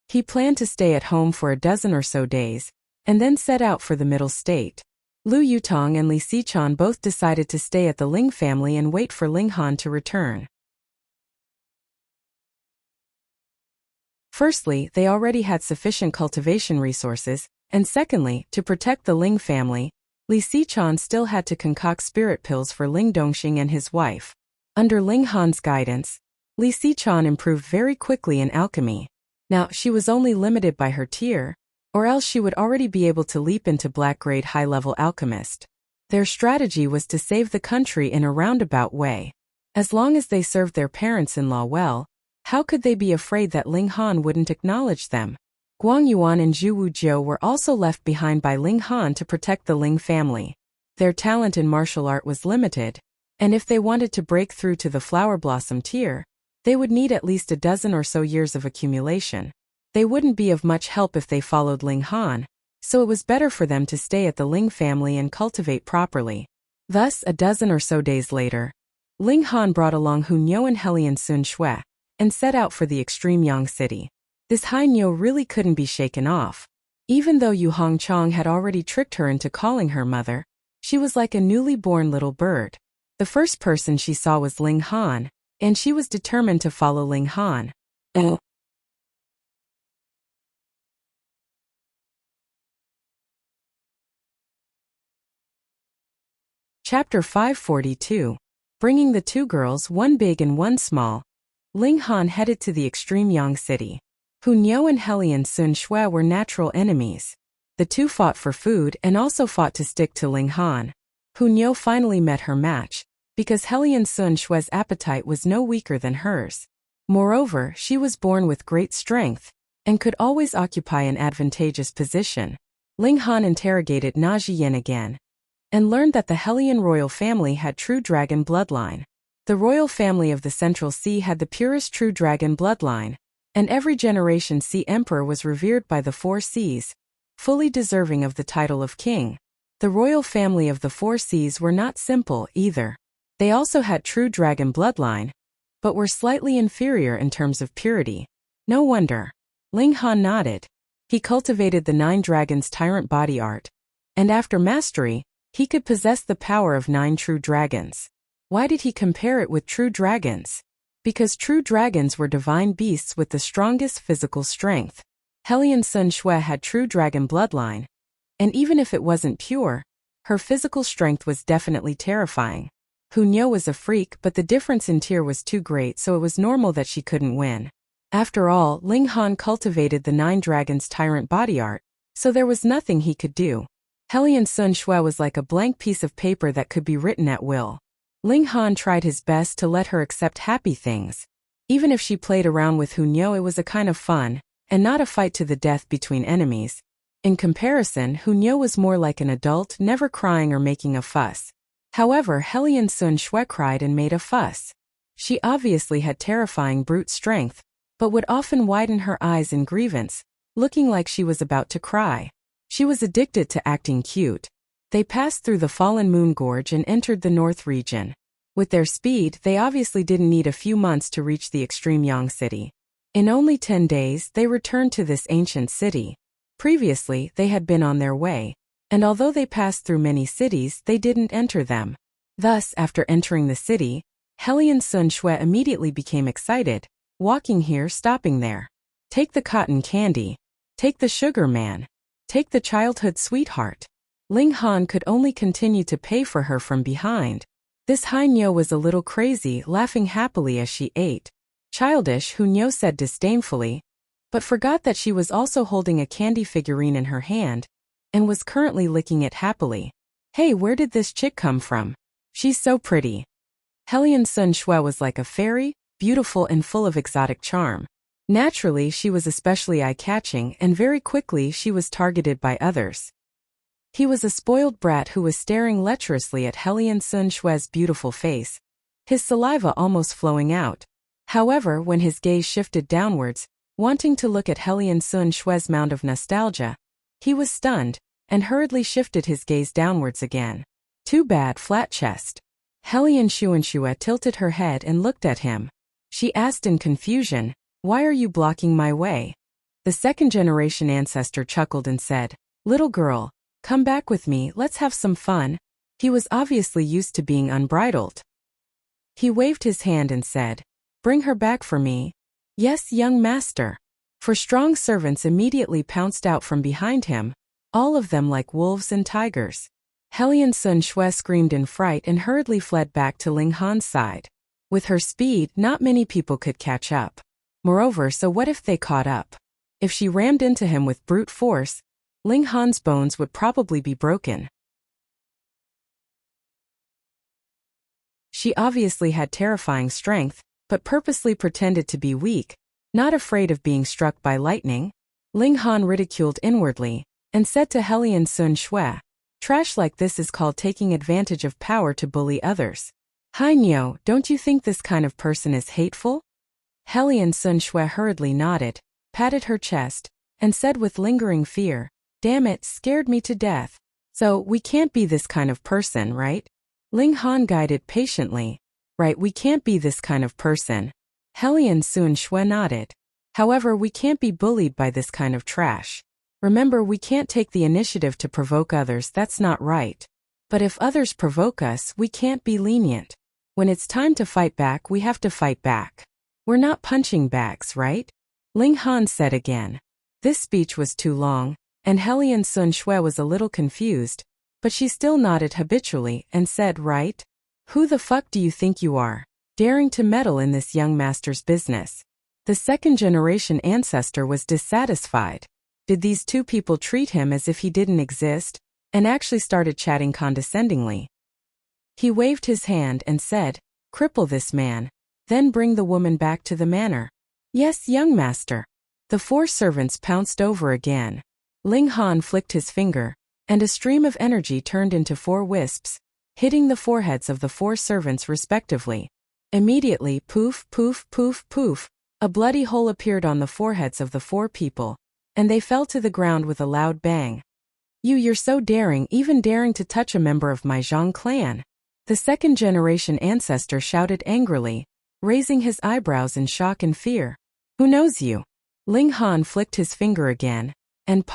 He planned to stay at home for a dozen or so days, and then set out for the middle state. Lu Yutong and Li Xichan both decided to stay at the Ling family and wait for Ling Han to return. Firstly, they already had sufficient cultivation resources, and secondly, to protect the Ling family, Li Xichan still had to concoct spirit pills for Ling Dongxing and his wife. Under Ling Han's guidance, Li Xichan improved very quickly in alchemy. Now, she was only limited by her tier, or else she would already be able to leap into black-grade high-level alchemist. Their strategy was to save the country in a roundabout way. As long as they served their parents-in-law well, how could they be afraid that Ling Han wouldn't acknowledge them? Guang Yuan and Zhu Wujiu were also left behind by Ling Han to protect the Ling family. Their talent in martial art was limited, and if they wanted to break through to the flower blossom tier, they would need at least a dozen or so years of accumulation. They wouldn't be of much help if they followed Ling Han, so it was better for them to stay at the Ling family and cultivate properly. Thus, a dozen or so days later, Ling Han brought along Hunyou and Helian Sun Shui, and set out for the extreme Yang city. This Hainyo really couldn't be shaken off. Even though Yu Hongchang had already tricked her into calling her mother, she was like a newly born little bird. The first person she saw was Ling Han, and she was determined to follow Ling Han. Chapter 542. Bringing the two girls, one big and one small, Ling Han headed to the extreme Yang city. Hunyou and Helian Sun Shui were natural enemies. The two fought for food and also fought to stick to Ling Han. Hunyou finally met her match, because Helian Sun Shui's appetite was no weaker than hers. Moreover, she was born with great strength, and could always occupy an advantageous position. Ling Han interrogated Na Zhiyin again, and learned that the Hellion royal family had true dragon bloodline. The royal family of the Central Sea had the purest true dragon bloodline, and every generation Sea Emperor was revered by the Four Seas, fully deserving of the title of king. The royal family of the Four Seas were not simple either. They also had true dragon bloodline, but were slightly inferior in terms of purity. No wonder. Ling Han nodded. He cultivated the 9 dragons tyrant body art, and after mastery, he could possess the power of 9 true dragons. Why did he compare it with true dragons? Because true dragons were divine beasts with the strongest physical strength. Hellion Sun Shui had true dragon bloodline, and even if it wasn't pure, her physical strength was definitely terrifying. Hunyo was a freak, but the difference in tier was too great, so it was normal that she couldn't win. After all, Ling Han cultivated the 9 dragons tyrant body art, so there was nothing he could do. Hellion Sun Shui was like a blank piece of paper that could be written at will. Ling Han tried his best to let her accept happy things. Even if she played around with Hunyo, it was a kind of fun, and not a fight to the death between enemies. In comparison, Hunyo was more like an adult, never crying or making a fuss. However, Hellion Sun Shui cried and made a fuss. She obviously had terrifying brute strength, but would often widen her eyes in grievance, looking like she was about to cry. She was addicted to acting cute. They passed through the Fallen Moon Gorge and entered the North region. With their speed, they obviously didn't need a few months to reach the extreme Yang city. In only 10 days, they returned to this ancient city. Previously, they had been on their way, and although they passed through many cities, they didn't enter them. Thus, after entering the city, Hellion Sun Shui immediately became excited, walking here, stopping there. Take the cotton candy. Take the sugar man. Take the childhood sweetheart. Ling Han could only continue to pay for her from behind. This Hainyo was a little crazy, laughing happily as she ate. Childish, Hunyo said disdainfully, but forgot that she was also holding a candy figurine in her hand, and was currently licking it happily. Hey, where did this chick come from? She's so pretty. Hellion Sun Shui was like a fairy, beautiful and full of exotic charm. Naturally, she was especially eye-catching, and very quickly she was targeted by others. He was a spoiled brat who was staring lecherously at Hellion Sun Shui's beautiful face, his saliva almost flowing out. However, when his gaze shifted downwards, wanting to look at Hellion Sun Shui's mound of nostalgia, he was stunned, and hurriedly shifted his gaze downwards again. Too bad, flat chest. Hellion Shunshui tilted her head and looked at him. She asked in confusion, "Why are you blocking my way?" The second-generation ancestor chuckled and said, "Little girl, come back with me, let's have some fun." He was obviously used to being unbridled. He waved his hand and said, "Bring her back for me." "Yes, young master." For strong servants immediately pounced out from behind him, all of them like wolves and tigers. Hellion Sun Shui screamed in fright and hurriedly fled back to Ling Han's side. With her speed, not many people could catch up. Moreover, so what if they caught up? If she rammed into him with brute force, Ling Han's bones would probably be broken. She obviously had terrifying strength, but purposely pretended to be weak, not afraid of being struck by lightning. Ling Han ridiculed inwardly, and said to Hellion Sun Shui, "Trash like this is called taking advantage of power to bully others. Hainyo, don't you think this kind of person is hateful?" Hellion Sun Shui hurriedly nodded, patted her chest, and said with lingering fear, "Damn it, scared me to death. So, we can't be this kind of person, right?" Ling Han guided patiently. "Right, we can't be this kind of person." Hellion Sun Shui nodded. "However, we can't be bullied by this kind of trash. Remember, we can't take the initiative to provoke others, that's not right. But if others provoke us, we can't be lenient. When it's time to fight back, we have to fight back. We're not punching bags, right?" Ling Han said again. This speech was too long, and Hellion Sun Shui was a little confused, but she still nodded habitually and said, "Right? Who the fuck do you think you are, daring to meddle in this young master's business?" The second-generation ancestor was dissatisfied. Did these two people treat him as if he didn't exist, and actually started chatting condescendingly? He waved his hand and said, "Cripple this man, then bring the woman back to the manor." "Yes, young master." The 4 servants pounced over again. Ling Han flicked his finger, and a stream of energy turned into 4 wisps, hitting the foreheads of the 4 servants respectively. Immediately, poof, poof, poof, poof, a bloody hole appeared on the foreheads of the 4 people, and they fell to the ground with a loud bang. You're so daring, even daring to touch a member of my Zhang clan. The 2nd-generation ancestor shouted angrily, raising his eyebrows in shock and fear. Who knows you? Ling Han flicked his finger again, and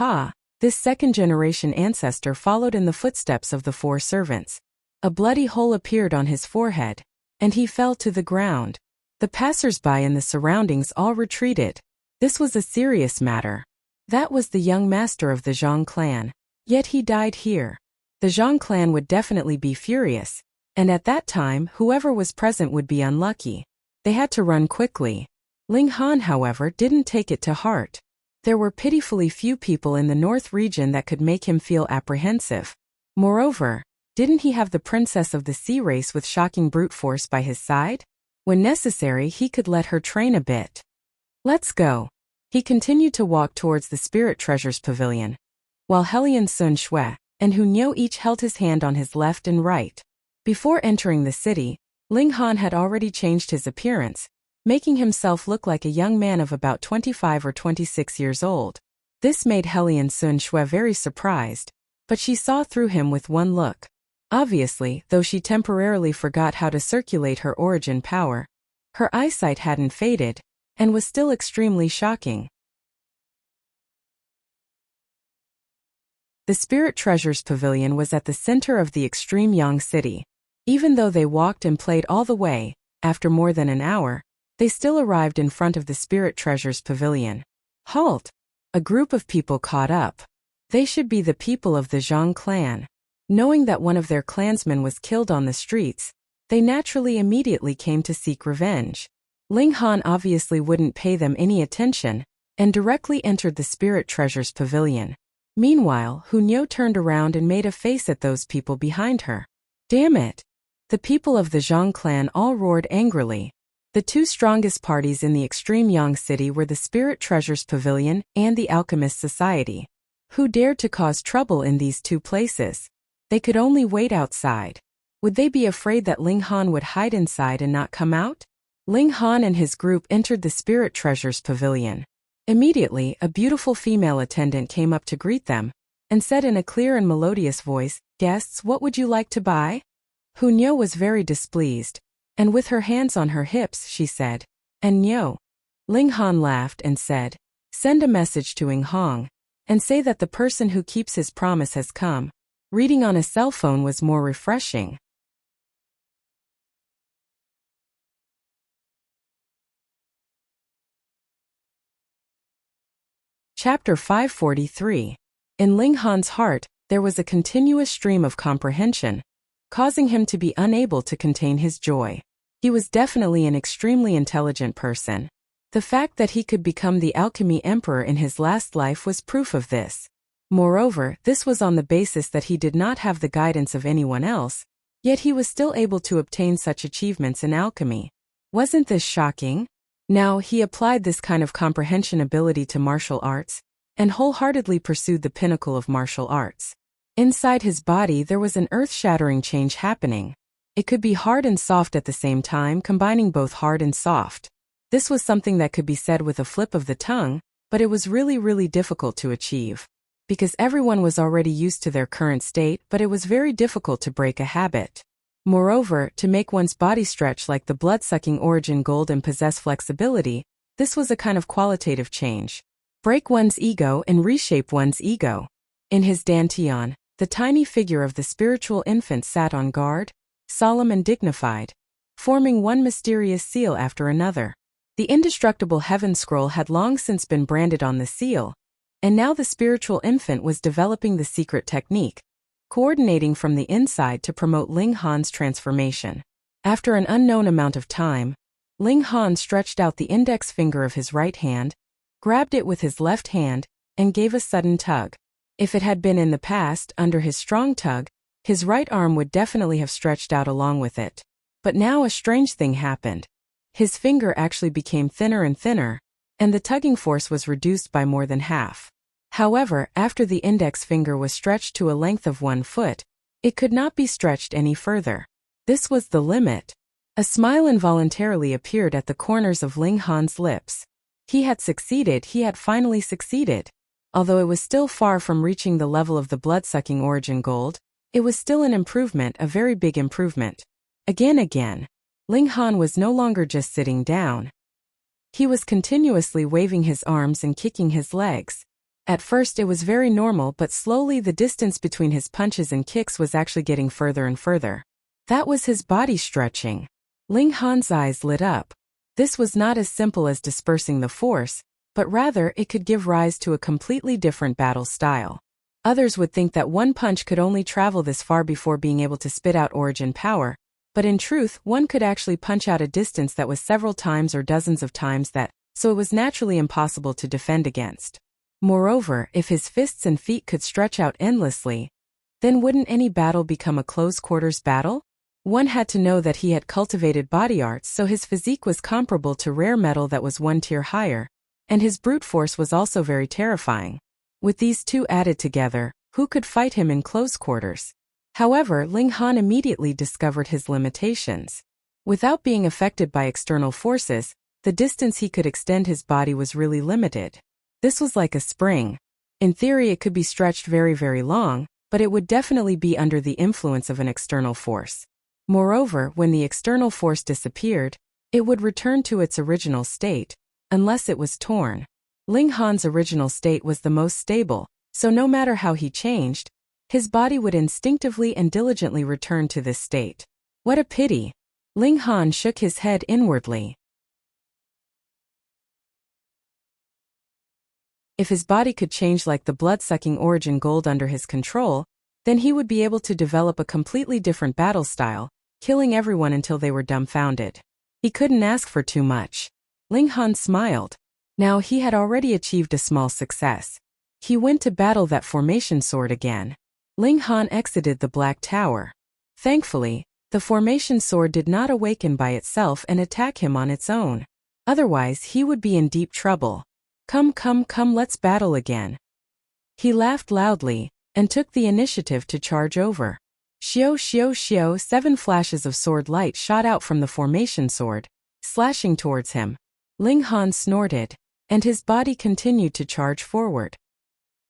this 2nd-generation ancestor followed in the footsteps of the 4 servants. A bloody hole appeared on his forehead, and he fell to the ground. The passers-by in the surroundings all retreated. This was a serious matter. That was the young master of the Zhang clan. Yet he died here. The Zhang clan would definitely be furious, and at that time whoever was present would be unlucky. They had to run quickly. Ling Han, however, didn't take it to heart. There were pitifully few people in the north region that could make him feel apprehensive. Moreover, didn't he have the princess of the sea race with shocking brute force by his side? When necessary, he could let her train a bit. Let's go. He continued to walk towards the Spirit Treasures Pavilion, while Helian Sun Shui and Hu Niu each held his hand on his left and right. Before entering the city, Ling Han had already changed his appearance, making himself look like a young man of about 25 or 26 years old. This made Helian Sun Shui very surprised, but she saw through him with one look. Obviously, though she temporarily forgot how to circulate her origin power, her eyesight hadn't faded, and was still extremely shocking. The Spirit Treasures Pavilion was at the center of the extreme Yang City. Even though they walked and played all the way, after more than an hour, they still arrived in front of the Spirit Treasures Pavilion. Halt! A group of people caught up. They should be the people of the Zhang clan. Knowing that one of their clansmen was killed on the streets, they naturally immediately came to seek revenge. Ling Han obviously wouldn't pay them any attention, and directly entered the Spirit Treasures Pavilion. Meanwhile, Hu Niu turned around and made a face at those people behind her. Damn it! The people of the Zhang clan all roared angrily. The 2 strongest parties in the extreme Yang City were the Spirit Treasures Pavilion and the Alchemist Society. Who dared to cause trouble in these 2 places? They could only wait outside. Would they be afraid that Ling Han would hide inside and not come out? Ling Han and his group entered the Spirit Treasures Pavilion. Immediately, a beautiful female attendant came up to greet them, and said in a clear and melodious voice, "Guests, what would you like to buy?" Hu Niu was very displeased, and with her hands on her hips, she said, "And Niu." Ling Han laughed and said, "Send a message to Ing Hong, and say that the person who keeps his promise has come." Reading on a cell phone was more refreshing. Chapter 543. In Ling Han's heart, there was a continuous stream of comprehension, causing him to be unable to contain his joy. He was definitely an extremely intelligent person. The fact that he could become the Alchemy Emperor in his last life was proof of this. Moreover, this was on the basis that he did not have the guidance of anyone else, yet he was still able to obtain such achievements in alchemy. Wasn't this shocking? Now, he applied this kind of comprehension ability to martial arts, and wholeheartedly pursued the pinnacle of martial arts. Inside his body there was an earth-shattering change happening. It could be hard and soft at the same time, combining both hard and soft. This was something that could be said with a flip of the tongue, but it was really difficult to achieve. Because everyone was already used to their current state, but it was very difficult to break a habit. Moreover, to make one's body stretch like the blood-sucking origin gold and possess flexibility, this was a kind of qualitative change. Break one's ego and reshape one's ego. In his dantian, the tiny figure of the spiritual infant sat on guard, solemn and dignified, forming one mysterious seal after another. The indestructible heaven scroll had long since been branded on the seal, and now the spiritual infant was developing the secret technique, coordinating from the inside to promote Ling Han's transformation. After an unknown amount of time, Ling Han stretched out the index finger of his right hand, grabbed it with his left hand, and gave a sudden tug. If it had been in the past, under his strong tug, his right arm would definitely have stretched out along with it. But now a strange thing happened. His finger actually became thinner and thinner, and the tugging force was reduced by more than half. However, after the index finger was stretched to a length of 1 foot, it could not be stretched any further. This was the limit. A smile involuntarily appeared at the corners of Ling Han's lips. He had succeeded, he had finally succeeded. Although it was still far from reaching the level of the blood-sucking origin gold, it was still an improvement, a very big improvement. Again. Ling Han was no longer just sitting down. He was continuously waving his arms and kicking his legs. At first it was very normal, but slowly the distance between his punches and kicks was actually getting further and further. That was his body stretching. Ling Han's eyes lit up. This was not as simple as dispersing the force, but rather it could give rise to a completely different battle style. Others would think that one punch could only travel this far before being able to spit out origin power, but in truth one could actually punch out a distance that was several times or dozens of times that, so it was naturally impossible to defend against. Moreover, if his fists and feet could stretch out endlessly, then wouldn't any battle become a close-quarters battle? One had to know that he had cultivated body arts, so his physique was comparable to rare metal that was 1 tier higher, and his brute force was also very terrifying. With these two added together, who could fight him in close quarters? However, Ling Han immediately discovered his limitations. Without being affected by external forces, the distance he could extend his body was really limited. This was like a spring. In theory it could be stretched very, very long, but it would definitely be under the influence of an external force. Moreover, when the external force disappeared, it would return to its original state, unless it was torn. Ling Han's original state was the most stable, so no matter how he changed, his body would instinctively and diligently return to this state. What a pity! Ling Han shook his head inwardly. If his body could change like the blood-sucking origin gold under his control, then he would be able to develop a completely different battle style, killing everyone until they were dumbfounded. He couldn't ask for too much. Ling Han smiled. Now he had already achieved a small success. He went to battle that formation sword again. Ling Han exited the Black Tower. Thankfully, the formation sword did not awaken by itself and attack him on its own. Otherwise he would be in deep trouble. Come, let's battle again. He laughed loudly, and took the initiative to charge over. Xiao, 7 flashes of sword light shot out from the formation sword, slashing towards him. Ling Han snorted, and his body continued to charge forward.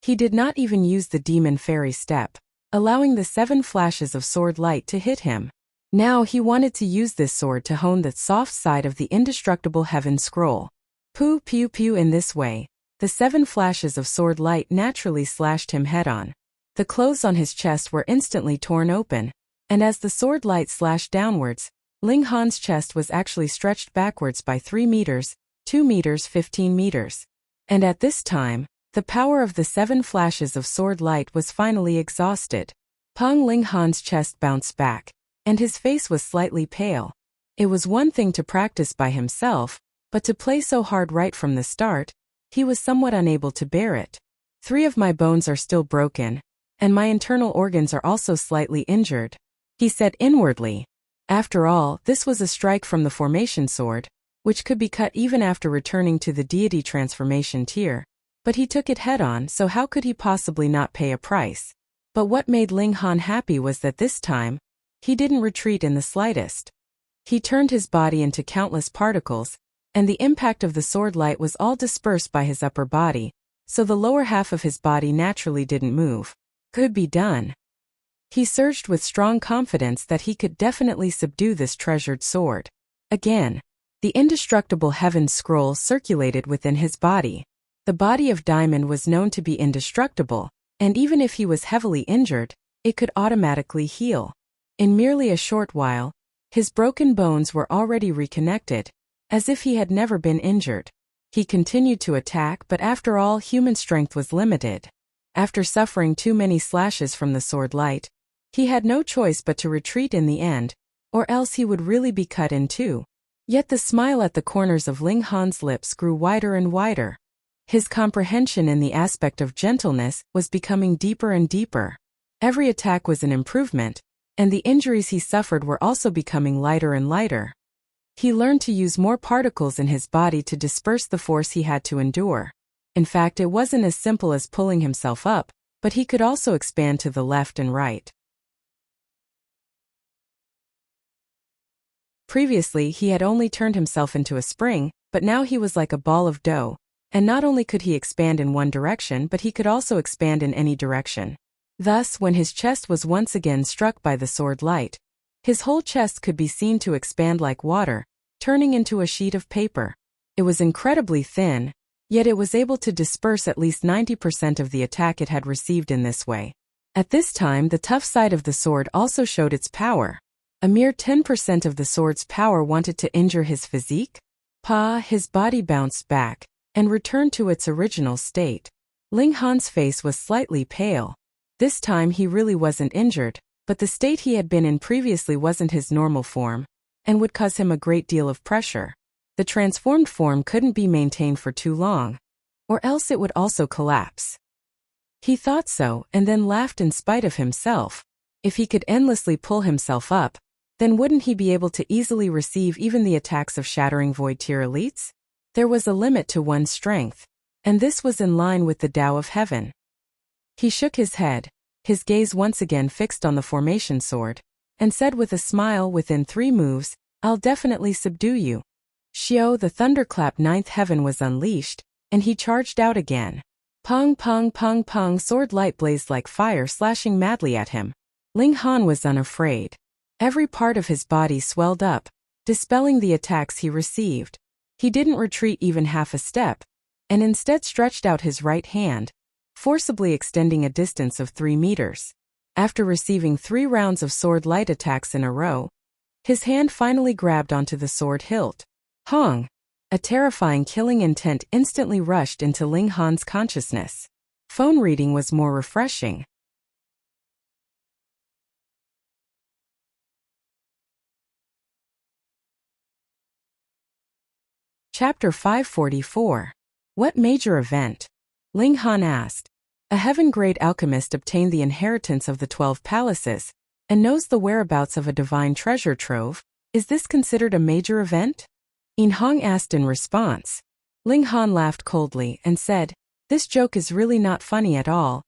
He did not even use the demon fairy step, allowing the 7 flashes of sword light to hit him. Now he wanted to use this sword to hone the soft side of the indestructible heaven scroll. Pew pew. In this way, the 7 flashes of sword light naturally slashed him head-on. The clothes on his chest were instantly torn open, and as the sword light slashed downwards, Ling Han's chest was actually stretched backwards by 3 meters, 2 meters, 15 meters. And at this time, the power of the 7 flashes of sword light was finally exhausted. Ling Han's chest bounced back, and his face was slightly pale. It was one thing to practice by himself, but to play so hard right from the start, he was somewhat unable to bear it. 3 of my bones are still broken, and my internal organs are also slightly injured, he said inwardly. After all, this was a strike from the formation sword, which could be cut even after returning to the deity transformation tier. But he took it head-on, so how could he possibly not pay a price? But what made Ling Han happy was that this time, he didn't retreat in the slightest. He turned his body into countless particles, and the impact of the sword light was all dispersed by his upper body, so the lower half of his body naturally didn't move. Could be done. He surged with strong confidence that he could definitely subdue this treasured sword. Again, the indestructible heaven scroll circulated within his body. The body of Diamond was known to be indestructible, and even if he was heavily injured, it could automatically heal. In merely a short while, his broken bones were already reconnected, as if he had never been injured. He continued to attack, but after all, human strength was limited. After suffering too many slashes from the sword light, he had no choice but to retreat in the end, or else he would really be cut in two. Yet the smile at the corners of Ling Han's lips grew wider and wider. His comprehension in the aspect of gentleness was becoming deeper and deeper. Every attack was an improvement, and the injuries he suffered were also becoming lighter and lighter. He learned to use more particles in his body to disperse the force he had to endure. In fact, it wasn't as simple as pulling himself up, but he could also expand to the left and right. Previously, he had only turned himself into a spring, but now he was like a ball of dough, and not only could he expand in one direction, but he could also expand in any direction. Thus, when his chest was once again struck by the sword light, his whole chest could be seen to expand like water, turning into a sheet of paper. It was incredibly thin, yet it was able to disperse at least 90% of the attack it had received in this way. At this time, the tough side of the sword also showed its power. A mere 10% of the sword's power wanted to injure his physique. His body bounced back and returned to its original state. Ling Han's face was slightly pale. This time he really wasn't injured, but the state he had been in previously wasn't his normal form, and would cause him a great deal of pressure. The transformed form couldn't be maintained for too long, or else it would also collapse. He thought so, and then laughed in spite of himself. If he could endlessly pull himself up, then wouldn't he be able to easily receive even the attacks of shattering void tier elites? There was a limit to one's strength, and this was in line with the Tao of Heaven. He shook his head, his gaze once again fixed on the formation sword, and said with a smile, "Within 3 moves, I'll definitely subdue you." Xiao, the thunderclap 9th heaven was unleashed, and he charged out again. Pung pung pung pung, sword light blazed like fire, slashing madly at him. Ling Han was unafraid. Every part of his body swelled up, dispelling the attacks he received. He didn't retreat even half a step, and instead stretched out his right hand, forcibly extending a distance of 3 meters. After receiving 3 rounds of sword light attacks in a row, his hand finally grabbed onto the sword hilt. Hong! A terrifying killing intent instantly rushed into Ling Han's consciousness. Phone reading was more refreshing. Chapter 544. What major event? Ling Han asked. A heaven-grade alchemist obtained the inheritance of the 12 palaces, and knows the whereabouts of a divine treasure trove. Is this considered a major event? Yin Hong asked in response. Ling Han laughed coldly and said, "This joke is really not funny at all."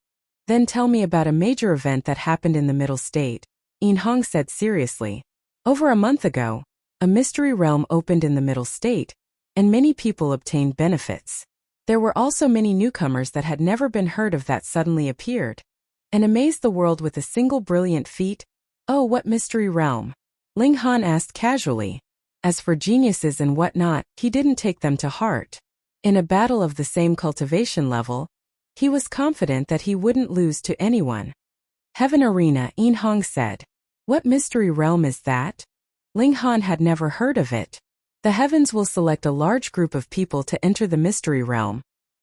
"Then tell me about a major event that happened in the Middle State," Yin Hong said seriously. "Over a month ago, a mystery realm opened in the Middle State, and many people obtained benefits. There were also many newcomers that had never been heard of that suddenly appeared, and amazed the world with a single brilliant feat." "Oh, what mystery realm?" Ling Han asked casually. As for geniuses and whatnot, he didn't take them to heart. In a battle of the same cultivation level, he was confident that he wouldn't lose to anyone. "Heaven Arena," Yin Hong said. "What mystery realm is that?" Ling Han had never heard of it. The heavens will select a large group of people to enter the mystery realm,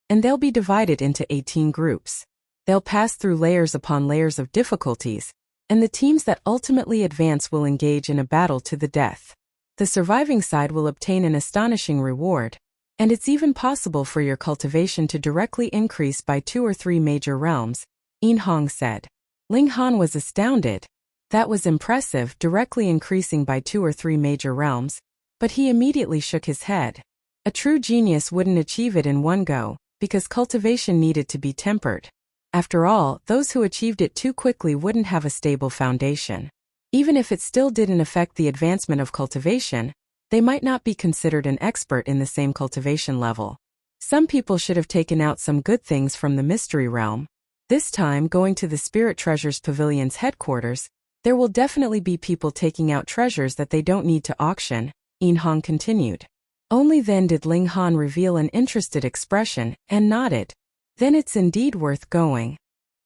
and they'll be divided into 18 groups. They'll pass through layers upon layers of difficulties, and the teams that ultimately advance will engage in a battle to the death. The surviving side will obtain an astonishing reward, and it's even possible for your cultivation to directly increase by 2 or 3 major realms, Yin Hong said. Ling Han was astounded. That was impressive, directly increasing by 2 or 3 major realms, but he immediately shook his head. A true genius wouldn't achieve it in one go, because cultivation needed to be tempered. After all, those who achieved it too quickly wouldn't have a stable foundation. Even if it still didn't affect the advancement of cultivation, they might not be considered an expert in the same cultivation level. Some people should have taken out some good things from the mystery realm. This time, going to the Spirit Treasures Pavilion's headquarters, there will definitely be people taking out treasures that they don't need to auction, Yin Hong continued. Only then did Ling Han reveal an interested expression, and nodded. Then it's indeed worth going.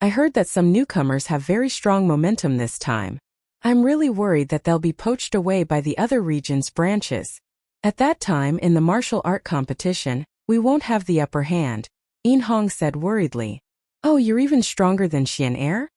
I heard that some newcomers have very strong momentum this time. I'm really worried that they'll be poached away by the other region's branches. At that time, in the martial art competition, we won't have the upper hand, Yin Hong said worriedly. Oh, you're even stronger than Xian'er?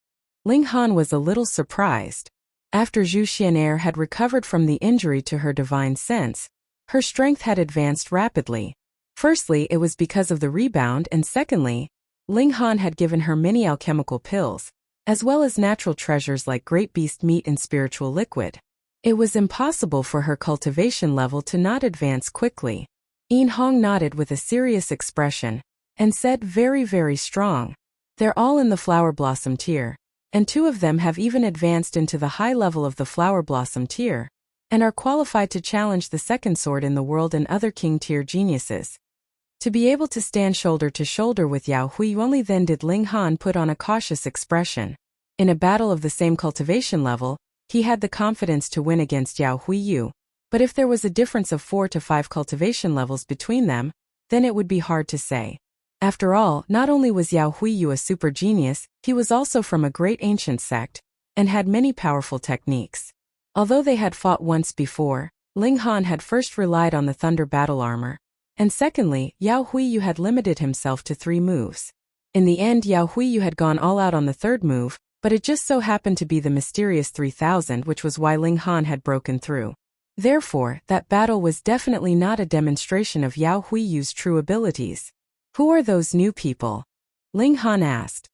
Ling Han was a little surprised. After Zhu Xian'er had recovered from the injury to her divine sense, her strength had advanced rapidly. Firstly, it was because of the rebound, and secondly, Ling Han had given her many alchemical pills, as well as natural treasures like great beast meat and spiritual liquid. It was impossible for her cultivation level to not advance quickly. Yin Hong nodded with a serious expression and said, very, very strong. They're all in the flower blossom tier, and 2 of them have even advanced into the high level of the flower blossom tier, and are qualified to challenge the second sword in the world and other king tier geniuses. To be able to stand shoulder to shoulder with Yao Hui only then did Ling Han put on a cautious expression. In a battle of the same cultivation level, he had the confidence to win against Yao Hui, but if there was a difference of 4 to 5 cultivation levels between them, then it would be hard to say. After all, not only was Yao Hui a super genius, he was also from a great ancient sect, and had many powerful techniques. Although they had fought once before, Ling Han had first relied on the thunder battle armor, and secondly, Yao Hui had limited himself to 3 moves. In the end, Yao Hui had gone all out on the 3rd move, but it just so happened to be the mysterious 3000, which was why Ling Han had broken through. Therefore, that battle was definitely not a demonstration of Yao Hui's true abilities. Who are those new people? Ling Han asked.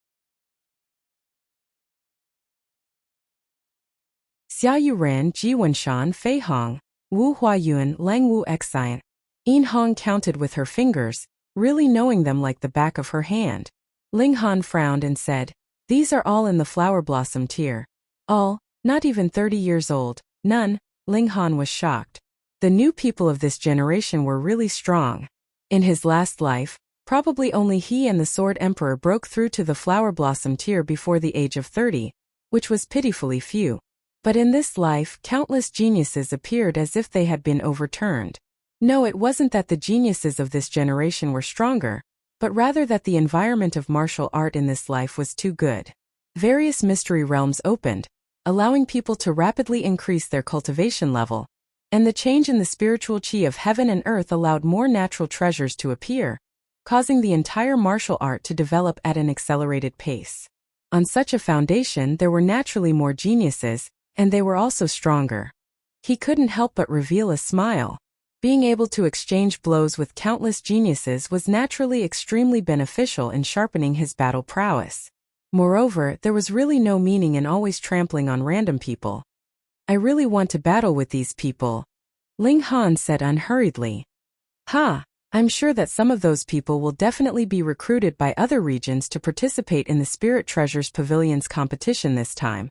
Xia Yuran, Ji Wenshan, Fei Hong, Wu Huayuan, Lang Wu Xian. Yin Hong counted with her fingers, really knowing them like the back of her hand. Ling Han frowned and said, these are all in the flower blossom tier. All, not even 30 years old, none. Ling Han was shocked. The new people of this generation were really strong. In his last life, probably only he and the Sword Emperor broke through to the flower blossom tier before the age of 30, which was pitifully few. But in this life, countless geniuses appeared as if they had been overturned. No, it wasn't that the geniuses of this generation were stronger, but rather that the environment of martial art in this life was too good. Various mystery realms opened, allowing people to rapidly increase their cultivation level, and the change in the spiritual qi of heaven and earth allowed more natural treasures to appear, causing the entire martial art to develop at an accelerated pace. On such a foundation, there were naturally more geniuses, and they were also stronger. He couldn't help but reveal a smile. Being able to exchange blows with countless geniuses was naturally extremely beneficial in sharpening his battle prowess. Moreover, there was really no meaning in always trampling on random people. I really want to battle with these people, Ling Han said unhurriedly. I'm sure that some of those people will definitely be recruited by other regions to participate in the Spirit Treasures Pavilion's competition this time.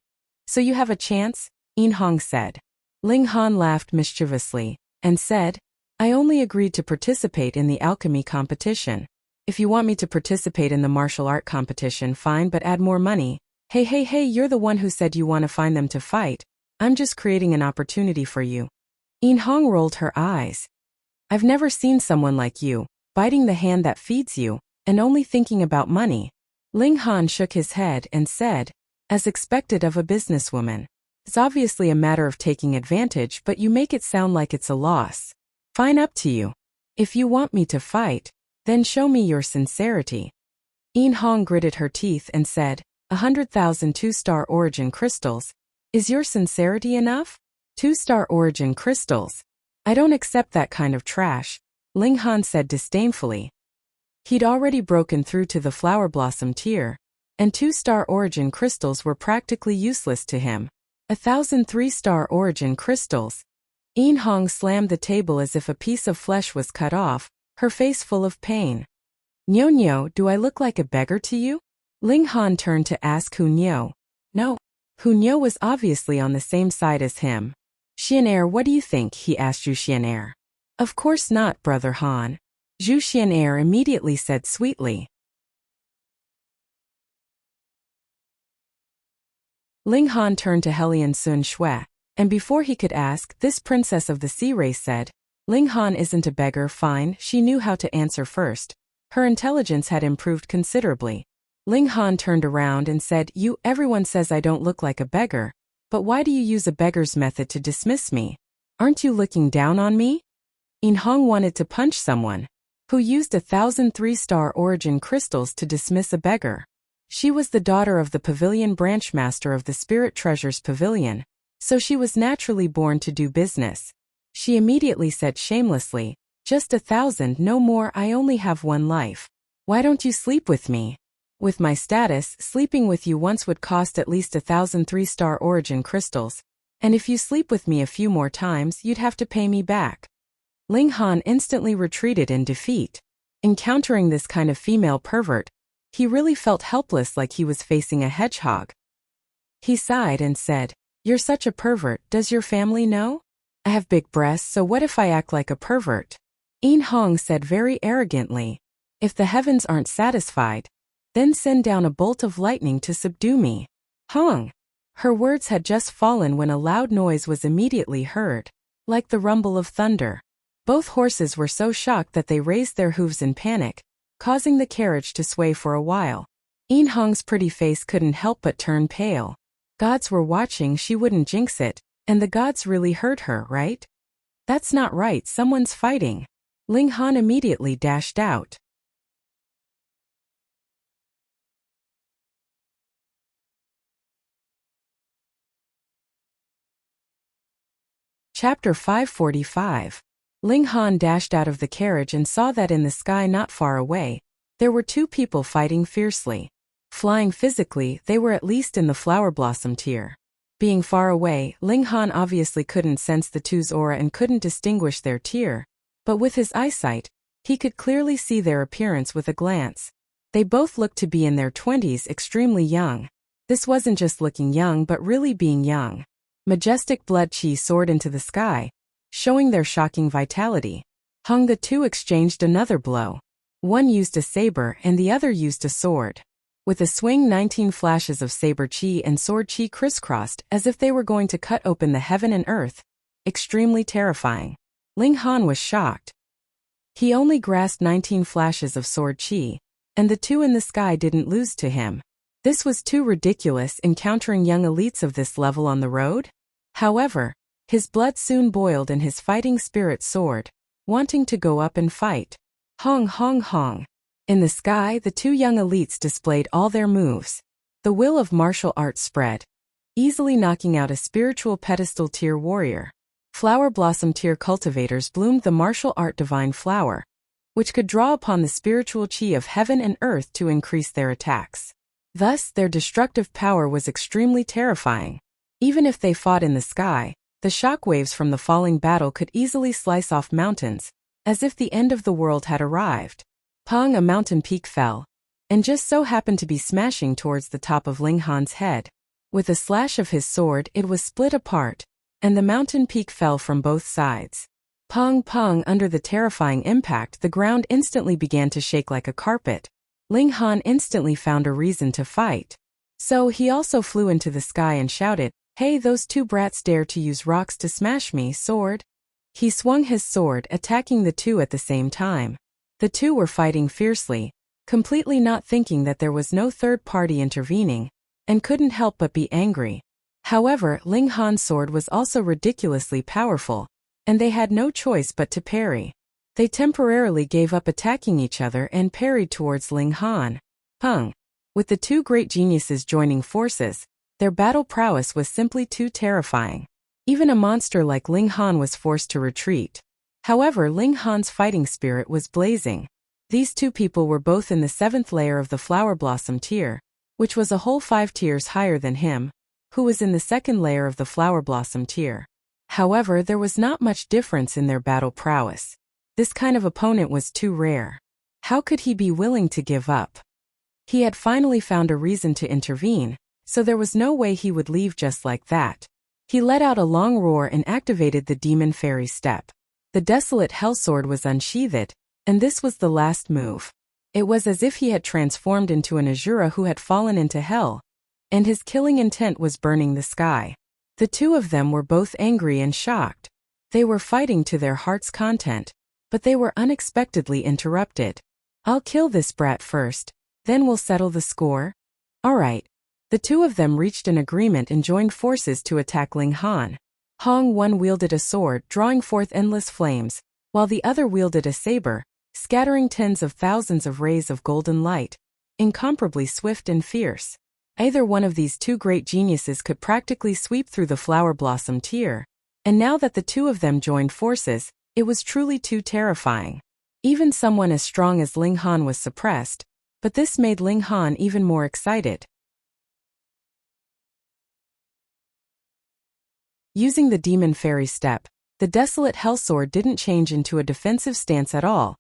So you have a chance, Yin Hong said. Ling Han laughed mischievously, and said, I only agreed to participate in the alchemy competition. If you want me to participate in the martial art competition, fine, but add more money. Hey, you're the one who said you want to find them to fight. I'm just creating an opportunity for you. Yin Hong rolled her eyes. I've never seen someone like you, biting the hand that feeds you, and only thinking about money. Ling Han shook his head and said, as expected of a businesswoman. It's obviously a matter of taking advantage, but you make it sound like it's a loss. Fine, up to you. If you want me to fight, then show me your sincerity. Yin Hong gritted her teeth and said, 100,000 2-star origin crystals. Is your sincerity enough? 2-star origin crystals. I don't accept that kind of trash, Ling Han said disdainfully. He'd already broken through to the flower blossom tier, and 2-star origin crystals were practically useless to him. 1,000 3-star origin crystals. Yin Hong slammed the table as if a piece of flesh was cut off, her face full of pain. Nyo, do I look like a beggar to you? Ling Han turned to ask Hu Nyo. No. Hu Nyo was obviously on the same side as him. Xianair, what do you think? He asked Zhu Xianair. Of course not, Brother Han. Zhu Xianair immediately said sweetly. Ling Han turned to Helian Sun Shui, and before he could ask, this princess of the sea race said, Ling Han isn't a beggar. Fine, she knew how to answer first. Her intelligence had improved considerably. Ling Han turned around and said, everyone says I don't look like a beggar. But why do you use a beggar's method to dismiss me? Aren't you looking down on me? Yin Hong wanted to punch someone who used 1,000 3-star origin crystals to dismiss a beggar. She was the daughter of the pavilion branchmaster of the Spirit Treasures Pavilion, so she was naturally born to do business. She immediately said shamelessly, just 1,000, no more. I only have one life. Why don't you sleep with me? With my status, sleeping with you once would cost at least 1,000 3-star origin crystals, And if you sleep with me a few more times, you'd have to pay me back. Ling Han instantly retreated in defeat. Encountering this kind of female pervert, he really felt helpless, like he was facing a hedgehog. He sighed and said, "You're such a pervert, does your family know? I have big breasts, so what if I act like a pervert?" Yin Hong said very arrogantly, "If the heavens aren't satisfied, then send down a bolt of lightning to subdue me." Hong! Her words had just fallen when a loud noise was immediately heard, like the rumble of thunder. Both horses were so shocked that they raised their hooves in panic, causing the carriage to sway for a while. Yin Hong's pretty face couldn't help but turn pale. Gods were watching, she wouldn't jinx it, and the gods really heard her, right? "That's not right, someone's fighting." Ling Han immediately dashed out. Chapter 545. Ling Han dashed out of the carriage and saw that in the sky not far away, there were two people fighting fiercely. Flying physically, they were at least in the flower blossom tier. Being far away, Ling Han obviously couldn't sense the two's aura and couldn't distinguish their tier, but with his eyesight, he could clearly see their appearance with a glance. They both looked to be in their 20s, extremely young. This wasn't just looking young but really being young. Majestic blood chi soared into the sky, showing their shocking vitality. The two exchanged another blow. One used a saber and the other used a sword. With a swing, 19 flashes of saber chi and sword chi crisscrossed as if they were going to cut open the heaven and earth. Extremely terrifying. Ling Han was shocked. He only grasped 19 flashes of sword chi, and the two in the sky didn't lose to him. This was too ridiculous, encountering young elites of this level on the road. However, his blood soon boiled and his fighting spirit soared, wanting to go up and fight. Hong hong hong. In the sky, the two young elites displayed all their moves. The will of martial arts spread, easily knocking out a spiritual pedestal tier warrior. Flower blossom tier cultivators bloomed the martial art divine flower, which could draw upon the spiritual chi of heaven and earth to increase their attacks. Thus, their destructive power was extremely terrifying. Even if they fought in the sky, the shockwaves from the falling battle could easily slice off mountains, as if the end of the world had arrived. Pong! A mountain peak fell, and just so happened to be smashing towards the top of Ling Han's head. With a slash of his sword, it was split apart, and the mountain peak fell from both sides. Pong pong! Under the terrifying impact, the ground instantly began to shake like a carpet. Ling Han instantly found a reason to fight. So he also flew into the sky and shouted, "Hey, those two brats dare to use rocks to smash me, sword!" He swung his sword, attacking the two at the same time. The two were fighting fiercely, completely not thinking that there was no third party intervening, and couldn't help but be angry. However, Ling Han's sword was also ridiculously powerful, and they had no choice but to parry. They temporarily gave up attacking each other and parried towards Ling Han. Pung! With the two great geniuses joining forces, their battle prowess was simply too terrifying. Even a monster like Ling Han was forced to retreat. However, Ling Han's fighting spirit was blazing. These two people were both in the 7th layer of the flower blossom tier, which was a whole 5 tiers higher than him, who was in the 2nd layer of the flower blossom tier. However, there was not much difference in their battle prowess. This kind of opponent was too rare. How could he be willing to give up? He had finally found a reason to intervene, so there was no way he would leave just like that. He let out a long roar and activated the demon fairy step. The desolate hellsword was unsheathed, and this was the last move. It was as if he had transformed into an Asura who had fallen into hell, and his killing intent was burning the sky. The two of them were both angry and shocked. They were fighting to their heart's content, but they were unexpectedly interrupted. "I'll kill this brat first, then we'll settle the score." Alright. The two of them reached an agreement and joined forces to attack Ling Han. One wielded a sword, drawing forth endless flames, while the other wielded a saber, scattering tens of thousands of rays of golden light, incomparably swift and fierce. Either one of these two great geniuses could practically sweep through the flower blossom tier, and now that the two of them joined forces, it was truly too terrifying. Even someone as strong as Ling Han was suppressed, but this made Ling Han even more excited. Using the demon fairy step, the desolate hellsword didn't change into a defensive stance at all,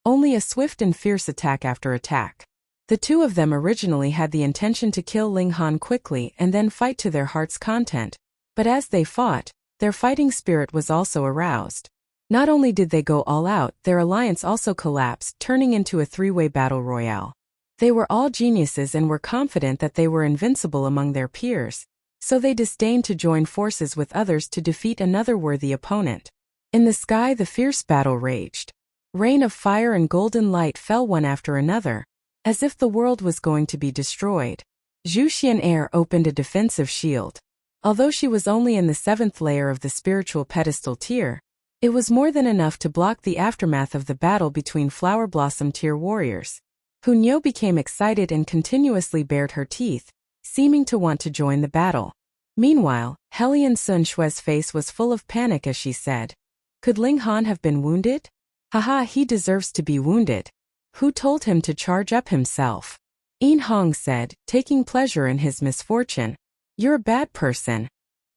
only a swift and fierce attack after attack. The two of them originally had the intention to kill Ling Han quickly and then fight to their heart's content, but as they fought, their fighting spirit was also aroused. Not only did they go all out, their alliance also collapsed, turning into a three-way battle royale. They were all geniuses and were confident that they were invincible among their peers, so they disdained to join forces with others to defeat another worthy opponent. In the sky, the fierce battle raged. Rain of fire and golden light fell one after another, as if the world was going to be destroyed. Zhu Xian'er opened a defensive shield. Although she was only in the 7th layer of the spiritual pedestal tier, it was more than enough to block the aftermath of the battle between Flower Blossom tier warriors. Hu Niu became excited and continuously bared her teeth, seeming to want to join the battle. Meanwhile, Helian Sun Shue's face was full of panic as she said, "Could Ling Han have been wounded? Haha, he deserves to be wounded. Who told him to charge up himself?" Yin Hong said, taking pleasure in his misfortune. "You're a bad person."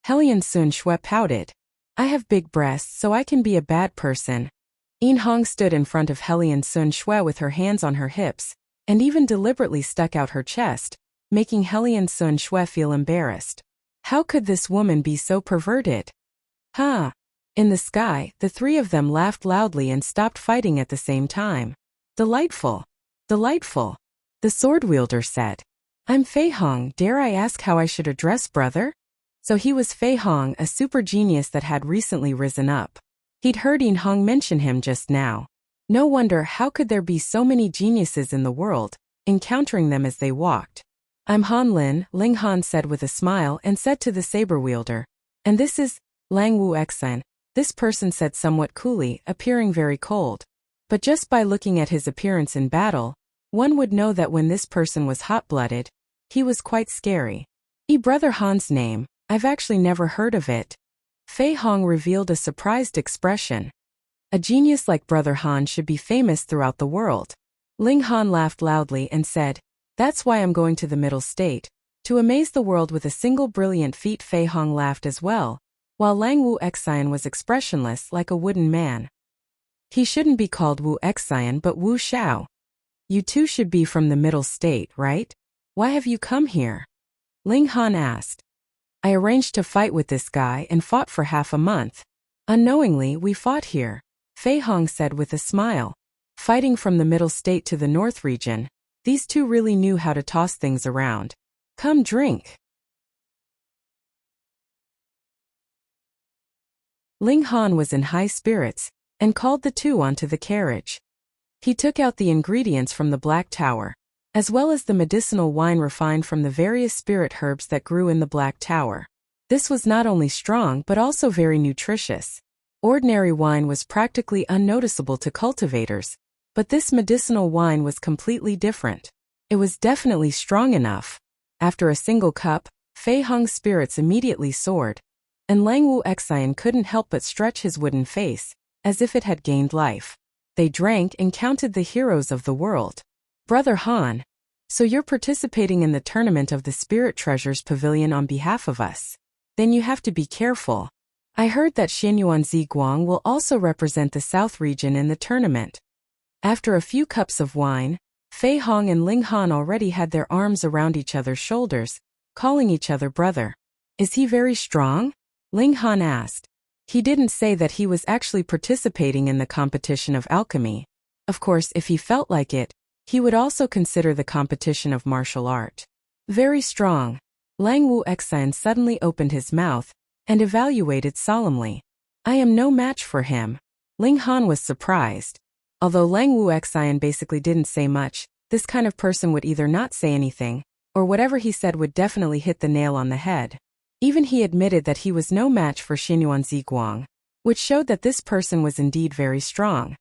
Helian Sun Shue pouted. "I have big breasts so I can be a bad person." Yin Hong stood in front of Helian Sun Shue with her hands on her hips, and even deliberately stuck out her chest, making Helian Sun Shue feel embarrassed. How could this woman be so perverted? Ha! In the sky, the three of them laughed loudly and stopped fighting at the same time. "Delightful! Delightful!" the sword wielder said. "I'm Fei Hong, dare I ask how I should address brother?" So he was Fei Hong, a super genius that had recently risen up. He'd heard Yin Hong mention him just now. No wonder, how could there be so many geniuses in the world, encountering them as they walked. "I'm Han Lin," Ling Han said with a smile and said to the saber wielder. "And this is Lang Wu Xen," this person said somewhat coolly, appearing very cold. But just by looking at his appearance in battle, one would know that when this person was hot-blooded, he was quite scary. Brother Han's name, I've actually never heard of it." Fei Hong revealed a surprised expression. A genius like Brother Han should be famous throughout the world. Ling Han laughed loudly and said, "That's why I'm going to the middle state, to amaze the world with a single brilliant feat." Fei Hong laughed as well, while Lang Wu Xian was expressionless like a wooden man. "He shouldn't be called Wu Xian but Wu Xiao. You two should be from the middle state, right? Why have you come here?" Ling Han asked. "I arranged to fight with this guy and fought for half a month. Unknowingly, we fought here," Fei Hong said with a smile. Fighting from the middle state to the north region, these two really knew how to toss things around. "Come drink." Ling Han was in high spirits and called the two onto the carriage. He took out the ingredients from the Black Tower, as well as the medicinal wine refined from the various spirit herbs that grew in the Black Tower. This was not only strong but also very nutritious. Ordinary wine was practically unnoticeable to cultivators, but this medicinal wine was completely different. It was definitely strong enough. After a single cup, Fei Hong's spirits immediately soared, and Lang Wu Xian couldn't help but stretch his wooden face, as if it had gained life. They drank and counted the heroes of the world. "Brother Han, so you're participating in the tournament of the Spirit Treasures Pavilion on behalf of us? Then you have to be careful. I heard that Xianyuan Ziguang will also represent the South region in the tournament." After a few cups of wine, Fei Hong and Ling Han already had their arms around each other's shoulders, calling each other brother. "Is he very strong?" Ling Han asked. He didn't say that he was actually participating in the competition of alchemy. Of course, if he felt like it, he would also consider the competition of martial art. "Very strong." Lang Wu Xian suddenly opened his mouth and evaluated solemnly. "I am no match for him." Ling Han was surprised. Although Lang Wu Xian basically didn't say much, this kind of person would either not say anything, or whatever he said would definitely hit the nail on the head. Even he admitted that he was no match for Xianyuan Ziguang, which showed that this person was indeed very strong.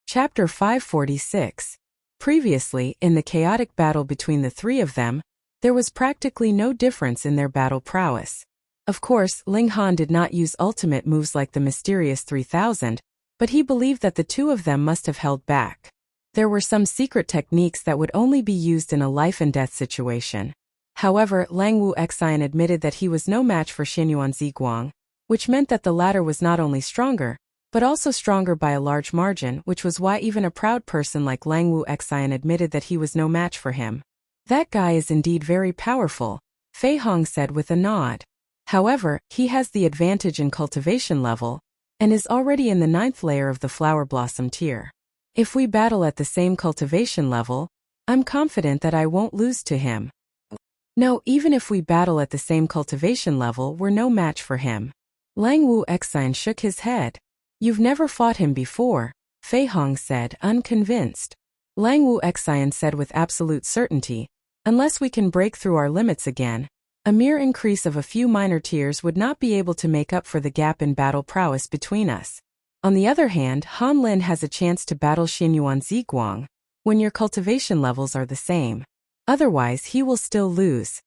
Chapter 546. Previously, in the chaotic battle between the three of them, there was practically no difference in their battle prowess. Of course, Ling Han did not use ultimate moves like the mysterious 3000, but he believed that the two of them must have held back. There were some secret techniques that would only be used in a life-and-death situation. However, Lang Wu Xian admitted that he was no match for Xinyuan Ziguang, which meant that the latter was not only stronger, but also stronger by a large margin, which was why even a proud person like Lang Wu Xian admitted that he was no match for him. That guy is indeed very powerful, Fei Hong said with a nod. However, he has the advantage in cultivation level, and is already in the 9th layer of the flower blossom tier. If we battle at the same cultivation level, I'm confident that I won't lose to him. No, even if we battle at the same cultivation level, we're no match for him. Lang Wu Xian shook his head. You've never fought him before, Fei Hong said, unconvinced. Lang Wu Xian said with absolute certainty, unless we can break through our limits again, a mere increase of a few minor tiers would not be able to make up for the gap in battle prowess between us. On the other hand, Han Lin has a chance to battle Xinyuan Ziguang, when your cultivation levels are the same. Otherwise, he will still lose.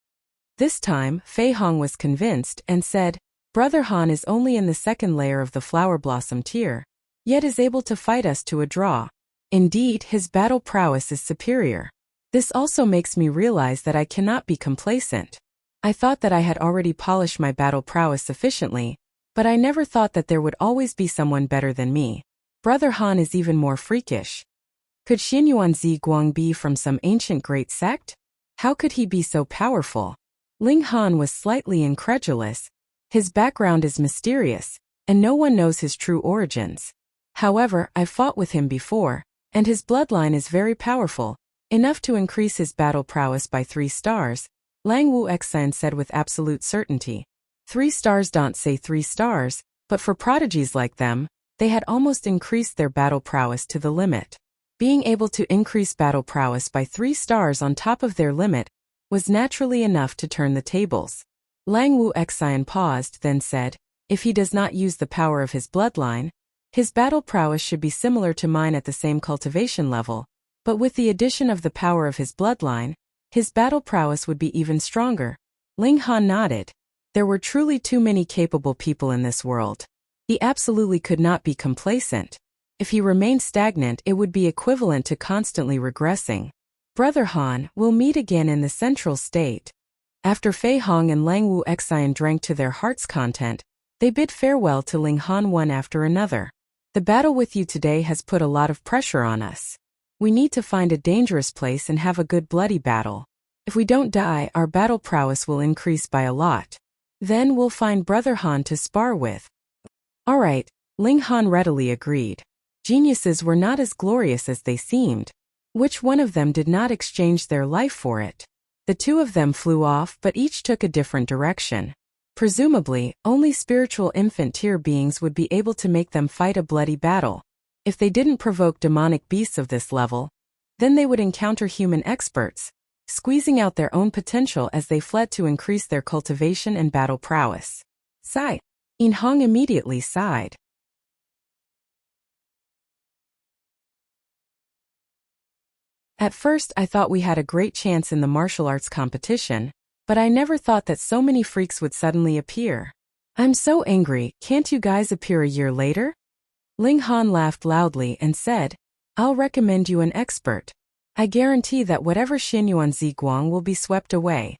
This time, Fei Hong was convinced and said, Brother Han is only in the 2nd layer of the flower blossom tier, yet is able to fight us to a draw. Indeed, his battle prowess is superior. This also makes me realize that I cannot be complacent. I thought that I had already polished my battle prowess sufficiently, but I never thought that there would always be someone better than me. Brother Han is even more freakish. Could Xinyuan Ziguang be from some ancient great sect? How could he be so powerful? Ling Han was slightly incredulous. His background is mysterious, and no one knows his true origins. However, I've fought with him before, and his bloodline is very powerful, enough to increase his battle prowess by 3 stars, Lang Wu Xian said with absolute certainty. 3 stars don't say 3 stars, but for prodigies like them, they had almost increased their battle prowess to the limit. Being able to increase battle prowess by 3 stars on top of their limit was naturally enough to turn the tables. Lang Wu Xian paused, then said, if he does not use the power of his bloodline, his battle prowess should be similar to mine at the same cultivation level, but with the addition of the power of his bloodline, his battle prowess would be even stronger. Ling Han nodded. There were truly too many capable people in this world. He absolutely could not be complacent. If he remained stagnant, it would be equivalent to constantly regressing. Brother Han, we'll meet again in the central state. After Fei Hong and Lang Wu Xian drank to their heart's content, they bid farewell to Ling Han one after another. The battle with you today has put a lot of pressure on us. We need to find a dangerous place and have a good bloody battle. If we don't die, our battle prowess will increase by a lot. Then we'll find Brother Han to spar with. Alright, Ling Han readily agreed. Geniuses were not as glorious as they seemed. Which one of them did not exchange their life for it? The 2 of them flew off, but each took a different direction. Presumably, only spiritual infant tier beings would be able to make them fight a bloody battle. If they didn't provoke demonic beasts of this level, then they would encounter human experts, squeezing out their own potential as they fled to increase their cultivation and battle prowess. Sigh. In Hong immediately sighed. At first I thought we had a great chance in the martial arts competition, but I never thought that so many freaks would suddenly appear. I'm so angry, can't you guys appear a year later? Ling Han laughed loudly and said, I'll recommend you an expert. I guarantee that whatever Xinyuan Ziguang will be swept away.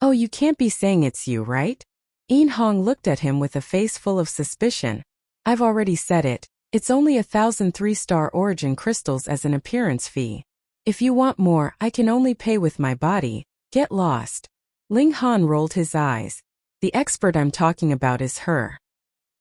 Oh, you can't be saying it's you, right? In Hong looked at him with a face full of suspicion. I've already said it, it's only 1,000 3-star origin crystals as an appearance fee. If you want more, I can only pay with my body. Get lost. Ling Han rolled his eyes. The expert I'm talking about is her.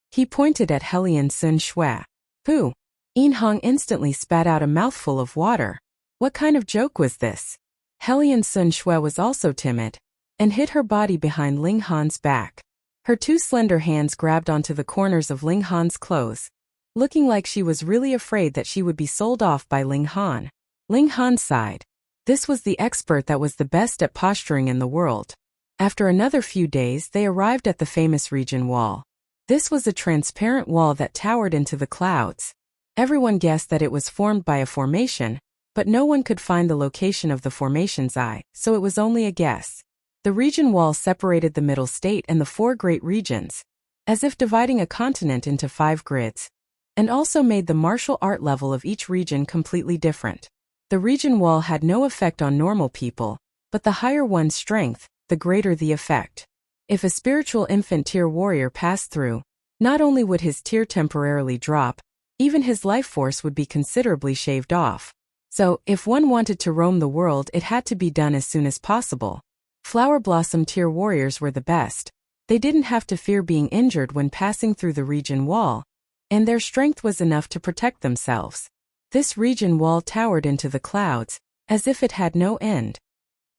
He pointed at Helian Sun Shui. Pooh. In Hong instantly spat out a mouthful of water. What kind of joke was this? Helian Sun Shui was also timid, and hid her body behind Ling Han's back. Her 2 slender hands grabbed onto the corners of Ling Han's clothes, looking like she was really afraid that she would be sold off by Ling Han. Ling Han sighed. This was the expert that was the best at posturing in the world. After another few days, they arrived at the famous region wall. This was a transparent wall that towered into the clouds. Everyone guessed that it was formed by a formation, but no one could find the location of the formation's eye, so it was only a guess. The region wall separated the middle state and the 4 great regions, as if dividing a continent into 5 grids. and also made the martial art level of each region completely different. The region wall had no effect on normal people, but the higher one's strength, the greater the effect. If a spiritual infant tier warrior passed through, not only would his tier temporarily drop, even his life force would be considerably shaved off. So, if one wanted to roam the world, it had to be done as soon as possible. Flower Blossom tier warriors were the best. They didn't have to fear being injured when passing through the region wall, and their strength was enough to protect themselves. This region wall towered into the clouds, as if it had no end.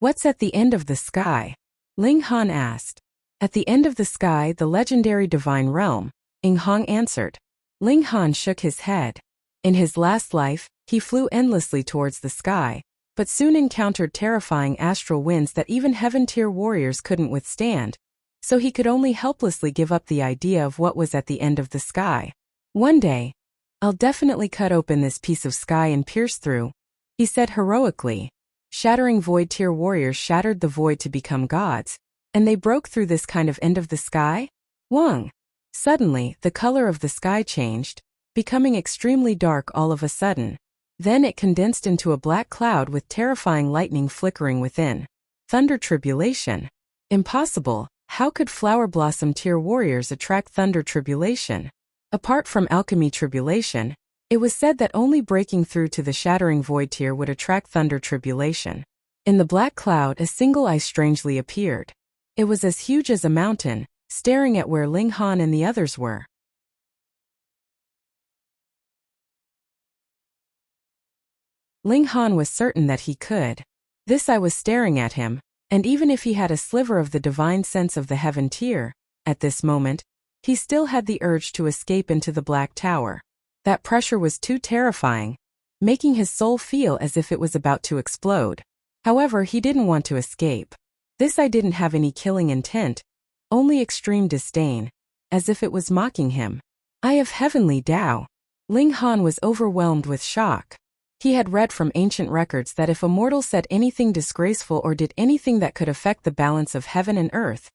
"What's at the end of the sky?" Ling Han asked. "At the end of the sky, the legendary divine realm," Ing Hong answered. Ling Han shook his head. In his last life, he flew endlessly towards the sky, but soon encountered terrifying astral winds that even heaven-tier warriors couldn't withstand, so he could only helplessly give up the idea of what was at the end of the sky. "One day, I'll definitely cut open this piece of sky and pierce through," he said heroically. Shattering void-tier warriors shattered the void to become gods, and they broke through this kind of end of the sky? Wang! Suddenly, the color of the sky changed, becoming extremely dark all of a sudden. Then it condensed into a black cloud with terrifying lightning flickering within. Thunder tribulation. Impossible. How could Flower Blossom tier warriors attract thunder tribulation? Apart from alchemy tribulation, it was said that only breaking through to the shattering void tier would attract thunder tribulation. In the black cloud, a single eye strangely appeared. It was as huge as a mountain, staring at where Ling Han and the others were. Ling Han was certain that he could. This eye was staring at him, and even if he had a sliver of the divine sense of the heaven tier, at this moment, he still had the urge to escape into the black tower. That pressure was too terrifying, making his soul feel as if it was about to explode. However, he didn't want to escape. This eye didn't have any killing intent, only extreme disdain, as if it was mocking him. "Eye of Heavenly Tao." Ling Han was overwhelmed with shock. He had read from ancient records that if a mortal said anything disgraceful or did anything that could affect the balance of heaven and earth,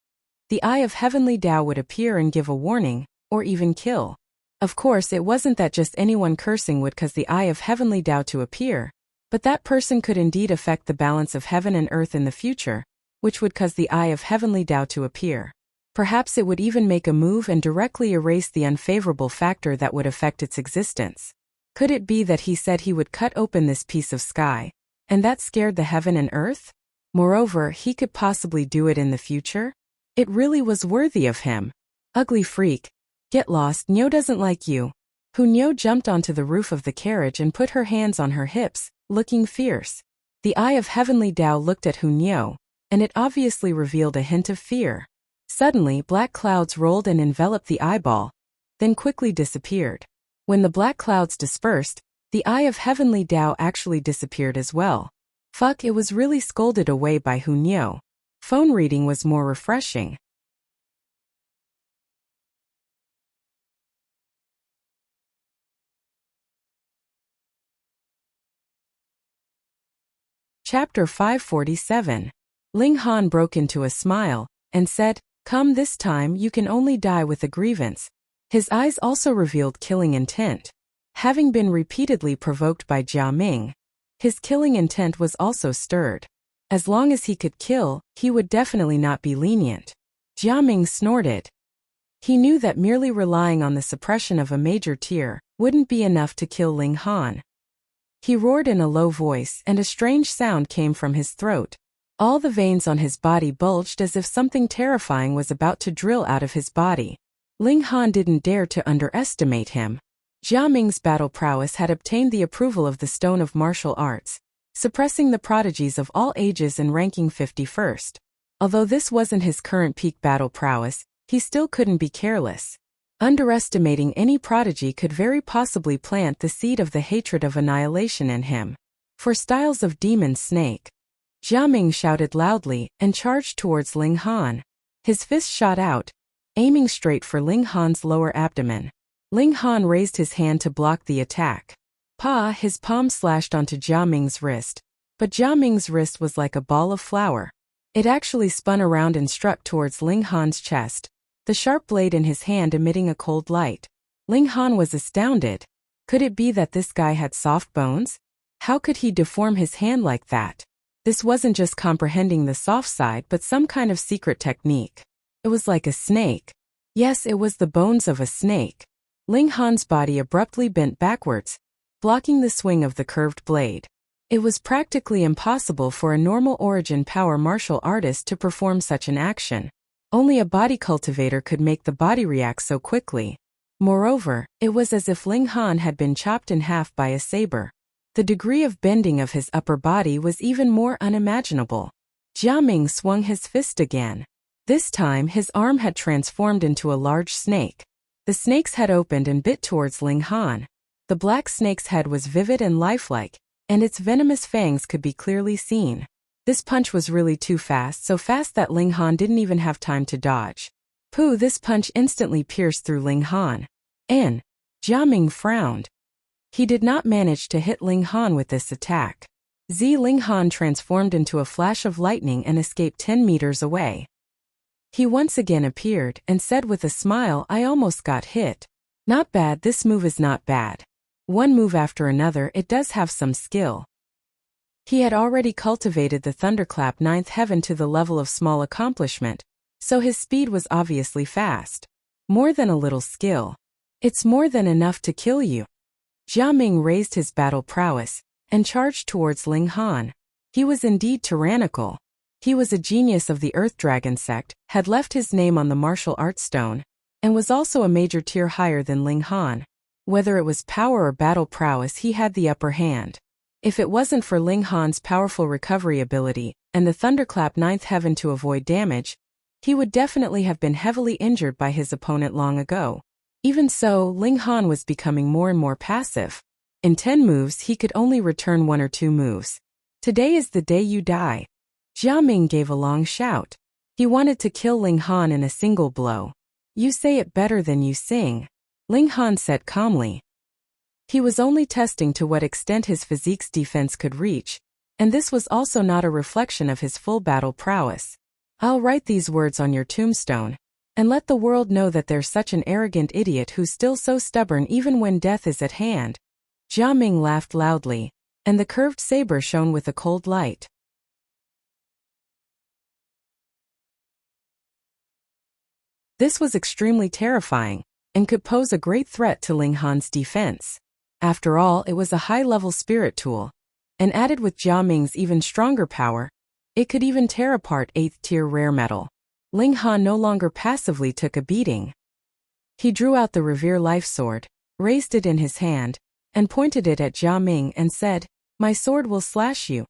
the Eye of Heavenly Tao would appear and give a warning, or even kill. Of course, it wasn't that just anyone cursing would cause the Eye of Heavenly Tao to appear, but that person could indeed affect the balance of heaven and earth in the future, which would cause the Eye of Heavenly Tao to appear. Perhaps it would even make a move and directly erase the unfavorable factor that would affect its existence. Could it be that he said he would cut open this piece of sky, and that scared the heaven and earth? Moreover, he could possibly do it in the future? It really was worthy of him. "Ugly freak. Get lost, Nyo doesn't like you." Nyo jumped onto the roof of the carriage and put her hands on her hips, looking fierce. The Eye of Heavenly Tao looked at Nyo, and it obviously revealed a hint of fear. Suddenly, black clouds rolled and enveloped the eyeball, then quickly disappeared. When the black clouds dispersed, the Eye of Heavenly Tao actually disappeared as well. Fuck, it was really scolded away by Nyo. Phone reading was more refreshing. Chapter 547. Ling Han broke into a smile, and said, "Come, this time you can only die with a grievance." His eyes also revealed killing intent. Having been repeatedly provoked by Jia Ming, his killing intent was also stirred. As long as he could kill, he would definitely not be lenient. Jia Ming snorted. He knew that merely relying on the suppression of a major tier wouldn't be enough to kill Ling Han. He roared in a low voice, and a strange sound came from his throat. All the veins on his body bulged as if something terrifying was about to drill out of his body. Ling Han didn't dare to underestimate him. Jia Ming's battle prowess had obtained the approval of the Stone of Martial Arts, suppressing the prodigies of all ages and ranking 51st. Although this wasn't his current peak battle prowess, he still couldn't be careless. Underestimating any prodigy could very possibly plant the seed of the hatred of annihilation in him. For styles of demon snake. Jia Ming shouted loudly and charged towards Ling Han. His fist shot out, aiming straight for Ling Han's lower abdomen. Ling Han raised his hand to block the attack. Pa! His palm slashed onto Jia Ming's wrist, but Jia Ming's wrist was like a ball of flour. It actually spun around and struck towards Ling Han's chest, the sharp blade in his hand emitting a cold light. Ling Han was astounded. Could it be that this guy had soft bones? How could he deform his hand like that? This wasn't just comprehending the soft side but some kind of secret technique. It was like a snake. Yes, it was the bones of a snake. Ling Han's body abruptly bent backwards, blocking the swing of the curved blade. It was practically impossible for a normal origin power martial artist to perform such an action. Only a body cultivator could make the body react so quickly. Moreover, it was as if Ling Han had been chopped in half by a saber. The degree of bending of his upper body was even more unimaginable. Jia Ming swung his fist again. This time his arm had transformed into a large snake. The snake's head opened and bit towards Ling Han. The black snake's head was vivid and lifelike, and its venomous fangs could be clearly seen. This punch was really too fast, so fast that Ling Han didn't even have time to dodge. Pooh! This punch instantly pierced through Ling Han. And Jia Ming frowned. He did not manage to hit Ling Han with this attack. Ling Han transformed into a flash of lightning and escaped 10 meters away. He once again appeared and said with a smile, "I almost got hit. Not bad, this move is not bad. One move after another, it does have some skill." He had already cultivated the thunderclap 9th heaven to the level of small accomplishment, so his speed was obviously fast. More than a little skill. It's more than enough to kill you. Jia Ming raised his battle prowess and charged towards Ling Han. He was indeed tyrannical. He was a genius of the Earth Dragon sect, had left his name on the martial arts stone, and was also a major tier higher than Ling Han. Whether it was power or battle prowess, he had the upper hand. If it wasn't for Ling Han's powerful recovery ability and the thunderclap 9th heaven to avoid damage, he would definitely have been heavily injured by his opponent long ago. Even so, Ling Han was becoming more and more passive. In 10 moves, he could only return 1 or 2 moves. Today is the day you die. Jia Ming gave a long shout. He wanted to kill Ling Han in a single blow. You say it better than you sing, Ling Han said calmly. He was only testing to what extent his physique's defense could reach, and this was also not a reflection of his full battle prowess. I'll write these words on your tombstone, and let the world know that there's such an arrogant idiot who's still so stubborn even when death is at hand. Jia Ming laughed loudly, and the curved saber shone with a cold light. This was extremely terrifying, and could pose a great threat to Ling Han's defense. After all, it was a high-level spirit tool, and added with Jia Ming's even stronger power, it could even tear apart 8th-tier rare metal. Ling Han no longer passively took a beating. He drew out the Revere Life Sword, raised it in his hand, and pointed it at Jia Ming and said, "My sword will slash you."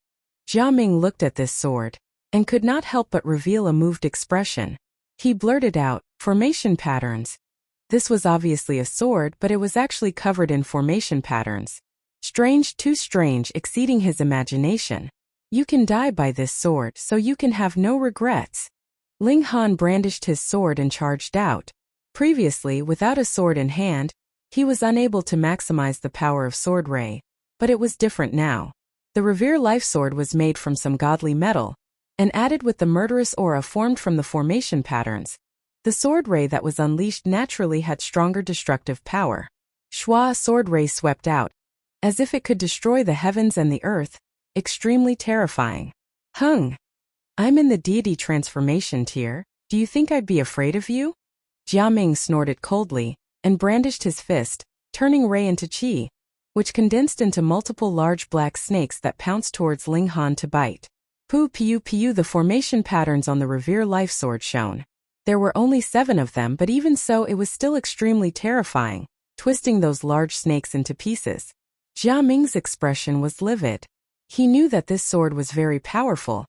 Jia Ming looked at this sword, and could not help but reveal a moved expression. He blurted out, "Formation patterns." This was obviously a sword, but it was actually covered in formation patterns. Strange, too strange, exceeding his imagination. You can die by this sword, so you can have no regrets. Ling Han brandished his sword and charged out. Previously, without a sword in hand, he was unable to maximize the power of Sword Ray, but it was different now. The Revere Life Sword was made from some godly metal, and added with the murderous aura formed from the formation patterns. The sword ray that was unleashed naturally had stronger destructive power. Shua sword ray swept out, as if it could destroy the heavens and the earth, extremely terrifying. "Hung! I'm in the deity transformation tier, do you think I'd be afraid of you?" Jia Ming snorted coldly, and brandished his fist, turning ray into chi, which condensed into multiple large black snakes that pounced towards Ling Han to bite. Pu piu piu, the formation patterns on the Revere Life Sword shone. There were only 7 of them, but even so it was still extremely terrifying, twisting those large snakes into pieces. Jia Ming's expression was livid. He knew that this sword was very powerful,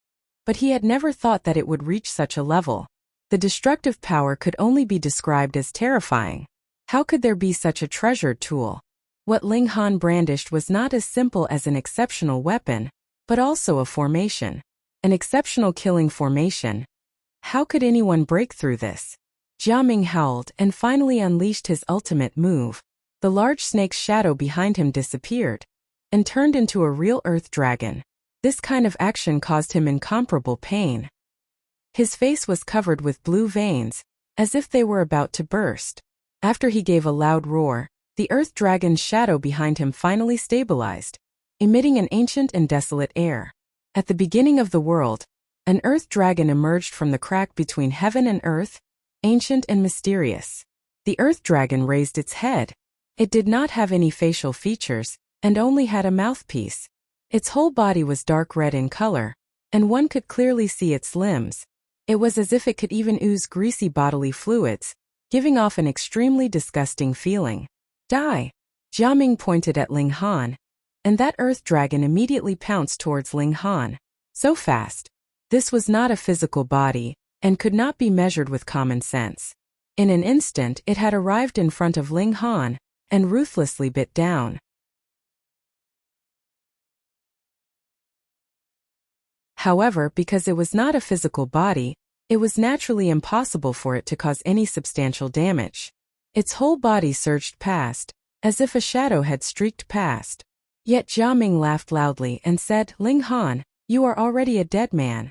but he had never thought that it would reach such a level. The destructive power could only be described as terrifying. How could there be such a treasured tool? What Ling Han brandished was not as simple as an exceptional weapon, but also a formation. An exceptional killing formation. How could anyone break through this? Jia Ming howled and finally unleashed his ultimate move. The large snake's shadow behind him disappeared and turned into a real earth dragon. This kind of action caused him incomparable pain. His face was covered with blue veins, as if they were about to burst. After he gave a loud roar, the earth dragon's shadow behind him finally stabilized, emitting an ancient and desolate air. At the beginning of the world, an earth dragon emerged from the crack between heaven and earth, ancient and mysterious. The earth dragon raised its head. It did not have any facial features, and only had a mouthpiece. Its whole body was dark red in color, and one could clearly see its limbs. It was as if it could even ooze greasy bodily fluids, giving off an extremely disgusting feeling. Die! Jiaming pointed at Ling Han, and that earth dragon immediately pounced towards Ling Han. So fast. This was not a physical body, and could not be measured with common sense. In an instant it had arrived in front of Ling Han, and ruthlessly bit down. However, because it was not a physical body, it was naturally impossible for it to cause any substantial damage. Its whole body surged past, as if a shadow had streaked past. Yet Jiaming laughed loudly and said, "Ling Han, you are already a dead man."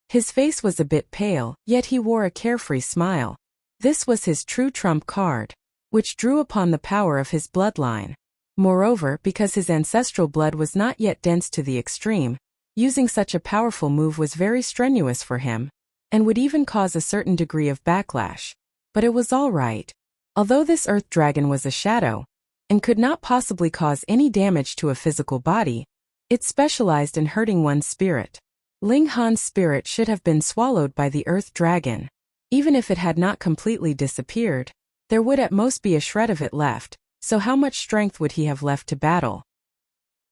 His face was a bit pale, yet he wore a carefree smile. This was his true trump card, which drew upon the power of his bloodline. Moreover, because his ancestral blood was not yet dense to the extreme, using such a powerful move was very strenuous for him, and would even cause a certain degree of backlash. But it was all right. Although this earth dragon was a shadow, and could not possibly cause any damage to a physical body, it specialized in hurting one's spirit. Ling Han's spirit should have been swallowed by the earth dragon. Even if it had not completely disappeared, there would at most be a shred of it left, so how much strength would he have left to battle?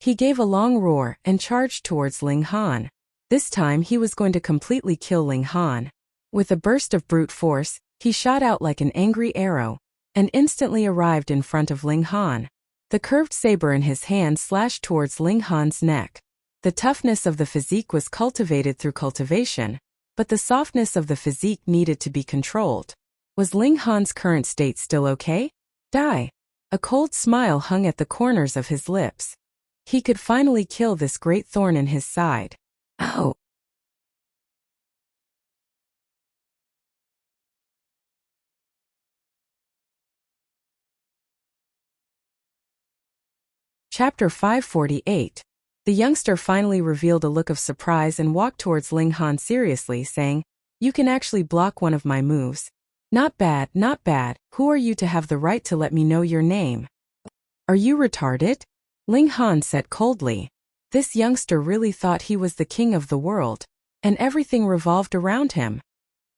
He gave a long roar and charged towards Ling Han. This time he was going to completely kill Ling Han. With a burst of brute force, he shot out like an angry arrow, and instantly arrived in front of Ling Han. The curved saber in his hand slashed towards Ling Han's neck. The toughness of the physique was cultivated through cultivation, but the softness of the physique needed to be controlled. Was Ling Han's current state still okay? Die! A cold smile hung at the corners of his lips. He could finally kill this great thorn in his side. Ow! Chapter 548. The youngster finally revealed a look of surprise and walked towards Ling Han seriously, saying, "You can actually block one of my moves. Not bad, not bad. Who are you to have the right to let me know your name?" "Are you retarded?" Ling Han said coldly. This youngster really thought he was the king of the world, and everything revolved around him.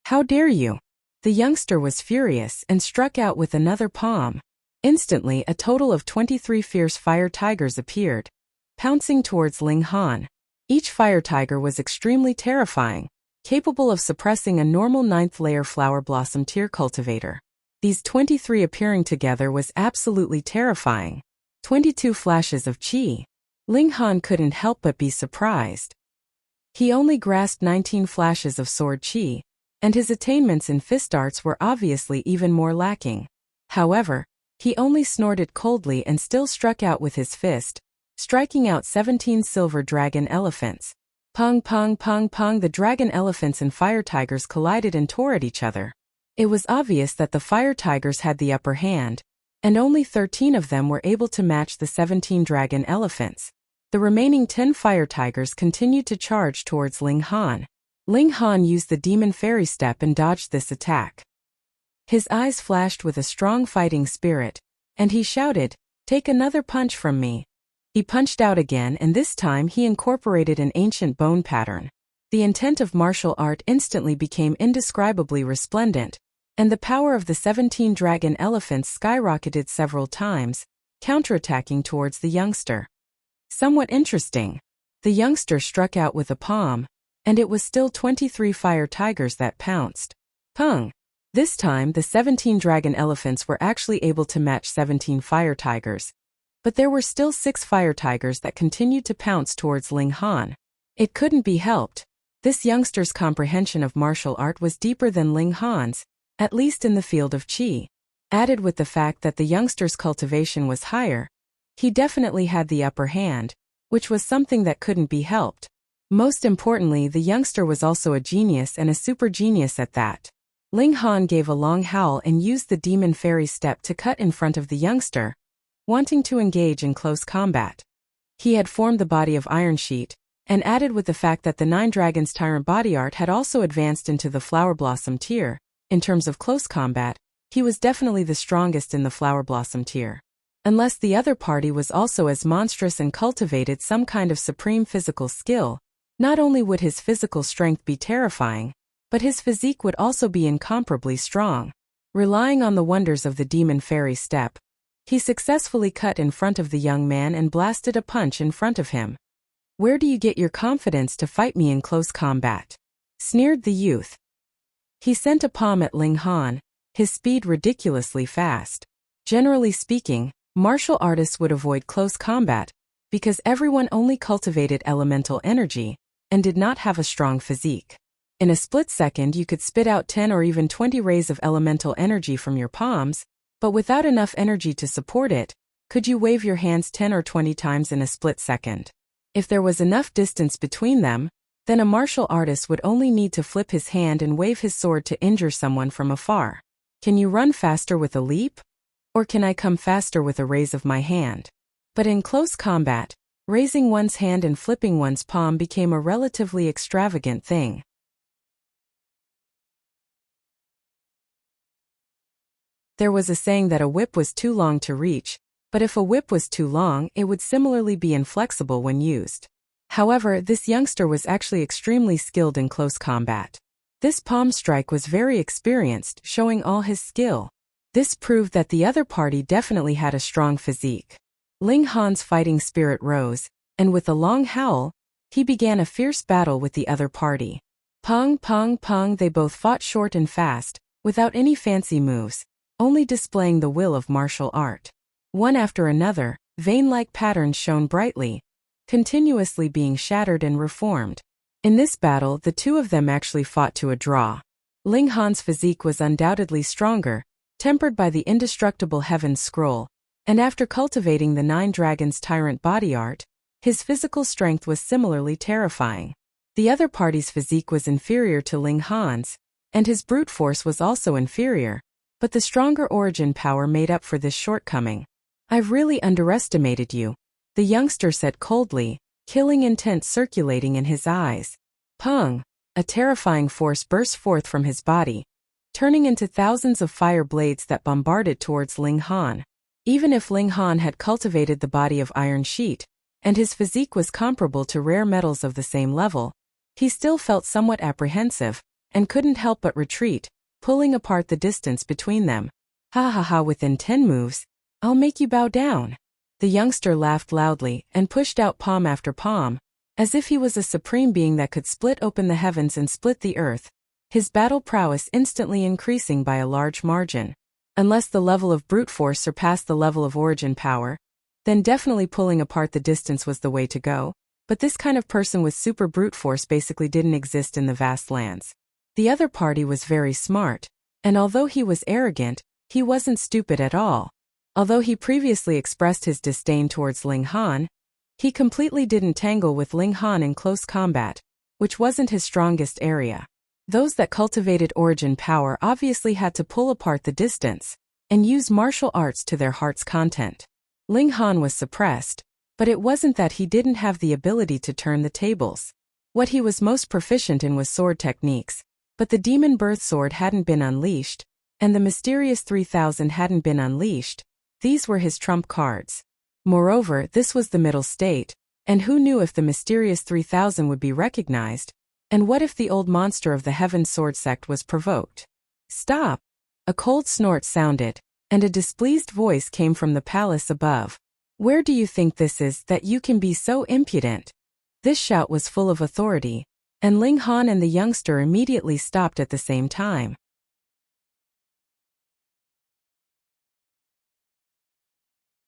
"How dare you?" The youngster was furious and struck out with another palm. Instantly, a total of 23 fierce fire tigers appeared, pouncing towards Ling Han. Each fire tiger was extremely terrifying, capable of suppressing a normal 9th-layer flower blossom tier cultivator. These 23 appearing together was absolutely terrifying. 22 flashes of chi. Ling Han couldn't help but be surprised. He only grasped 19 flashes of sword chi, and his attainments in fist arts were obviously even more lacking. However, he only snorted coldly and still struck out with his fist, striking out 17 silver dragon elephants. Pong pong pong pong, the dragon elephants and fire tigers collided and tore at each other. It was obvious that the fire tigers had the upper hand, and only 13 of them were able to match the 17 dragon elephants. The remaining 10 fire tigers continued to charge towards Ling Han. Ling Han used the demon fairy step and dodged this attack. His eyes flashed with a strong fighting spirit, and he shouted, "Take another punch from me." He punched out again, and this time he incorporated an ancient bone pattern. The intent of martial art instantly became indescribably resplendent, and the power of the 17 dragon elephants skyrocketed several times, counterattacking towards the youngster. Somewhat interesting. The youngster struck out with a palm, and it was still 23 fire tigers that pounced. Pung! This time the 17 dragon elephants were actually able to match 17 fire tigers, but there were still 6 fire tigers that continued to pounce towards Ling Han. It couldn't be helped. This youngster's comprehension of martial art was deeper than Ling Han's, at least in the field of chi. Added with the fact that the youngster's cultivation was higher, he definitely had the upper hand, which was something that couldn't be helped. Most importantly, the youngster was also a genius, and a super genius at that. Ling Han gave a long howl and used the demon fairy step to cut in front of the youngster, wanting to engage in close combat. He had formed the body of Iron Sheet, and added with the fact that the Nine Dragons Tyrant body art had also advanced into the Flower Blossom tier. In terms of close combat, he was definitely the strongest in the Flower Blossom tier. Unless the other party was also as monstrous and cultivated some kind of supreme physical skill, not only would his physical strength be terrifying, but his physique would also be incomparably strong. Relying on the wonders of the demon fairy step, he successfully cut in front of the young man and blasted a punch in front of him. "Where do you get your confidence to fight me in close combat?" sneered the youth. He sent a palm at Ling Han, his speed ridiculously fast. Generally speaking, martial artists would avoid close combat, because everyone only cultivated elemental energy, and did not have a strong physique. In a split second you could spit out 10 or even 20 rays of elemental energy from your palms, but without enough energy to support it, could you wave your hands 10 or 20 times in a split second? If there was enough distance between them, then a martial artist would only need to flip his hand and wave his sword to injure someone from afar. Can you run faster with a leap? Or can I come faster with a raise of my hand? But in close combat, raising one's hand and flipping one's palm became a relatively extravagant thing. There was a saying that a whip was too long to reach, but if a whip was too long, it would similarly be inflexible when used. However, this youngster was actually extremely skilled in close combat. This palm strike was very experienced, showing all his skill. This proved that the other party definitely had a strong physique. Ling Han's fighting spirit rose, and with a long howl, he began a fierce battle with the other party. Pong, pong, pong, they both fought short and fast, without any fancy moves, only displaying the will of martial art. One after another, vein-like patterns shone brightly, continuously being shattered and reformed. In this battle, the two of them actually fought to a draw. Ling Han's physique was undoubtedly stronger, tempered by the indestructible Heaven's Scroll, and after cultivating the Nine Dragons Tyrant body art, his physical strength was similarly terrifying. The other party's physique was inferior to Ling Han's, and his brute force was also inferior, but the stronger origin power made up for this shortcoming. "I've really underestimated you," the youngster said coldly, killing intent circulating in his eyes. Pung! A terrifying force burst forth from his body, turning into thousands of fire blades that bombarded towards Ling Han. Even if Ling Han had cultivated the body of Iron Sheet, and his physique was comparable to rare metals of the same level, he still felt somewhat apprehensive, and couldn't help but retreat, pulling apart the distance between them. "Ha ha ha, within 10 moves, I'll make you bow down." The youngster laughed loudly and pushed out palm after palm, as if he was a supreme being that could split open the heavens and split the earth, his battle prowess instantly increasing by a large margin. Unless the level of brute force surpassed the level of origin power, then definitely pulling apart the distance was the way to go, but this kind of person with super brute force basically didn't exist in the vast lands. The other party was very smart, and although he was arrogant, he wasn't stupid at all. Although he previously expressed his disdain towards Ling Han, he completely didn't tangle with Ling Han in close combat, which wasn't his strongest area. Those that cultivated origin power obviously had to pull apart the distance, and use martial arts to their heart's content. Ling Han was suppressed, but it wasn't that he didn't have the ability to turn the tables. What he was most proficient in was sword techniques, but the demon birth sword hadn't been unleashed, and the mysterious 3000 hadn't been unleashed. These were his trump cards. Moreover, this was the middle state, and who knew if the mysterious 3000 would be recognized, and what if the old monster of the Heaven Sword sect was provoked? "Stop!" A cold snort sounded, and a displeased voice came from the palace above. "Where do you think this is that you can be so impudent?" This shout was full of authority, and Ling Han and the youngster immediately stopped at the same time.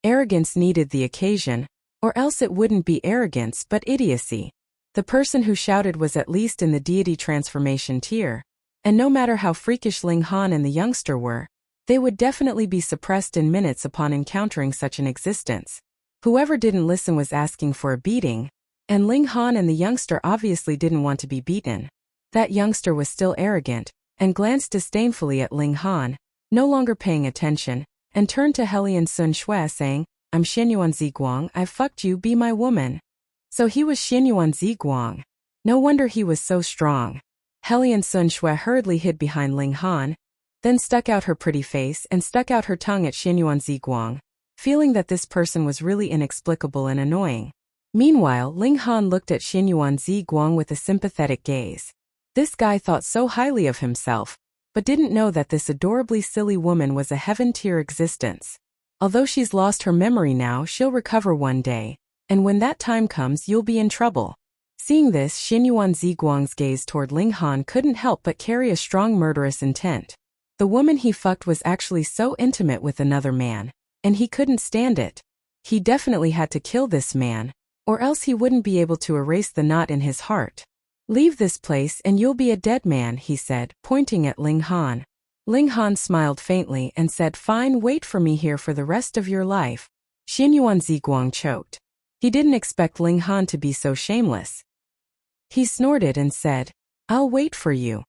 Arrogance needed the occasion, or else it wouldn't be arrogance but idiocy. The person who shouted was at least in the deity transformation tier, and no matter how freakish Ling Han and the youngster were, they would definitely be suppressed in minutes upon encountering such an existence. Whoever didn't listen was asking for a beating, and Ling Han and the youngster obviously didn't want to be beaten. That youngster was still arrogant, and glanced disdainfully at Ling Han, no longer paying attention, and turned to Helian Sun Shui saying, I'm Xianyuan Ziguang, I've fucked you, be my woman. So he was Xianyuan Ziguang. No wonder he was so strong. Helian Sun Shui hurriedly hid behind Ling Han, then stuck out her pretty face and stuck out her tongue at Xianyuan Ziguang, feeling that this person was really inexplicable and annoying. Meanwhile, Ling Han looked at Xianyuan Ziguang with a sympathetic gaze. This guy thought so highly of himself, but didn't know that this adorably silly woman was a heaven-tier existence. Although she's lost her memory now, she'll recover one day, and when that time comes you'll be in trouble. Seeing this, Xianyuan Ziguang's gaze toward Ling Han couldn't help but carry a strong murderous intent. The woman he fucked was actually so intimate with another man, and he couldn't stand it. He definitely had to kill this man, or else he wouldn't be able to erase the knot in his heart. Leave this place and you'll be a dead man, he said, pointing at Ling Han. Ling Han smiled faintly and said, fine, wait for me here for the rest of your life. Xianyuan Ziguang choked. He didn't expect Ling Han to be so shameless. He snorted and said, I'll wait for you.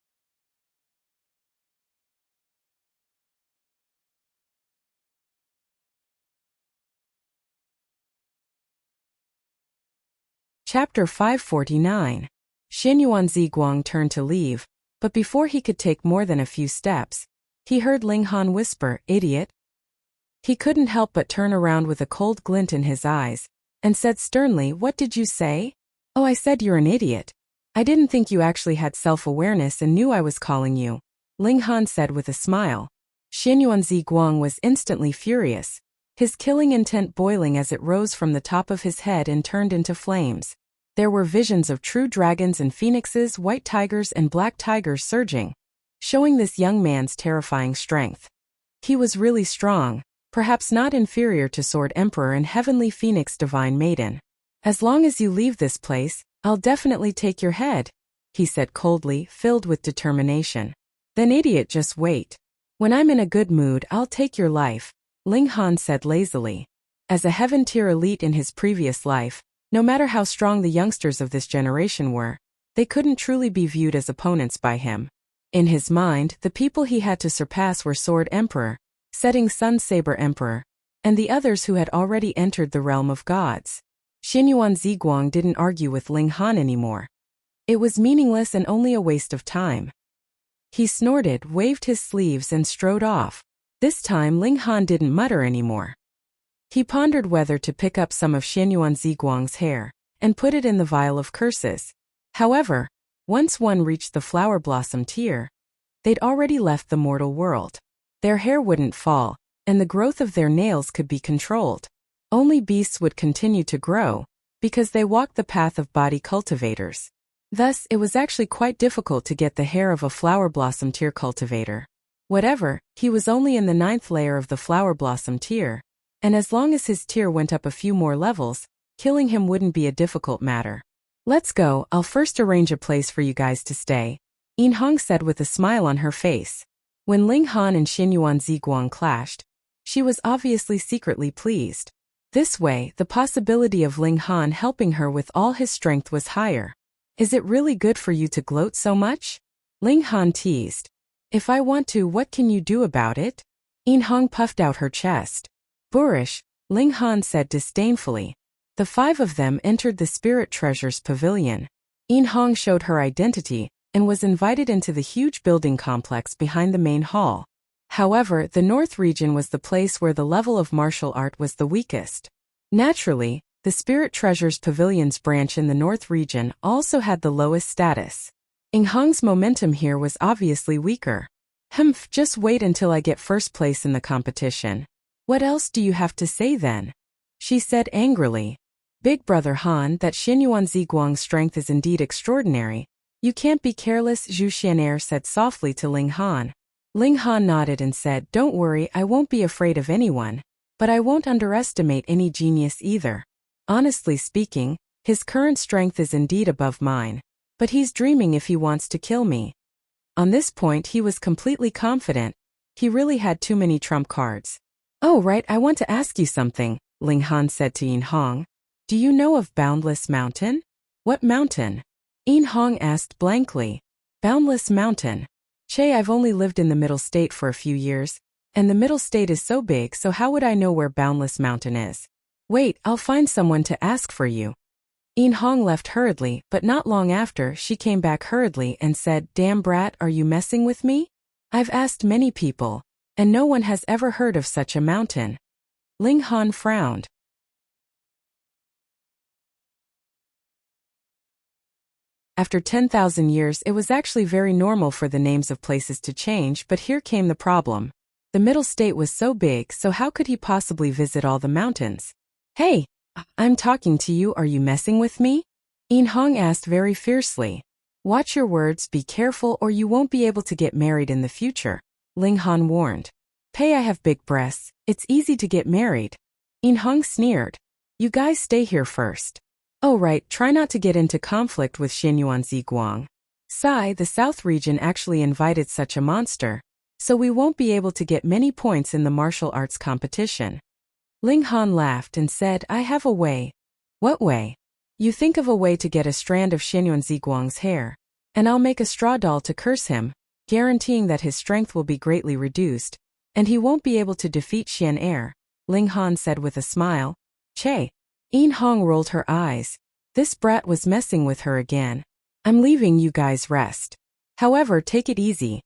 Chapter 549. Xianyuan Ziguang turned to leave, but before he could take more than a few steps, he heard Ling Han whisper, idiot. He couldn't help but turn around with a cold glint in his eyes, and said sternly, what did you say? Oh, I said you're an idiot. I didn't think you actually had self-awareness and knew I was calling you, Ling Han said with a smile. Xianyuan Ziguang was instantly furious, his killing intent boiling as it rose from the top of his head and turned into flames. There were visions of true dragons and phoenixes, white tigers and black tigers surging, showing this young man's terrifying strength. He was really strong, perhaps not inferior to Sword Emperor and Heavenly Phoenix Divine Maiden. As long as you leave this place, I'll definitely take your head, he said coldly, filled with determination. Then idiot, just wait. When I'm in a good mood, I'll take your life, Ling Han said lazily. As a heaven-tier elite in his previous life, no matter how strong the youngsters of this generation were, they couldn't truly be viewed as opponents by him. In his mind, the people he had to surpass were Sword Emperor, Setting Sun Saber Emperor, and the others who had already entered the realm of gods. Xianyuan Ziguang didn't argue with Ling Han anymore. It was meaningless and only a waste of time. He snorted, waved his sleeves and strode off. This time Ling Han didn't mutter anymore. He pondered whether to pick up some of Xianyuan Ziguang's hair and put it in the vial of curses. However, once one reached the flower blossom tier, they'd already left the mortal world. Their hair wouldn't fall, and the growth of their nails could be controlled. Only beasts would continue to grow, because they walked the path of body cultivators. Thus, it was actually quite difficult to get the hair of a flower blossom tier cultivator. Whatever, he was only in the 9th layer of the flower blossom tier, and as long as his tier went up a few more levels, killing him wouldn't be a difficult matter. Let's go, I'll first arrange a place for you guys to stay, Yin Hong said with a smile on her face. When Ling Han and Xianyuan Ziguang clashed, she was obviously secretly pleased. This way, the possibility of Ling Han helping her with all his strength was higher. Is it really good for you to gloat so much? Ling Han teased. If I want to, what can you do about it? Yin Hong puffed out her chest. Boorish, Ling Han said disdainfully. The 5 of them entered the Spirit Treasures Pavilion. Yin Hong showed her identity and was invited into the huge building complex behind the main hall. However, the North region was the place where the level of martial art was the weakest. Naturally, the Spirit Treasures Pavilion's branch in the North region also had the lowest status. Yin Hong's momentum here was obviously weaker. Humph, just wait until I get first place in the competition. What else do you have to say then? She said angrily. Big brother Han, that Xianyuan Ziguang's strength is indeed extraordinary. You can't be careless, Zhu Xianer said softly to Ling Han. Ling Han nodded and said, don't worry, I won't be afraid of anyone, but I won't underestimate any genius either. Honestly speaking, his current strength is indeed above mine, but he's dreaming if he wants to kill me. On this point he was completely confident. He really had too many trump cards. Oh right, I want to ask you something, Ling Han said to Yin Hong. Do you know of Boundless Mountain? What mountain? Yin Hong asked blankly. Boundless Mountain. Che, I've only lived in the Middle State for a few years, and the Middle State is so big, so how would I know where Boundless Mountain is? Wait, I'll find someone to ask for you. In Hong left hurriedly, but not long after, she came back hurriedly and said, Damn brat, are you messing with me? I've asked many people, and no one has ever heard of such a mountain. Ling Han frowned. After 10,000 years, it was actually very normal for the names of places to change, but here came the problem. The Middle State was so big, so how could he possibly visit all the mountains? Hey, I'm talking to you, are you messing with me? In Hong asked very fiercely. Watch your words, be careful, or you won't be able to get married in the future, Ling Han warned. Pei, I have big breasts, it's easy to get married. In Hong sneered. You guys stay here first. Oh right, try not to get into conflict with Xianyuan Ziguang. Sai, the South region actually invited such a monster, so we won't be able to get many points in the martial arts competition. Ling Han laughed and said, I have a way. What way? You think of a way to get a strand of Xianyuan Ziguang's hair, and I'll make a straw doll to curse him, guaranteeing that his strength will be greatly reduced, and he won't be able to defeat Xian Er, Ling Han said with a smile. Che. In Hong rolled her eyes. This brat was messing with her again. I'm leaving you guys rest. However, take it easy.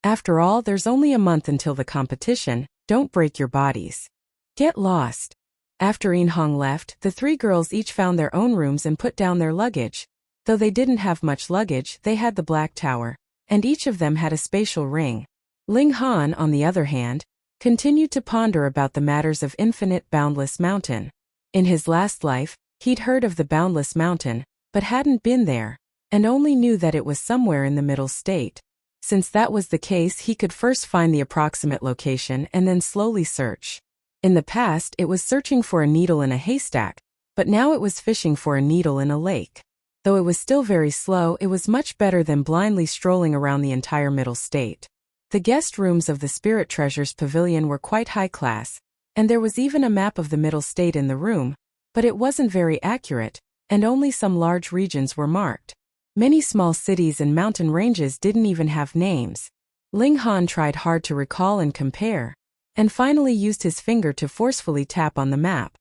After all, there's only a month until the competition, don't break your bodies. Get lost. After In Hong left, the three girls each found their own rooms and put down their luggage. Though they didn't have much luggage, they had the Black Tower, and each of them had a spatial ring. Ling Han, on the other hand, continued to ponder about the matters of infinite boundless mountain. In his last life, he'd heard of the boundless mountain, but hadn't been there, and only knew that it was somewhere in the Middle State. Since that was the case, he could first find the approximate location and then slowly search. In the past, it was searching for a needle in a haystack, but now it was fishing for a needle in a lake. Though it was still very slow, it was much better than blindly strolling around the entire Middle State. The guest rooms of the Spirit Treasures Pavilion were quite high class, and there was even a map of the Middle State in the room, but it wasn't very accurate, and only some large regions were marked. Many small cities and mountain ranges didn't even have names. Ling Han tried hard to recall and compare, and finally used his finger to forcefully tap on the map.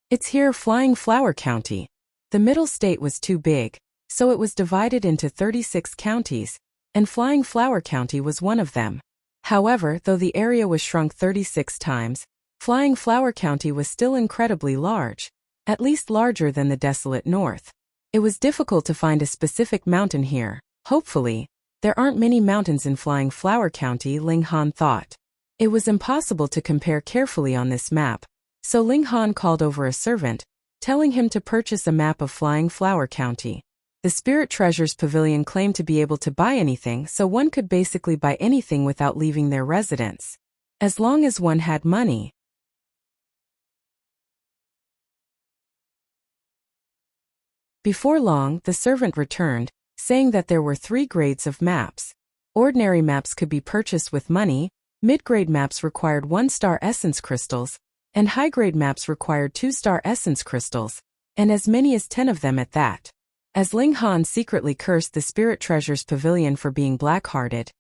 It's here, Flying Flower County. The Middle State was too big, so it was divided into 36 counties, and Flying Flower County was one of them. However, though the area was shrunk 36 times, Flying Flower County was still incredibly large, at least larger than the desolate north. It was difficult to find a specific mountain here. Hopefully, there aren't many mountains in Flying Flower County, Ling Han thought. It was impossible to compare carefully on this map, so Ling Han called over a servant, telling him to purchase a map of Flying Flower County. The Spirit Treasures Pavilion claimed to be able to buy anything, so one could basically buy anything without leaving their residence, as long as one had money. Before long, the servant returned, saying that there were 3 grades of maps. Ordinary maps could be purchased with money, mid-grade maps required 1-star essence crystals, and high-grade maps required 2-star essence crystals, and as many as 10 of them at that. As Ling Han secretly cursed the Spirit Treasures Pavilion for being black-hearted,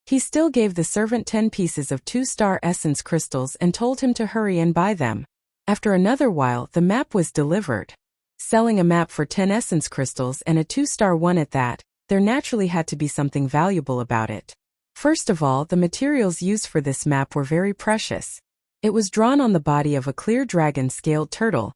he still gave the servant 10 pieces of 2-star essence crystals and told him to hurry and buy them. After another while, the map was delivered. Selling a map for 10 essence crystals and a 2-star one at that, there naturally had to be something valuable about it. First of all, the materials used for this map were very precious. It was drawn on the body of a clear dragon-scaled turtle,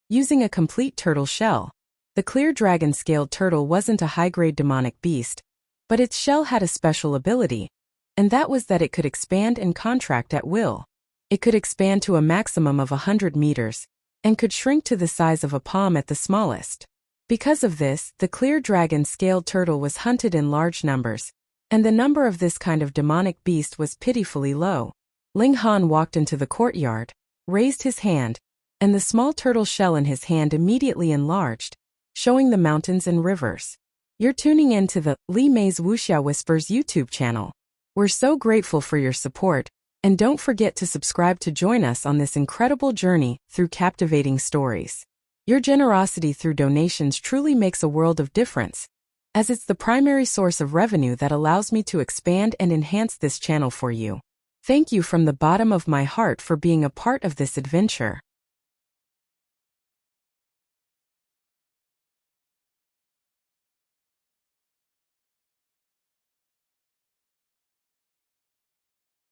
using a complete turtle shell. The clear dragon-scaled turtle wasn't a high-grade demonic beast, but its shell had a special ability, and that was that it could expand and contract at will. It could expand to a maximum of 100 meters, and could shrink to the size of a palm at the smallest. Because of this, the clear dragon-scaled turtle was hunted in large numbers, and the number of this kind of demonic beast was pitifully low. Ling Han walked into the courtyard, raised his hand, and the small turtle shell in his hand immediately enlarged, showing the mountains and rivers. You're tuning in to the Li Mei's Wuxia Whispers YouTube channel. We're so grateful for your support, and don't forget to subscribe to join us on this incredible journey through captivating stories. Your generosity through donations truly makes a world of difference. as it's the primary source of revenue that allows me to expand and enhance this channel for you. Thank you from the bottom of my heart for being a part of this adventure.